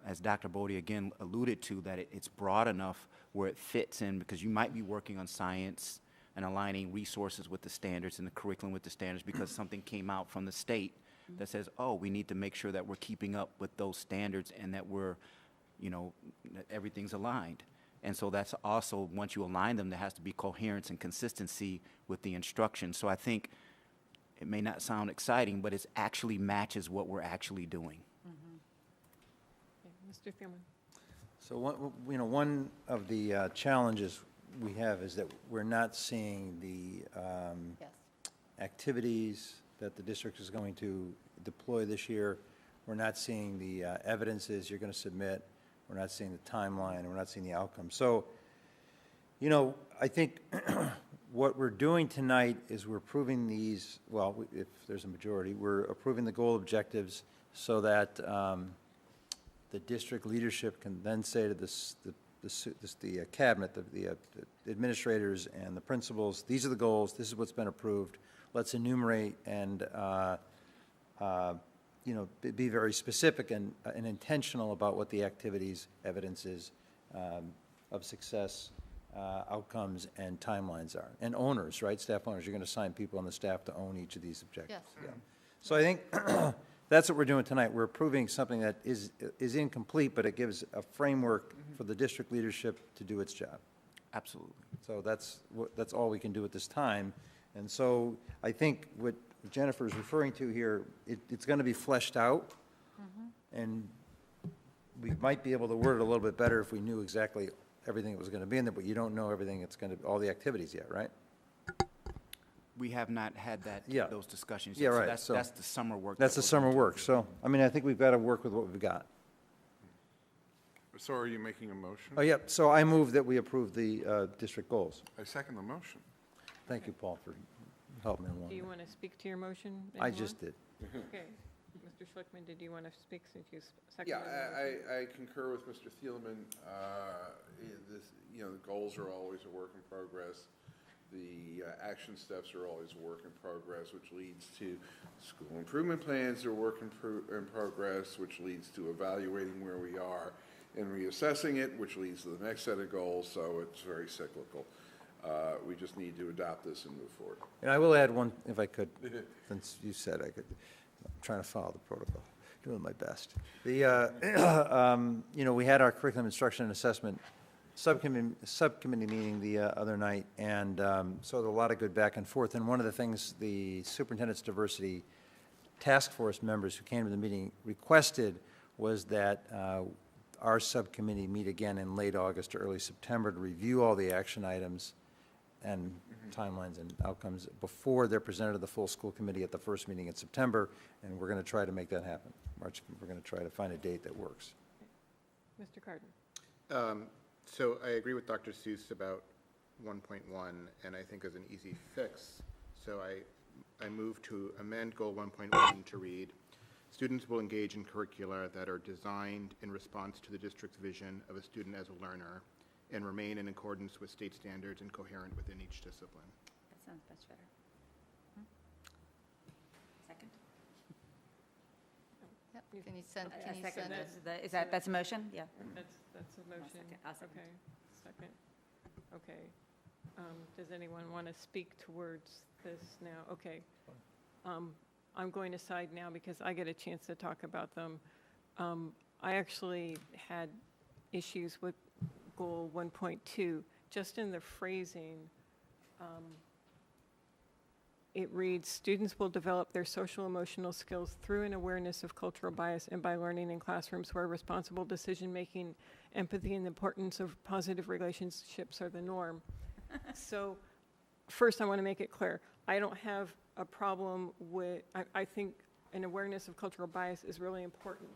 as Dr. Bodie again alluded to, that it's broad enough where it fits in, because you might be working on science and aligning resources with the standards and the curriculum with the standards because something came out from the state that says, oh, we need to make sure that we're keeping up with those standards and that we're, that everything's aligned. And so that's also, once you align them, there has to be coherence and consistency with the instruction. So I think it may not sound exciting, but it actually matches what we're actually doing. Mr. Thurman. So one of the challenges we have is that we're not seeing the activities that the district is going to deploy this year. We're not seeing the evidences you're going to submit. We're not seeing the timeline, and we're not seeing the outcome. So, you know, I think what we're doing tonight is we're approving these, well, if there's a majority, we're approving the goal objectives so that the district leadership can then say to the cabinet, the administrators and the principals, these are the goals, this is what's been approved. Let's enumerate and you know, be very specific and intentional about what the activities, evidences of success, outcomes, and timelines are. And owners, right? Staff owners, you're going to assign people on the staff to own each of these objectives. Yes. Yeah. So I think that's what we're doing tonight. We're approving something that is incomplete, but it gives a framework for the district leadership to do its job. Absolutely. So that's all we can do at this time. And so I think what Jennifer is referring to here, it's going to be fleshed out, and we might be able to word it a little bit better if we knew exactly everything that was going to be in there, but you don't know everything that's going to, all the activities yet, right? We have not had that, Yeah. those discussions Yeah, yet. right. So that's the summer work. That's that the we're summer gonna do. work. So, I mean, I think we've got to work with what we've got. So are you making a motion? Oh, yeah, so I move that we approve the district goals. I second the motion. Thank you, Paul, for helping me along. Do you want to speak to your motion? I anymore? just did. Okay. Mr. Schlickman, did you want to speak since you Yeah, seconded the motion? I concur with Mr. Thielman. You know, the goals are always a work in progress. The action steps are always a work in progress, which leads to school improvement plans are work in progress, which leads to evaluating where we are and reassessing it, which leads to the next set of goals, so it's very cyclical. We just need to adopt this and move forward. And I will add one, if I could, since you said I could. I'm trying to follow the protocol, doing my best. You know, we had our curriculum instruction and assessment subcommittee meeting the other night, and so there was a lot of good back and forth. And one of the things the superintendent's diversity task force members who came to the meeting requested was that our subcommittee meet again in late August or early September to review all the action items and timelines and outcomes before they're presented to the full school committee at the first meeting in September, and we're going to try to make that happen. March, we're going to try to find a date that works. Mr. Carden. So I agree with Dr. Seuss about 1.1, and I think as an easy fix. So I move to amend goal 1.1 to read, students will engage in curricula that are designed in response to the district's vision of a student as a learner and remain in accordance with state standards and coherent within each discipline. That sounds much better. Second? Yep. Can you send, A can you second, send it? that's a motion? Yeah. That's a motion. I'll second. Okay, second. Okay. Does anyone want to speak towards this now? Okay. I'm going to side now because I get a chance to talk about them. I actually had issues with goal 1.2, just in the phrasing. It reads, students will develop their social emotional skills through an awareness of cultural bias and by learning in classrooms where responsible decision-making, empathy, and the importance of positive relationships are the norm. So first I want to make it clear, I don't have a problem with, I think an awareness of cultural bias is really important.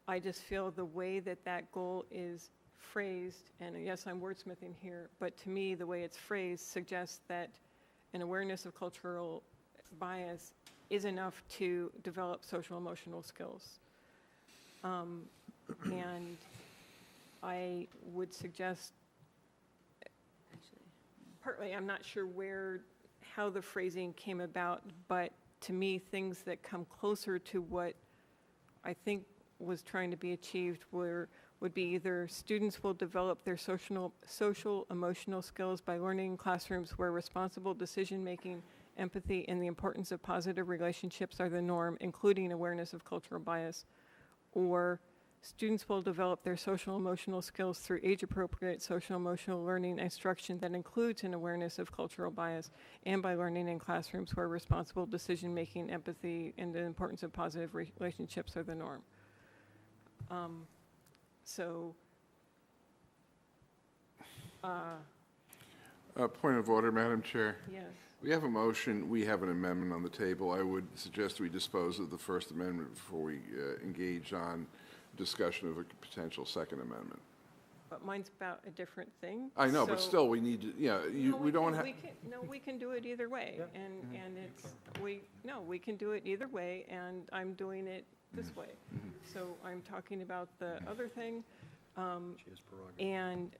I just feel the way that that goal is phrased, and yes, I'm wordsmithing here, but to me, the way it's phrased suggests that an awareness of cultural bias is enough to develop social emotional skills. And I would suggest, partly, I'm not sure how the phrasing came about, but to me, things that come closer to what I think was trying to be achieved would be either students will develop their social emotional skills by learning in classrooms where responsible decision-making, empathy, and the importance of positive relationships are the norm, including awareness of cultural bias, or students will develop their social emotional skills through age-appropriate social emotional learning instruction that includes an awareness of cultural bias, and by learning in classrooms where responsible decision-making, empathy, and the importance of positive relationships are the norm. Point of order, Madam Chair. Yes. We have a motion, we have an amendment on the table. I would suggest we dispose of the First Amendment before we engage on discussion of a potential Second Amendment. But mine's about a different thing. I know, but so- still, we need to, No, we don't can- have. we can- No, we can do it either way, and it's, we can do it either way, and I'm doing it this way. So I'm talking about the other thing, and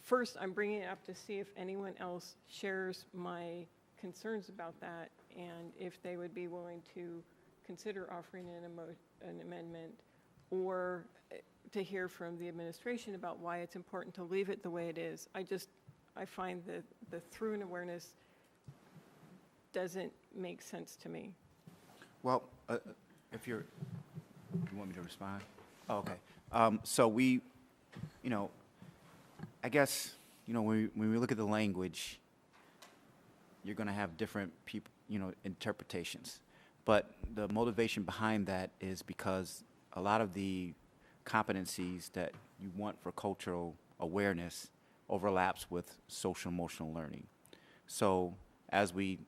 first, I'm bringing it up to see if anyone else shares my concerns about that, and if they would be willing to consider offering an amendment, or to hear from the administration about why it's important to leave it the way it is. I find that the through and awareness doesn't make sense to me. Well, if you want me to respond? Oh, okay. So we, I guess, when we look at the language, you're going to have different people, interpretations. But the motivation behind that is because a lot of the competencies that you want for cultural awareness overlaps with social emotional learning. So as we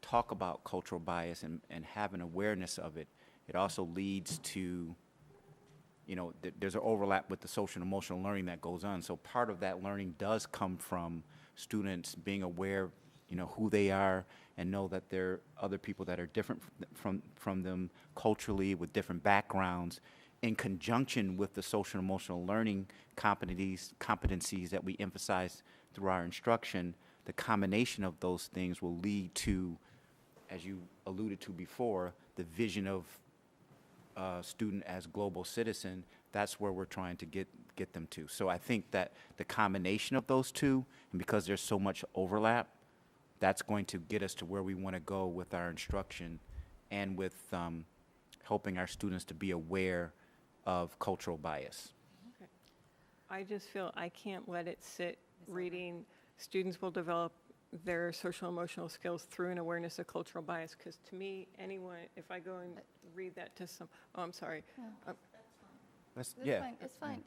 talk about cultural bias and have an awareness of it, it also leads to, there's an overlap with the social and emotional learning that goes on. So part of that learning does come from students being aware, who they are, and know that there are other people that are different from them culturally, with different backgrounds, in conjunction with the social and emotional learning competencies that we emphasize through our instruction. The combination of those things will lead to, as you alluded to before, the vision of student as global citizen. That's where we're trying to get them to. So I think that the combination of those two, and because there's so much overlap, that's going to get us to where we want to go with our instruction and with helping our students to be aware of cultural bias. Okay. I just feel I can't let it sit reading, students will develop their social emotional skills through an awareness of cultural bias, because to me, anyone, if I go and read that to I'm sorry. That's, It's yeah. fine, it's fine.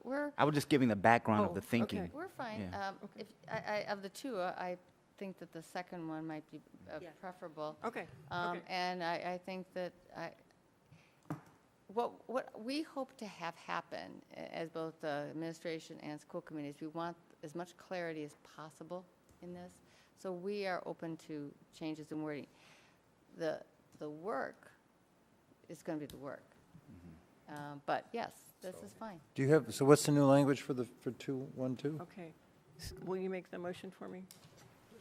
We're. I was just giving the background of the okay. thinking. We're fine. Yeah. If, of the two, I think that the second one might be preferable. Okay. And I think that what we hope to have happen, as both the administration and school committees, we want as much clarity as possible in this. So we are open to changes in wording. The work is going to be the work. But yes, this is fine. Do you have, so what's the new language for 212? Okay. Will you make the motion for me?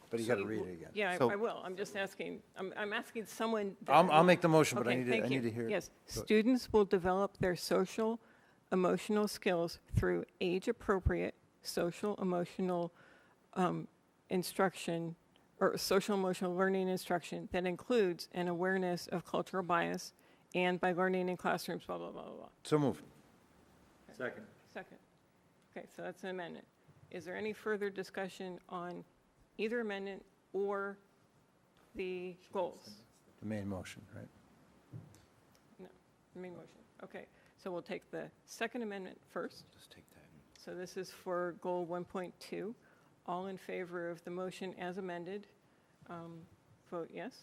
But you got to read it again. Yeah, So- I will. I'm just asking, I'm asking someone. that- I'll make the motion, but I Okay, need thank you. to hear it. Yes, Go- students will develop their social emotional skills through age-appropriate social emotional instruction, or social emotional learning instruction that includes an awareness of cultural bias, and by learning in classrooms, blah, blah, blah, blah, blah. So moved. Second. Second. Okay, so that's an amendment. Is there any further discussion on either amendment or the goals? The main motion, right? No, the main motion. Okay, so we'll take the second amendment first. Just take that. So this is for goal 1.2. All in favor of the motion as amended, vote yes?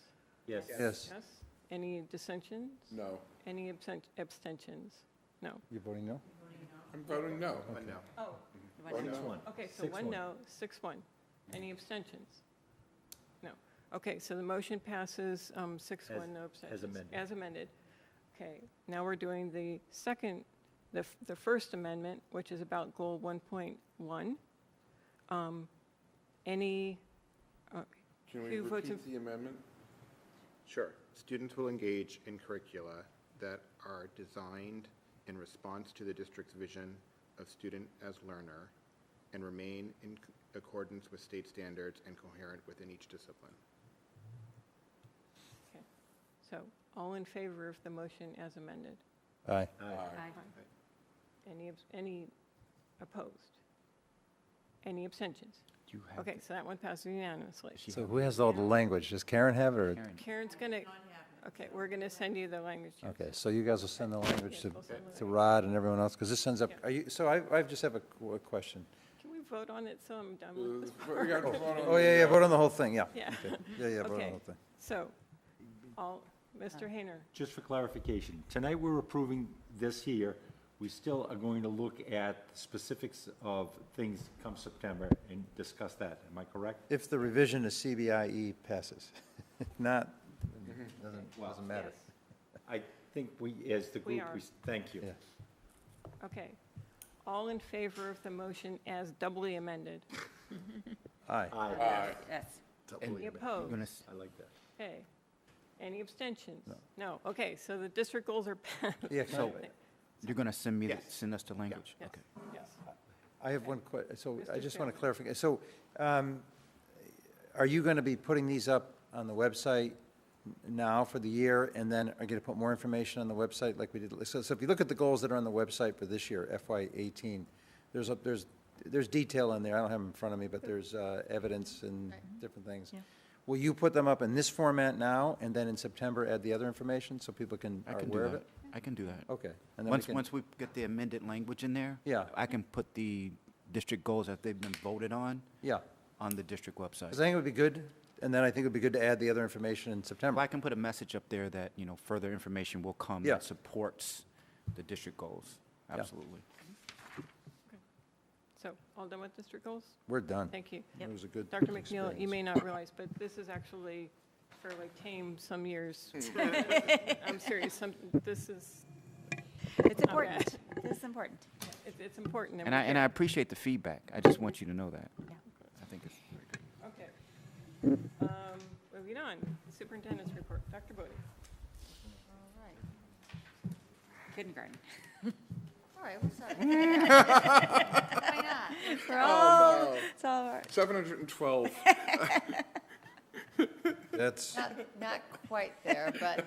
Yes. Yes. Yes. Any dissensions? No. Any abstentions? No. You're voting no? I'm voting no. Oh. Voting no. 6-1. Okay, so 1 no, 6-1. Any abstentions? No. Okay, so the motion passes 6-1, no abstentions. amended. As amended. Okay, now we're doing the second, the first amendment, which is about goal 1.1. Any, Can we who votes in- repeat the amendment? Sure. Students will engage in curricula that are designed in response to the district's vision of student as learner and remain in accordance with state standards and coherent within each discipline. okay, so all in favor of the motion as amended? Aye. Any opposed? Any abstentions? You have Okay, so that one passes unanimously. So who has all the language? Does Karen have it, or? Karen. Karen's gonna, okay, we're gonna send you the language. yes. Okay, so you guys will send the language Yes, we'll send the to Rod and everyone else, because this ends up, are you, so I just have a question. Can we vote on it, so I'm done with this. We got to vote on Oh, yeah, vote on the whole thing, yeah. Yeah. Okay. Yeah, vote on the Okay. whole thing. So, Mr. Hayner, Just for clarification, tonight we're approving this here. We still are going to look at the specifics of things come September and discuss that. Am I correct? If the revision to CBIE passes. If not, doesn't matter. yes, I think we, as the We group, are. thank you. Yeah. okay. All in favor of the motion as doubly amended? Aye. Yes. Any opposed? You're gonna I like that. Okay. Any abstentions? No. Okay, so the district goals are passed. Yeah, So, you're going to send me, Yes. send us the language? Yes, Okay. yes. I have one question, so I Mr. just want Chairman. to clarify. So, are you going to be putting these up on the website now for the year, and then are you going to put more information on the website like we did? So if you look at the goals that are on the website for this year, FY '18, there's detail in there. I don't have them in front of me, but there's evidence and different things. Yeah. Will you put them up in this format now, and then in September add the other information so people are I can do aware of that. it? I can do that. Okay. And then we Once, can- once we get the amended language in there. Yeah. I can put the district goals that they've been voted on. Yeah. On the district website. Because I think it would be good, and then I think it would be good to add the other information in September. Well, I can put a message up there that, further information will come Yeah. that supports the district goals. Yeah. Absolutely. So, all done with district goals? We're done. Thank you. It was a good Dr. McNeil, you experience. may not realize, but this is actually fairly tame some years. I'm serious, this is, It's not important. bad. This is important. It's important. And I appreciate the feedback. I just want you to know that. Yeah. I think it's very good. Okay. Moving on, superintendent's report. Dr. Bodie. All right. Kindergarten. All right, we'll start. Why not? We're Oh, all, no. it's all right. 712. That's, Not quite there, but,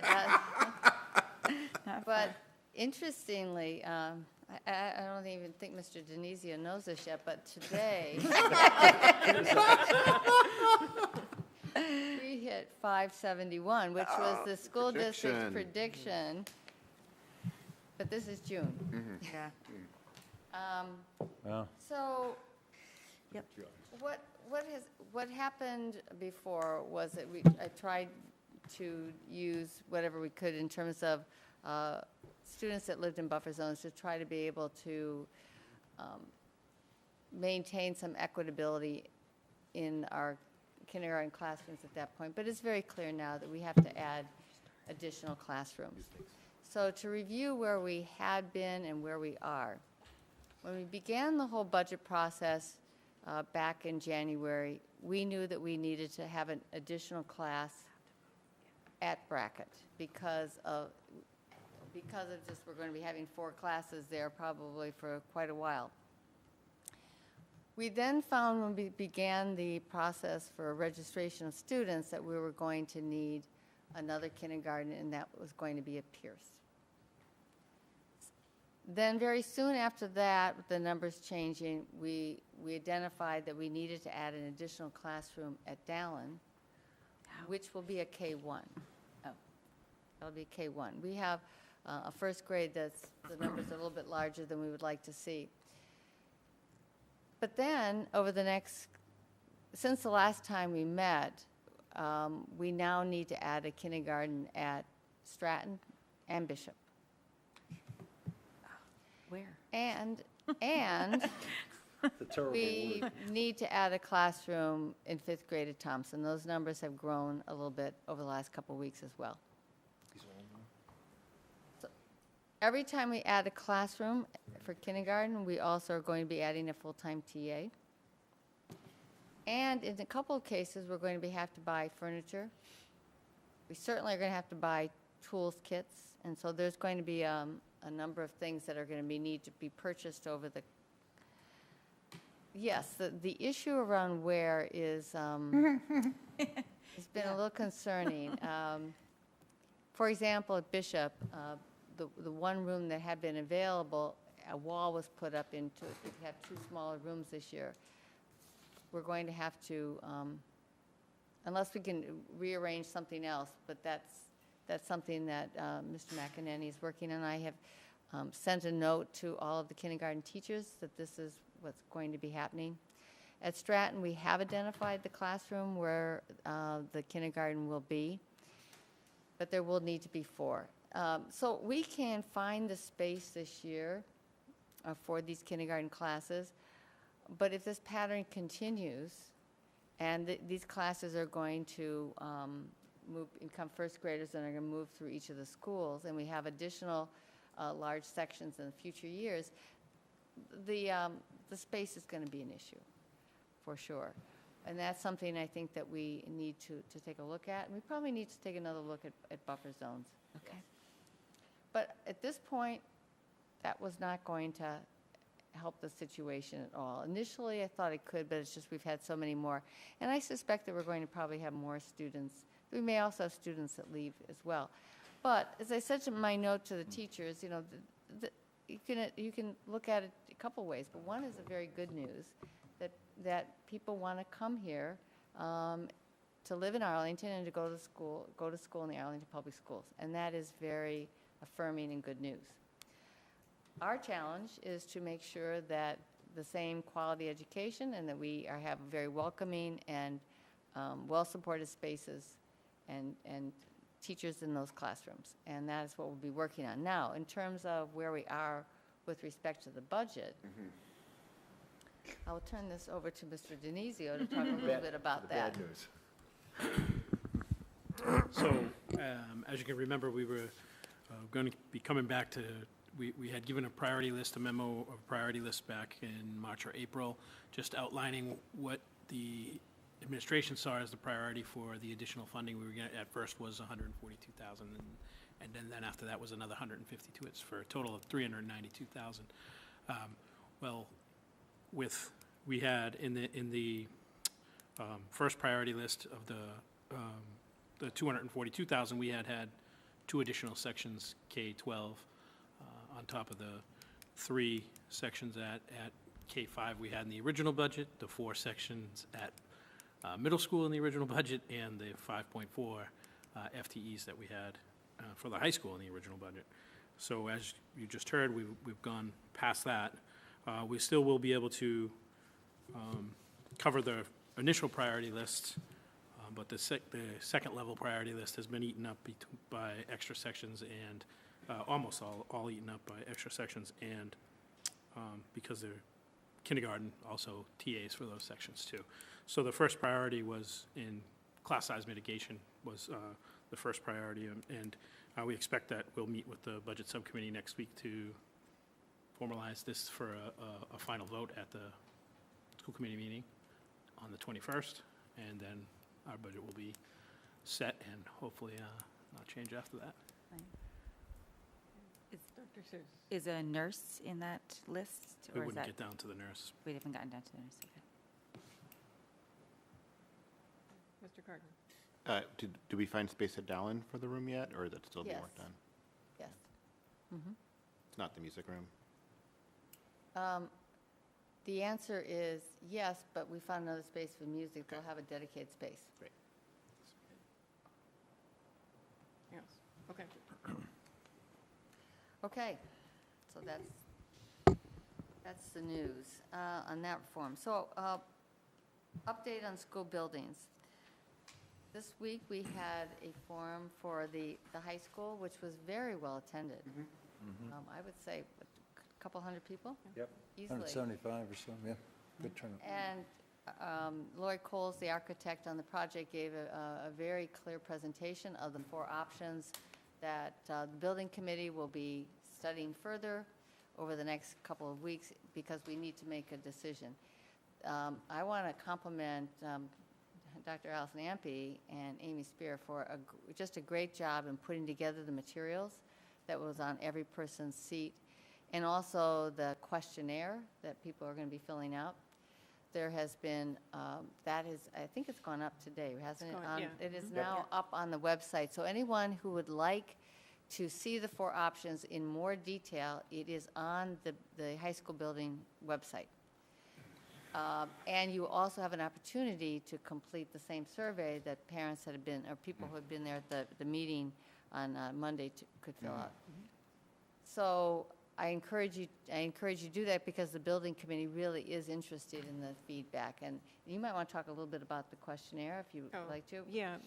but interestingly, I don't even think Mr. Denizio knows this yet, but today, we hit 571, which was the school district's prediction, but this is June. Yeah. well, So, Yep. what happened before was that I tried to use whatever we could in terms of students that lived in buffer zones to try to be able to maintain some equitability in our kindergarten classrooms at that point. But it's very clear now that we have to add additional classrooms. So to review where we had been and where we are, when we began the whole budget process back in January, we knew that we needed to have an additional class at Brackett because of just, we're going to be having 4 classes there probably for quite a while. We then found when we began the process for registration of students that we were going to need another kindergarten, and that was going to be at Pierce. Then very soon after that, with the numbers changing, we identified that we needed to add an additional classroom at Dallin, which will be a K-1. Oh. That'll be K-1. We have a first grade that's, the numbers are a little bit larger than we would like to see. But then, over the next, since the last time we met, we now need to add a kindergarten at Stratton and Bishop. Where? And The terrible we word. need to add a classroom in 5th grade at Thompson. Those numbers have grown a little bit over the last couple of weeks as well. So every time we add a classroom for kindergarten, we also are going to be adding a full-time TA. And in a couple of cases, we're going to have to buy furniture. We certainly are going to have to buy tools kits. And so there's going to be a number of things that are going to need to be purchased over the. Yes, the issue around where is it's been a little concerning. For example, at Bishop, the one room that had been available, a wall was put up into it. We have 2 smaller rooms this year. We're going to have to, unless we can rearrange something else, but that's something that Mr. McEnany is working on. I have sent a note to all of the kindergarten teachers that this is what's going to be happening. At Stratton, we have identified the classroom where the kindergarten will be, but there will need to be 4. So we can find the space this year for these kindergarten classes, but if this pattern continues, and these classes are going to become first graders and are going to move through each of the schools, and we have additional large sections in the future years, the space is going to be an issue, for sure. And that's something I think that we need to take a look at. And we probably need to take another look at buffer zones. Okay. But at this point, that was not going to help the situation at all. Initially, I thought it could, but it's just we've had so many more. And I suspect that we're going to probably have more students. We may also have students that leave as well. But as I said to my note to the teachers, you know, you can look at it a couple ways, but one is a very good news, that people want to come here to live in Arlington and to go to school in the Arlington Public Schools. And that is very affirming and good news. Our challenge is to make sure that the same quality education and that we have very welcoming and well-supported spaces and teachers in those classrooms. And that is what we'll be working on. Now, in terms of where we are with respect to the budget, I will turn this over to Mr. Denizio to talk a little bit about that. Bad news. So, as you can remember, we were going to be coming back to, we had given a priority list, a memo of priority list back in March or April, just outlining what the administration saw as the priority for the additional funding we were getting. At first was 142,000, and then after that was another 152. It's for a total of 392,000. Well, we had in the first priority list of the 242,000, we had 2 additional sections, K-12, on top of the 3 sections at K-5 we had in the original budget, the 4 sections at middle school in the original budget, and the 5.4 FTEs that we had for the high school in the original budget. So as you just heard, we've gone past that. We still will be able to cover the initial priority list, but the second level priority list has been eaten up by extra sections and almost all eaten up by extra sections, and because they're kindergarten, also TAs for those sections too. So the first priority was in class size mitigation was the first priority, and we expect that we'll meet with the budget subcommittee next week to formalize this for a final vote at the school committee meeting on the 21st, and then our budget will be set and hopefully not change after that. Is a nurse in that list? We or is wouldn't that, get down to the nurse. we haven't gotten down to the nurse, okay. Mr. Gardner. Did we find space at Dallin for the room yet, or is that still being Yes. worked on? Yes. Mhm. It's not the music room? The answer is yes, but we found another space for music. They'll have a dedicated space. Great. Yes, okay. Okay, so that's the news on that reform. So, update on school buildings. This week, we had a forum for the high school, which was very well attended. I would say, a couple hundred people? Yep. Easily. 175 or so, yeah. Good turnout. And Lori Coles, the architect on the project, gave a very clear presentation of the 4 options that the building committee will be studying further over the next couple of weeks because we need to make a decision. I want to compliment Dr. Allison Ampe and Amy Spear for just a great job in putting together the materials that was on every person's seat, and also the questionnaire that people are going to be filling out. There has been, I think it's gone up today, hasn't it? Yeah. It is now up on the website. So anyone who would like to see the 4 options in more detail, it is on the high school building website. And you also have an opportunity to complete the same survey that parents that have been, or people who have been there at the meeting on Monday could fill out. So I encourage you to do that because the building committee really is interested in the feedback. And you might want to talk a little bit about the questionnaire if you would like to. Yeah.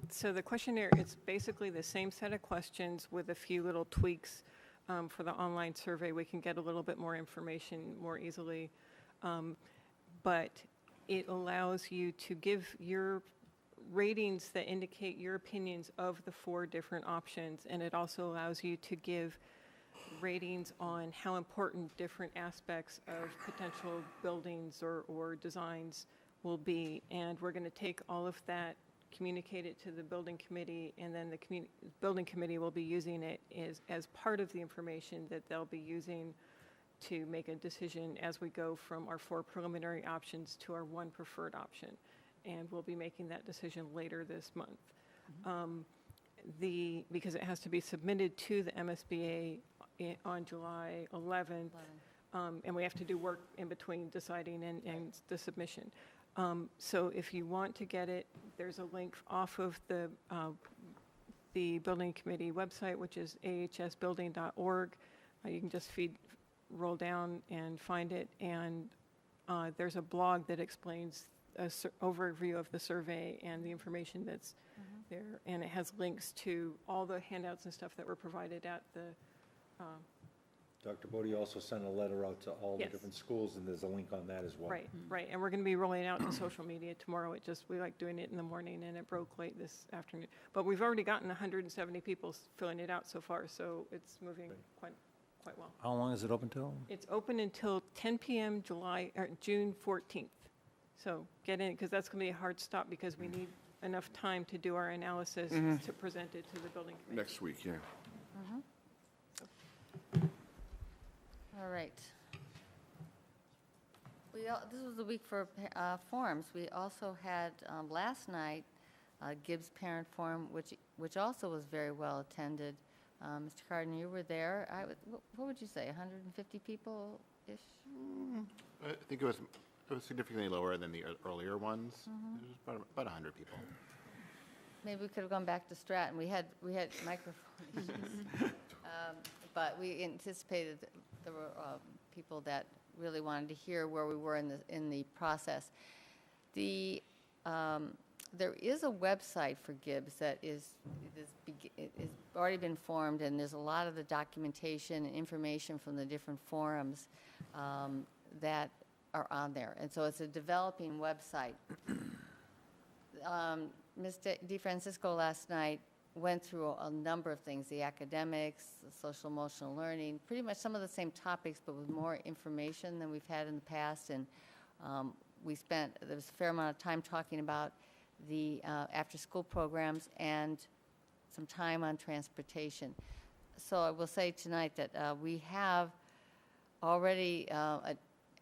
So the questionnaire, it's basically the same set of questions with a few little tweaks for the online survey. We can get a little bit more information more easily. But it allows you to give your ratings that indicate your opinions of the 4 different options. And it also allows you to give ratings on how important different aspects of potential buildings or designs will be. And we're going to take all of that, communicate it to the building committee, and then the building committee will be using it as part of the information that they'll be using to make a decision as we go from our 4 preliminary options to our 1 preferred option. And we'll be making that decision later this month. Because it has to be submitted to the MSBA on July 11th, and we have to do work in between deciding and the submission. So if you want to get it, there's a link off of the building committee website, which is ahsbuilding.org. You can just roll down and find it, and there's a blog that explains an overview of the survey and the information that's there, and it has links to all the handouts and stuff that were provided at the Dr. Bodie also sent a letter out to all the Yes. different schools, and there's a link on that as well. Right, right, and we're going to be rolling it out to social media tomorrow. We like doing it in the morning, and it broke late this afternoon. But we've already gotten 170 people filling it out so far, so it's moving quite well. How long is it open till? It's open until 10 p.m. June 14th. So get in, because that's going to be a hard stop, because we need enough time to do our analysis to present it to the building committee. Next week, yeah. All right. This was the week for forums. We also had last night Gibbs Parent Forum, which also was very well attended. Mr. Carden, you were there. What would you say, 150 people-ish? I think it was significantly lower than the earlier ones. It was about 100 people. Maybe we could have gone back to Stratton. We had microphone issues. But we anticipated that there were people that really wanted to hear where we were in the process. There is a website for Gibbs that is already been formed, and there's a lot of the documentation and information from the different forums that are on there. And so it's a developing website. Ms. DeFrancisco last night went through a number of things, the academics, the social emotional learning, pretty much some of the same topics, but with more information than we've had in the past. And there was a fair amount of time talking about the after-school programs and some time on transportation. So I will say tonight that we have already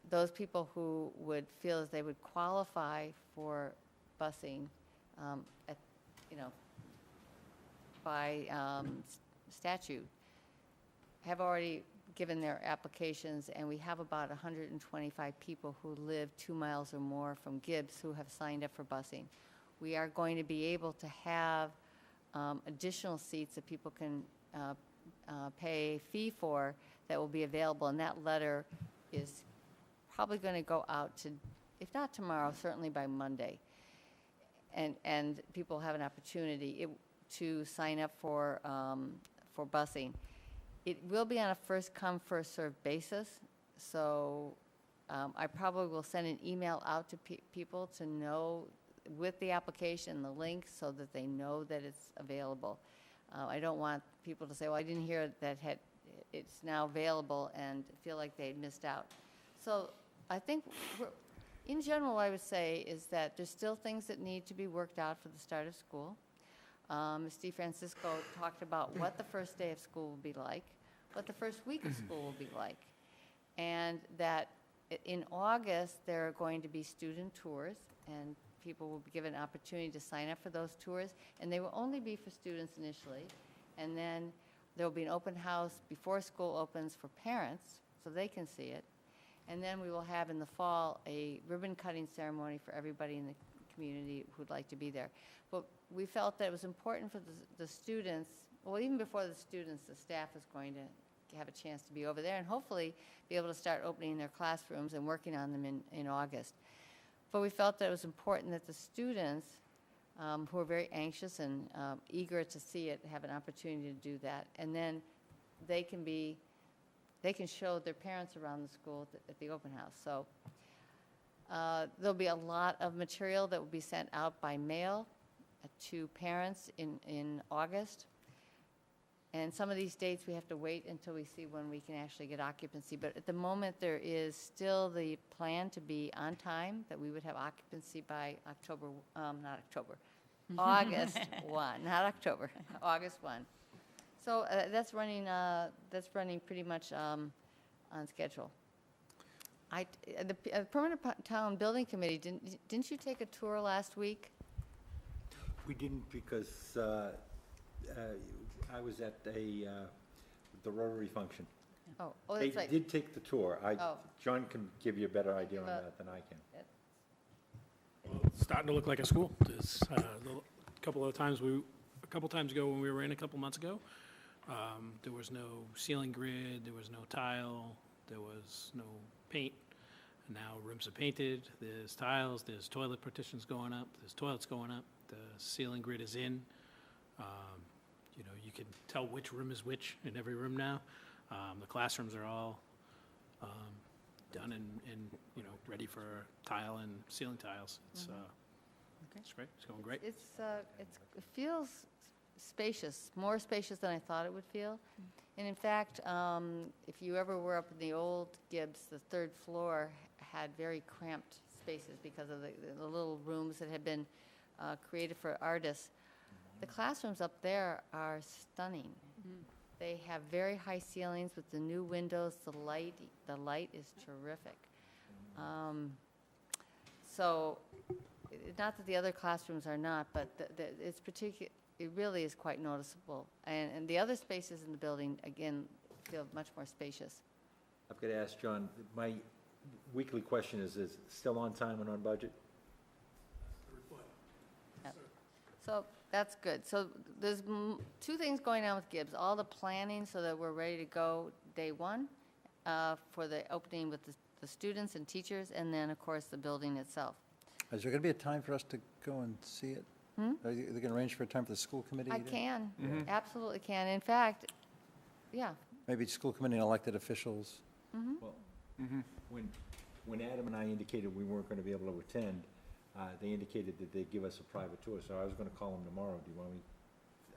those people who would feel as they would qualify for busing by statute have already given their applications, and we have about 125 people who live 2 miles or more from Gibbs who have signed up for busing. We are going to be able to have additional seats that people can pay a fee for that will be available, and that letter is probably going to go out to, if not tomorrow, certainly by Monday. And people have an opportunity to sign up for busing. It will be on a first-come, first-served basis, so I probably will send an email out to people to know with the application, the link, so that they know that it's available. I don't want people to say, well, I didn't hear that it's now available, and feel like they missed out. So I think, in general, what I would say is that there's still things that need to be worked out for the start of school. Ms. DeFrancisco talked about what the first day of school will be like, what the first week of school will be like, and that in August there are going to be student tours, and people will be given an opportunity to sign up for those tours, and they will only be for students initially, and then there will be an open house before school opens for parents so they can see it, and then we will have in the fall a ribbon cutting ceremony for everybody in the community who'd like to be there. But we felt that it was important for the students, well, even before the students, the staff is going to have a chance to be over there and hopefully be able to start opening their classrooms and working on them in August. But we felt that it was important that the students who are very anxious and eager to see it have an opportunity to do that. And then they can show their parents around the school at the open house. So there'll be a lot of material that will be sent out by mail to parents in August. And some of these dates, we have to wait until we see when we can actually get occupancy. But at the moment, there is still the plan to be on time, that we would have occupancy by August 1, not October, August 1. So that's running pretty much on schedule. The Permanent Town Building Committee, didn't you take a tour last week? We didn't because I was at the Rotary function. Oh, They that's right. did take the tour. Oh. John can give you a better idea on that than I can. It's starting to look like a school. There's a couple times ago when we were in a couple months ago, there was no ceiling grid, there was no tile, there was no paint. And now rooms are painted, there's tiles, there's toilet partitions going up, there's toilets going up, the ceiling grid is in. You know, you can tell which room is which in every room now. The classrooms are all done and you know, ready for tile and ceiling tiles. It's it's great. It's going great. It feels spacious, more spacious than I thought it would feel. And in fact, if you ever were up in the old Gibbs, the third floor had very cramped spaces because of the little rooms that had been created for artists. The classrooms up there are stunning. They have very high ceilings with the new windows. The light is terrific. So, not that the other classrooms are not, but it really is quite noticeable. And the other spaces in the building, again, feel much more spacious. I've got to ask John, my weekly question is still on time and on budget? Yep. So that's good. So there's two things going on with Gibbs. All the planning so that we're ready to go day one for the opening with the students and teachers, and then, of course, the building itself. Is there going to be a time for us to go and see it? Are they going to arrange for a time for the school committee? I can, absolutely can. In fact, yeah. Maybe school committee and elected officials? Well, when Adam and I indicated we weren't going to be able to attend, they indicated that they'd give us a private tour, so I was going to call them tomorrow. Do you want me?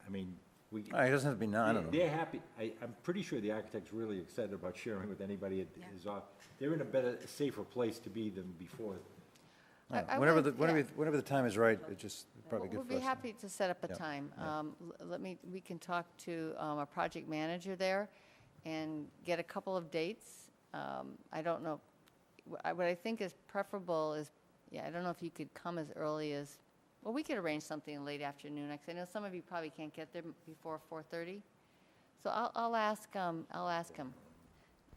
I mean, It doesn't have to be now, I don't know. They're happy. I'm pretty sure the architect's really excited about sharing with anybody at his office. They're in a better, safer place to be than before. Whenever the time is right, it's just probably good for us. We'll be happy to set up a Yeah. time. We can talk to our project manager there and get a couple of dates. I don't know, what I think is preferable is, I don't know if you could come as early as, well, we could arrange something late afternoon, because I know some of you probably can't get there before 4:30. So I'll ask him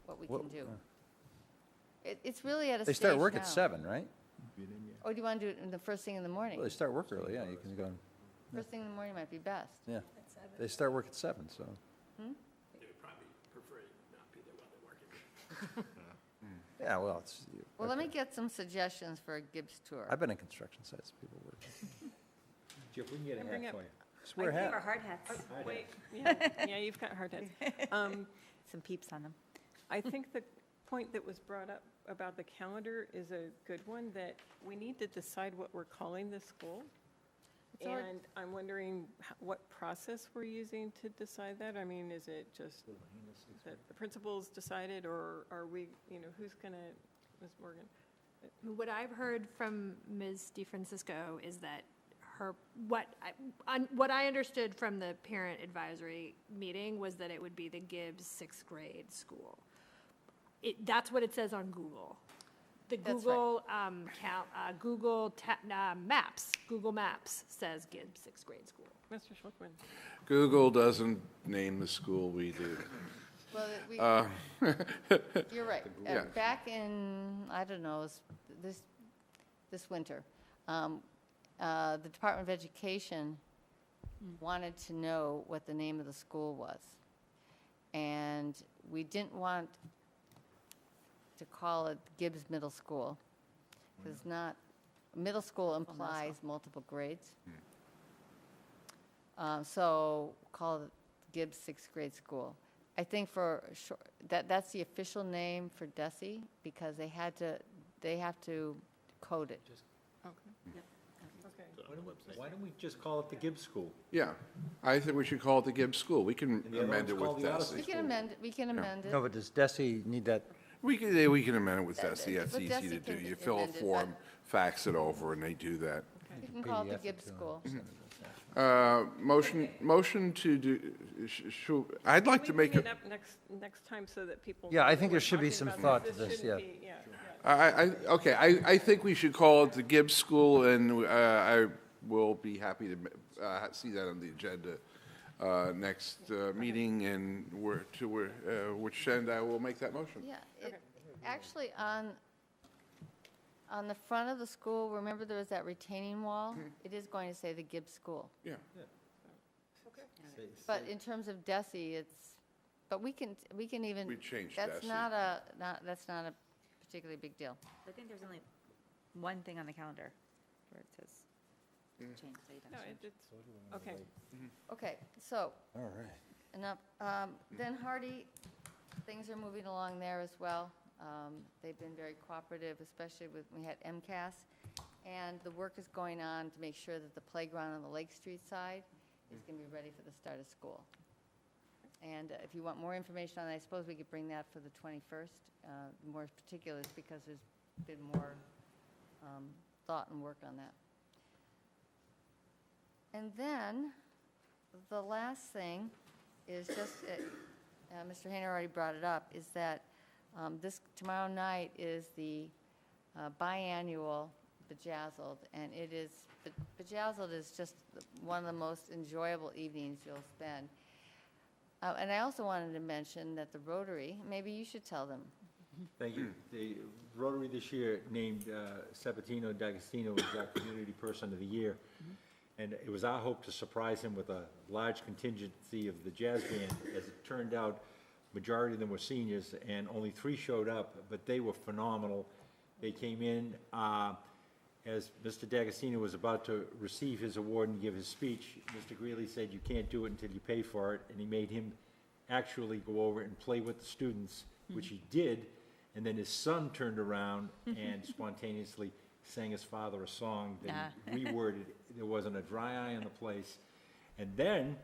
what we can do. It's really at a They stage start work now. at 7, right? Or do you want to do it in the first thing in the morning? Well, they start work early, yeah, you can go, First thing in the morning might be best. yeah. They start work at 7, so. They would probably prefer you not be there while they're working. Yeah, well, it's. Well, let me get some suggestions for a Gibbs tour. I've been in construction sites, people work. Jeff, we can get a Bring hat up- for you. Just wear a hat. Our hard hats. Wait, yeah, you've got hard hats. Some peeps on them. I think the point that was brought up about the calendar is a good one, that we need to decide what we're calling the school. And I'm wondering what process we're using to decide that? I mean, is it just that the principals decided, or are we, who's going to, Ms. Morgan? What I've heard from Ms. DeFrancisco is that what I understood from the parent advisory meeting was that it would be the Gibbs sixth grade school. That's what it says on Google. The That's Google Google Maps says Gibbs sixth grade school. Mr. Schlickman? Google doesn't name the school, we do. Well, you're right. Yeah. Back in, I don't know, this winter, the Department of Education wanted to know what the name of the school was. And we didn't want to call it Gibbs Middle School. Because not, middle school implies multiple grades. So call it Gibbs sixth grade school. I think for short, that's the official name for DESE because they have to code it. Why don't we just call it the Gibbs School? Yeah, I think we should call it the Gibbs School. We can the other amend it one's with called the DESE. We can amend it, we can amend it. No, but does DESE need that? We can amend it with DESE. That's But easy DESE to do. can You fill a amend it, form, fax it over, and they do that. We can call it the Gibbs School. Motion to do, I'd like to make Can a, we bring it up next time so that people? Yeah, I know think we're there should be talking some about thought to this, shouldn't yeah. be- okay, I think we should call it the Gibbs School, and I will be happy to see that on the agenda next meeting, and which end I will make that motion. Yeah, actually, on the front of the school, remember there was that retaining wall? It is going to say the Gibbs School. Yeah. But in terms of DESE, but we can even. We changed That's DESE. that's not a particularly big deal. I think there's only one thing on the calendar where it says change. So you don't No, change. okay. Okay, so. All right. Enough. Then Hardy, things are moving along there as well. They've been very cooperative, especially with, we had MCAS. And the work is going on to make sure that the playground on the Lake Street side is going to be ready for the start of school. And if you want more information on it, I suppose we could bring that for the 21st, more particulars, because there's been more thought and work on that. And then the last thing is just, Mr. Hayner already brought it up, is that tomorrow night is the biannual Bejazzled, and it is, Bejazzled is just one of the most enjoyable evenings you'll spend. And I also wanted to mention that the Rotary, maybe you should tell them. Thank you. The Rotary this year named Sabatino D'Agostino as our Community Person of the Year. And it was our hope to surprise him with a large contingency of the jazz band. As it turned out, majority of them were seniors, and only 3 showed up, but they were phenomenal. They came in as Mr. D'Agostino was about to receive his award and give his speech. Mr. Greeley said, "You can't do it until you pay for it," and he made him actually go over and play with the students, which he did. And then his son turned around and spontaneously sang his father a song that he reworded. There wasn't a dry eye in the place. And then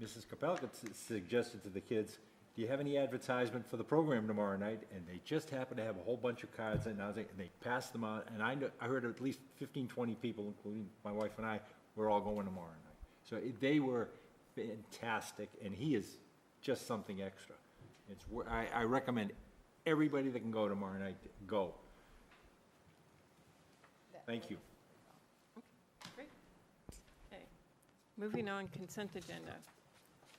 Mrs. Kapelka suggested to the kids, "Do you have any advertisement for the program tomorrow night?" And they just happened to have a whole bunch of cards, and they passed them out. And I heard at least 15, 20 people, including my wife and I, were all going tomorrow night. So they were fantastic, and he is just something extra. I recommend everybody that can go tomorrow night, go. Thank you. Great. Okay. Moving on, consent agenda.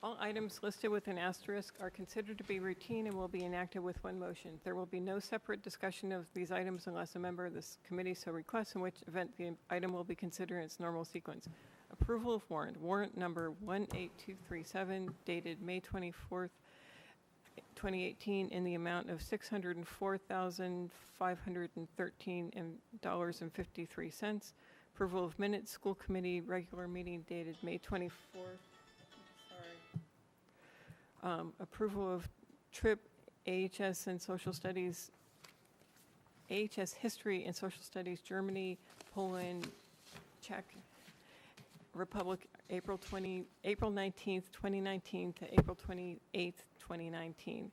All items listed with an asterisk are considered to be routine and will be enacted with one motion. There will be no separate discussion of these items unless a member of this committee so requests, in which event the item will be considered in its normal sequence. Approval of warrant number 18237, dated May 24th, 2018, in the amount of $604,513.53. Approval of minutes, school committee regular meeting dated May 24th. Approval of trip AHS and Social Studies, AHS History and Social Studies, Germany, Poland, Czech Republic, April 19th, 2019 to April 28th, 2019.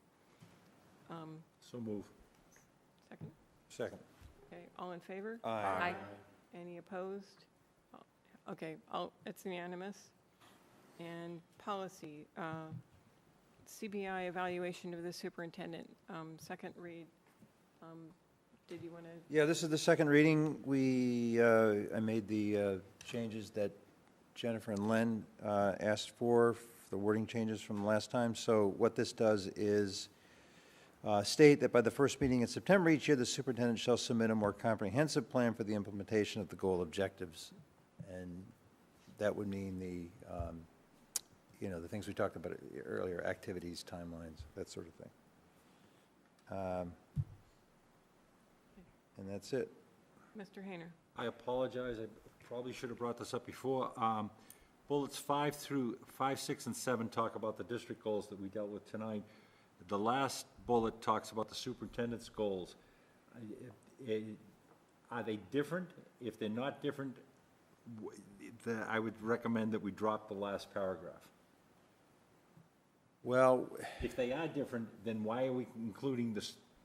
So move. Second? Second. Okay, all in favor? Aye. Any opposed? Okay, it's unanimous. And policy, CBI evaluation of the superintendent, second read. Did you want to? Yeah, this is the second reading. I made the changes that Jennifer and Len asked for, the wording changes from last time. So what this does is state that by the first meeting in September each year, the superintendent shall submit a more comprehensive plan for the implementation of the goal objectives. And that would mean the things we talked about earlier, activities, timelines, that sort of thing. And that's it. Mr. Hayner. I apologize, I probably should have brought this up before. Bullets 5, 6, and 7 talk about the district goals that we dealt with tonight. The last bullet talks about the superintendent's goals. Are they different? If they're not different, I would recommend that we drop the last paragraph. Well, If they are different, then why are we including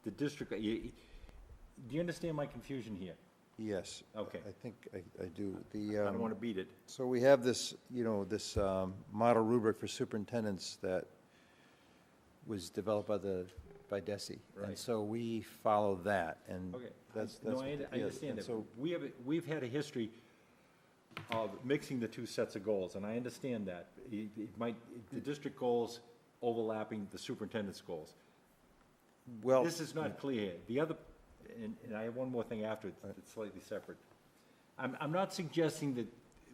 the district? Do you understand my confusion here? yes. Okay. I think I do. I don't want to beat it. So we have this, this model rubric for superintendents that was developed by DESI. Right. And so we follow that, and Okay. that's. No, what- I yeah, understand and that. So, We've had a history of mixing the two sets of goals, and I understand that. The district goals overlapping the superintendent's goals. well. This is not clear. The other, and I have one more thing after, it's slightly separate. I'm not suggesting that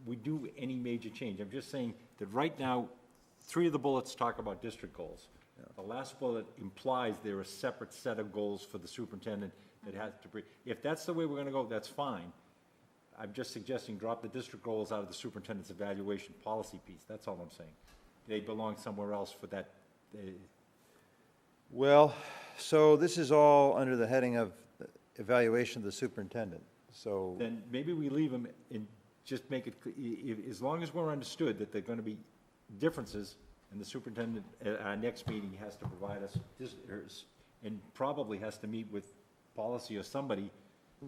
we do any major change. I'm just saying that right now, 3 of the bullets talk about district goals. The last bullet implies there are a separate set of goals for the superintendent that has to be, if that's the way we're gonna go, that's fine. I'm just suggesting drop the district goals out of the superintendent's evaluation policy piece. That's all I'm saying. They belong somewhere else for that. Well, so this is all under the heading of evaluation of the superintendent, so. Then maybe we leave them and just make it, as long as we're understood that there are gonna be differences, and the superintendent at our next meeting has to provide us, and probably has to meet with policy or somebody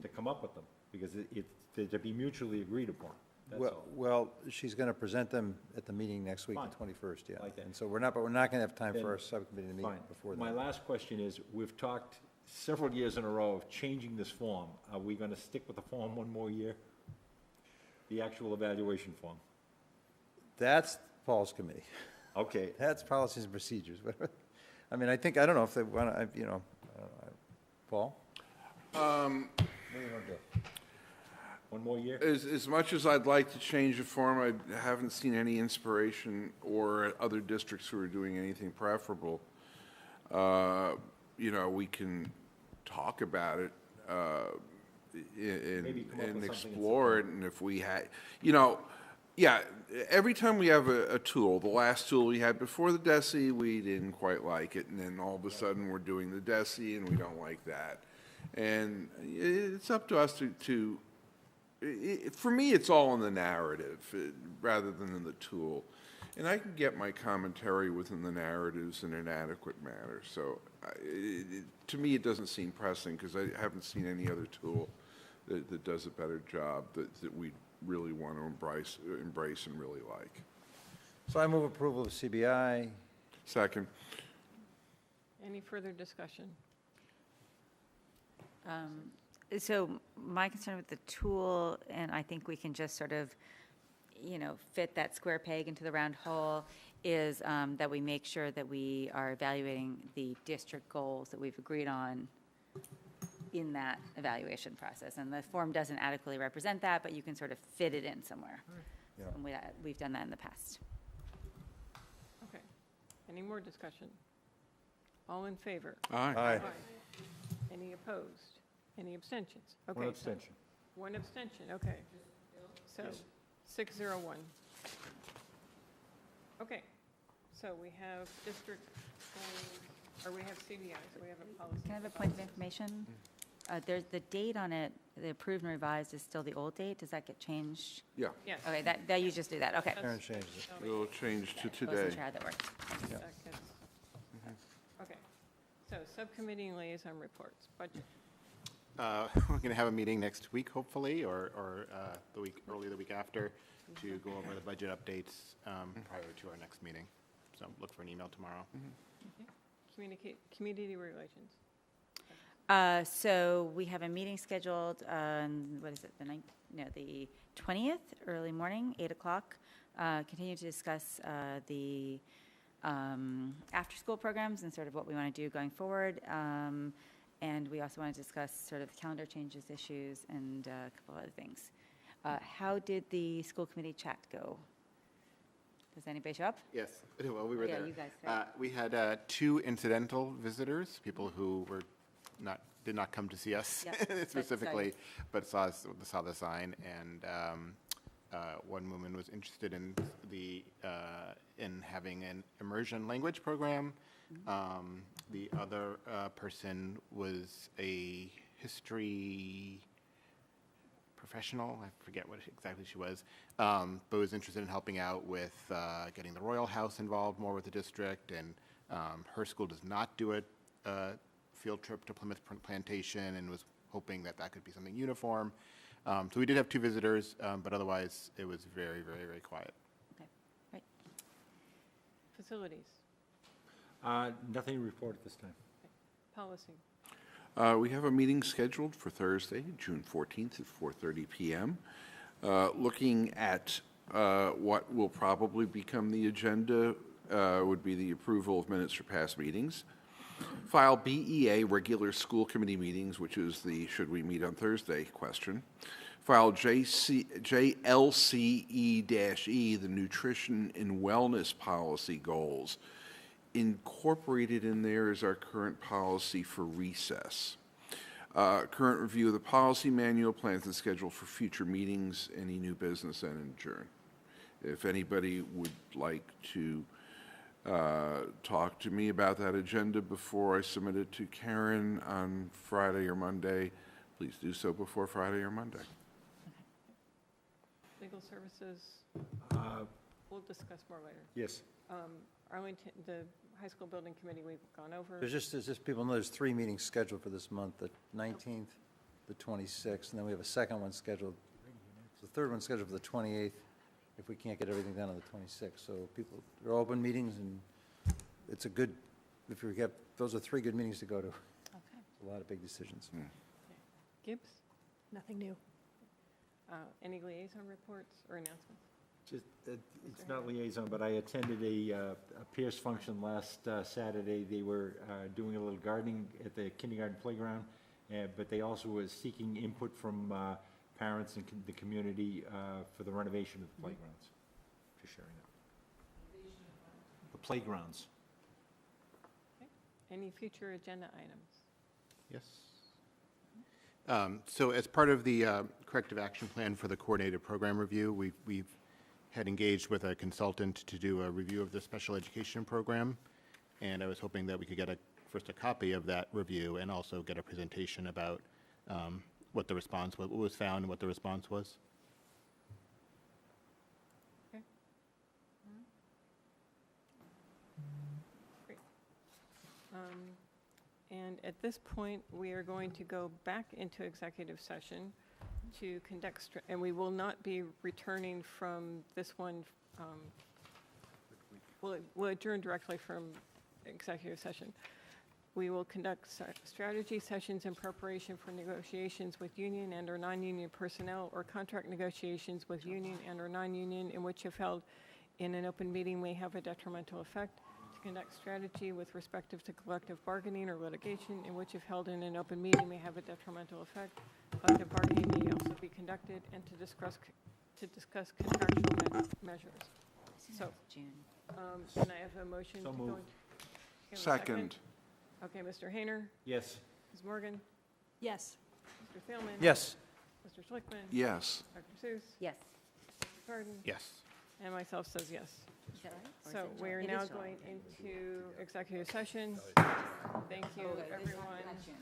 to come up with them, because they're to be mutually agreed upon, that's all. Well, she's going to present them at the meeting next week, Fine. the 21st, yeah. Like that. And so we're not going to have time Then- for our subcommittee to meet Fine. before My that. last question is, we've talked several years in a row of changing this form. Are we gonna stick with the form one more year? The actual evaluation form? That's Paul's committee. Okay. That's policies and procedures. I mean, I don't know if they want to, Paul? What do you want to do? One more year? As much as I'd like to change the form, I haven't seen any inspiration or other districts who are doing anything preferable. We can talk about it Maybe come up and with something explore it, and if we had, yeah, every time we have a tool, the last tool we had before the DESI, we didn't quite like it, and then all of a sudden, we're doing the DESI, and we don't like that. And it's up to us for me, it's all in the narrative rather than in the tool. And I can get my commentary within the narratives in an adequate manner. So to me, it doesn't seem pressing because I haven't seen any other tool that does a better job that we really want to embrace and really like. So I move approval of CBI. Second. Any further discussion? So my concern with the tool, and I think we can just sort of, fit that square peg into the round hole, is that we make sure that we are evaluating the district goals that we've agreed on in that evaluation process. And the form doesn't adequately represent that, but you can sort of fit it in somewhere. Yeah. And we've done that in the past. Okay. Any more discussion? All in favor? Aye. Aye. Any opposed? Any abstentions? One Okay. abstention. One abstention, okay. So, 601. Okay, so we have district goals, or we have CBI, so we have a policy. Can I have a point of information? There's the date on it, the approved and revised is still the old date. Does that get changed? Yeah. Yes. Okay, that you just do that, okay. Karen changes it. It'll change to I today. wasn't sure how that worked. Yeah. Okay, so subcommittee liaison reports, budget. We're going to have a meeting next week, hopefully, or early the week after, to go over the budget updates prior to our next meeting. So look for an email tomorrow. Okay. Community relations. So we have a meeting scheduled on, the 20th, early morning, 8 o'clock. Continue to discuss the after-school programs and sort of what we want to do going forward. And we also want to discuss sort of calendar changes, issues, and a couple other things. How did the school committee chat go? Does anybody show up? Yes, well, we were Yeah, there. you guys, right? We had 2 incidental visitors, people who did not come to see us Yeah, specifically, but saw the sign, and one woman was interested in having an immersion language program. The other person was a history professional, I forget what exactly she was, but was interested in helping out with getting the Royal House involved more with the district, and her school does not do a field trip to Plymouth Plantation, and was hoping that that could be something uniform. So we did have 2 visitors, but otherwise it was very, very, very quiet. Okay, right. Facilities, Nothing to report at this time. policy. We have a meeting scheduled for Thursday, June 14th at 4:30 p.m. Looking at what will probably become the agenda would be the approval of minutes for past meetings. File BEA, regular school committee meetings, which is the should we meet on Thursday question. File JLCE-E, the nutrition and wellness policy goals. Incorporated in there is our current policy for recess. Current review of the policy manual, plans and schedule for future meetings, any new business, and adjourn. If anybody would like to talk to me about that agenda before I submit it to Karen on Friday or Monday, please do so before Friday or Monday. Legal services, we'll discuss more later. Yes. Arlington, the high school building committee, we've gone over. There's just people know there's 3 meetings scheduled for this month, the 19th, the 26th, and then we have a second one scheduled, the third one scheduled for the 28th, if we can't get everything done on the 26th. So people, they're open meetings, and it's a good, if you get, those are 3 good meetings to go to. Okay. A lot of big decisions. Gibbs, Nothing new. any liaison reports or announcements? Just, it's not liaison, but I attended a Pierce function last Saturday. They were doing a little gardening at the kindergarten playground, but they also were seeking input from parents and the community for the renovation of the playgrounds. Just sharing that. The playgrounds. Okay. Any future agenda items? Yes. So as part of the corrective action plan for the coordinated program review, we've had engaged with a consultant to do a review of the special education program, and I was hoping that we could get first a copy of that review and also get a presentation about what the response was, what was found, and what the response was. Okay. Great. And at this point, we are going to go back into executive session to conduct, and we will not be returning from this one. We'll adjourn directly from executive session. We will conduct strategy sessions in preparation for negotiations with union and/or non-union personnel, or contract negotiations with union and/or non-union, in which if held in an open meeting may have a detrimental effect. To conduct strategy with respect to collective bargaining or litigation, in which if held in an open meeting may have a detrimental effect. Collective bargaining may also be conducted, and to discuss contractual measures. So, June. can I have a motion So to go moved. into? Can I have a Second. Okay, Mr. Hayner, Yes. Ms. Morgan, Yes. Mr. Thielman. Yes. Mr. Schlickman. Yes. Dr. Seuss. Yes. Mr. Carden. Yes. And myself says yes. Is that right? Or is So it we are July? It now is July. going into executive session. Thank you, Oh, it's everyone. not June.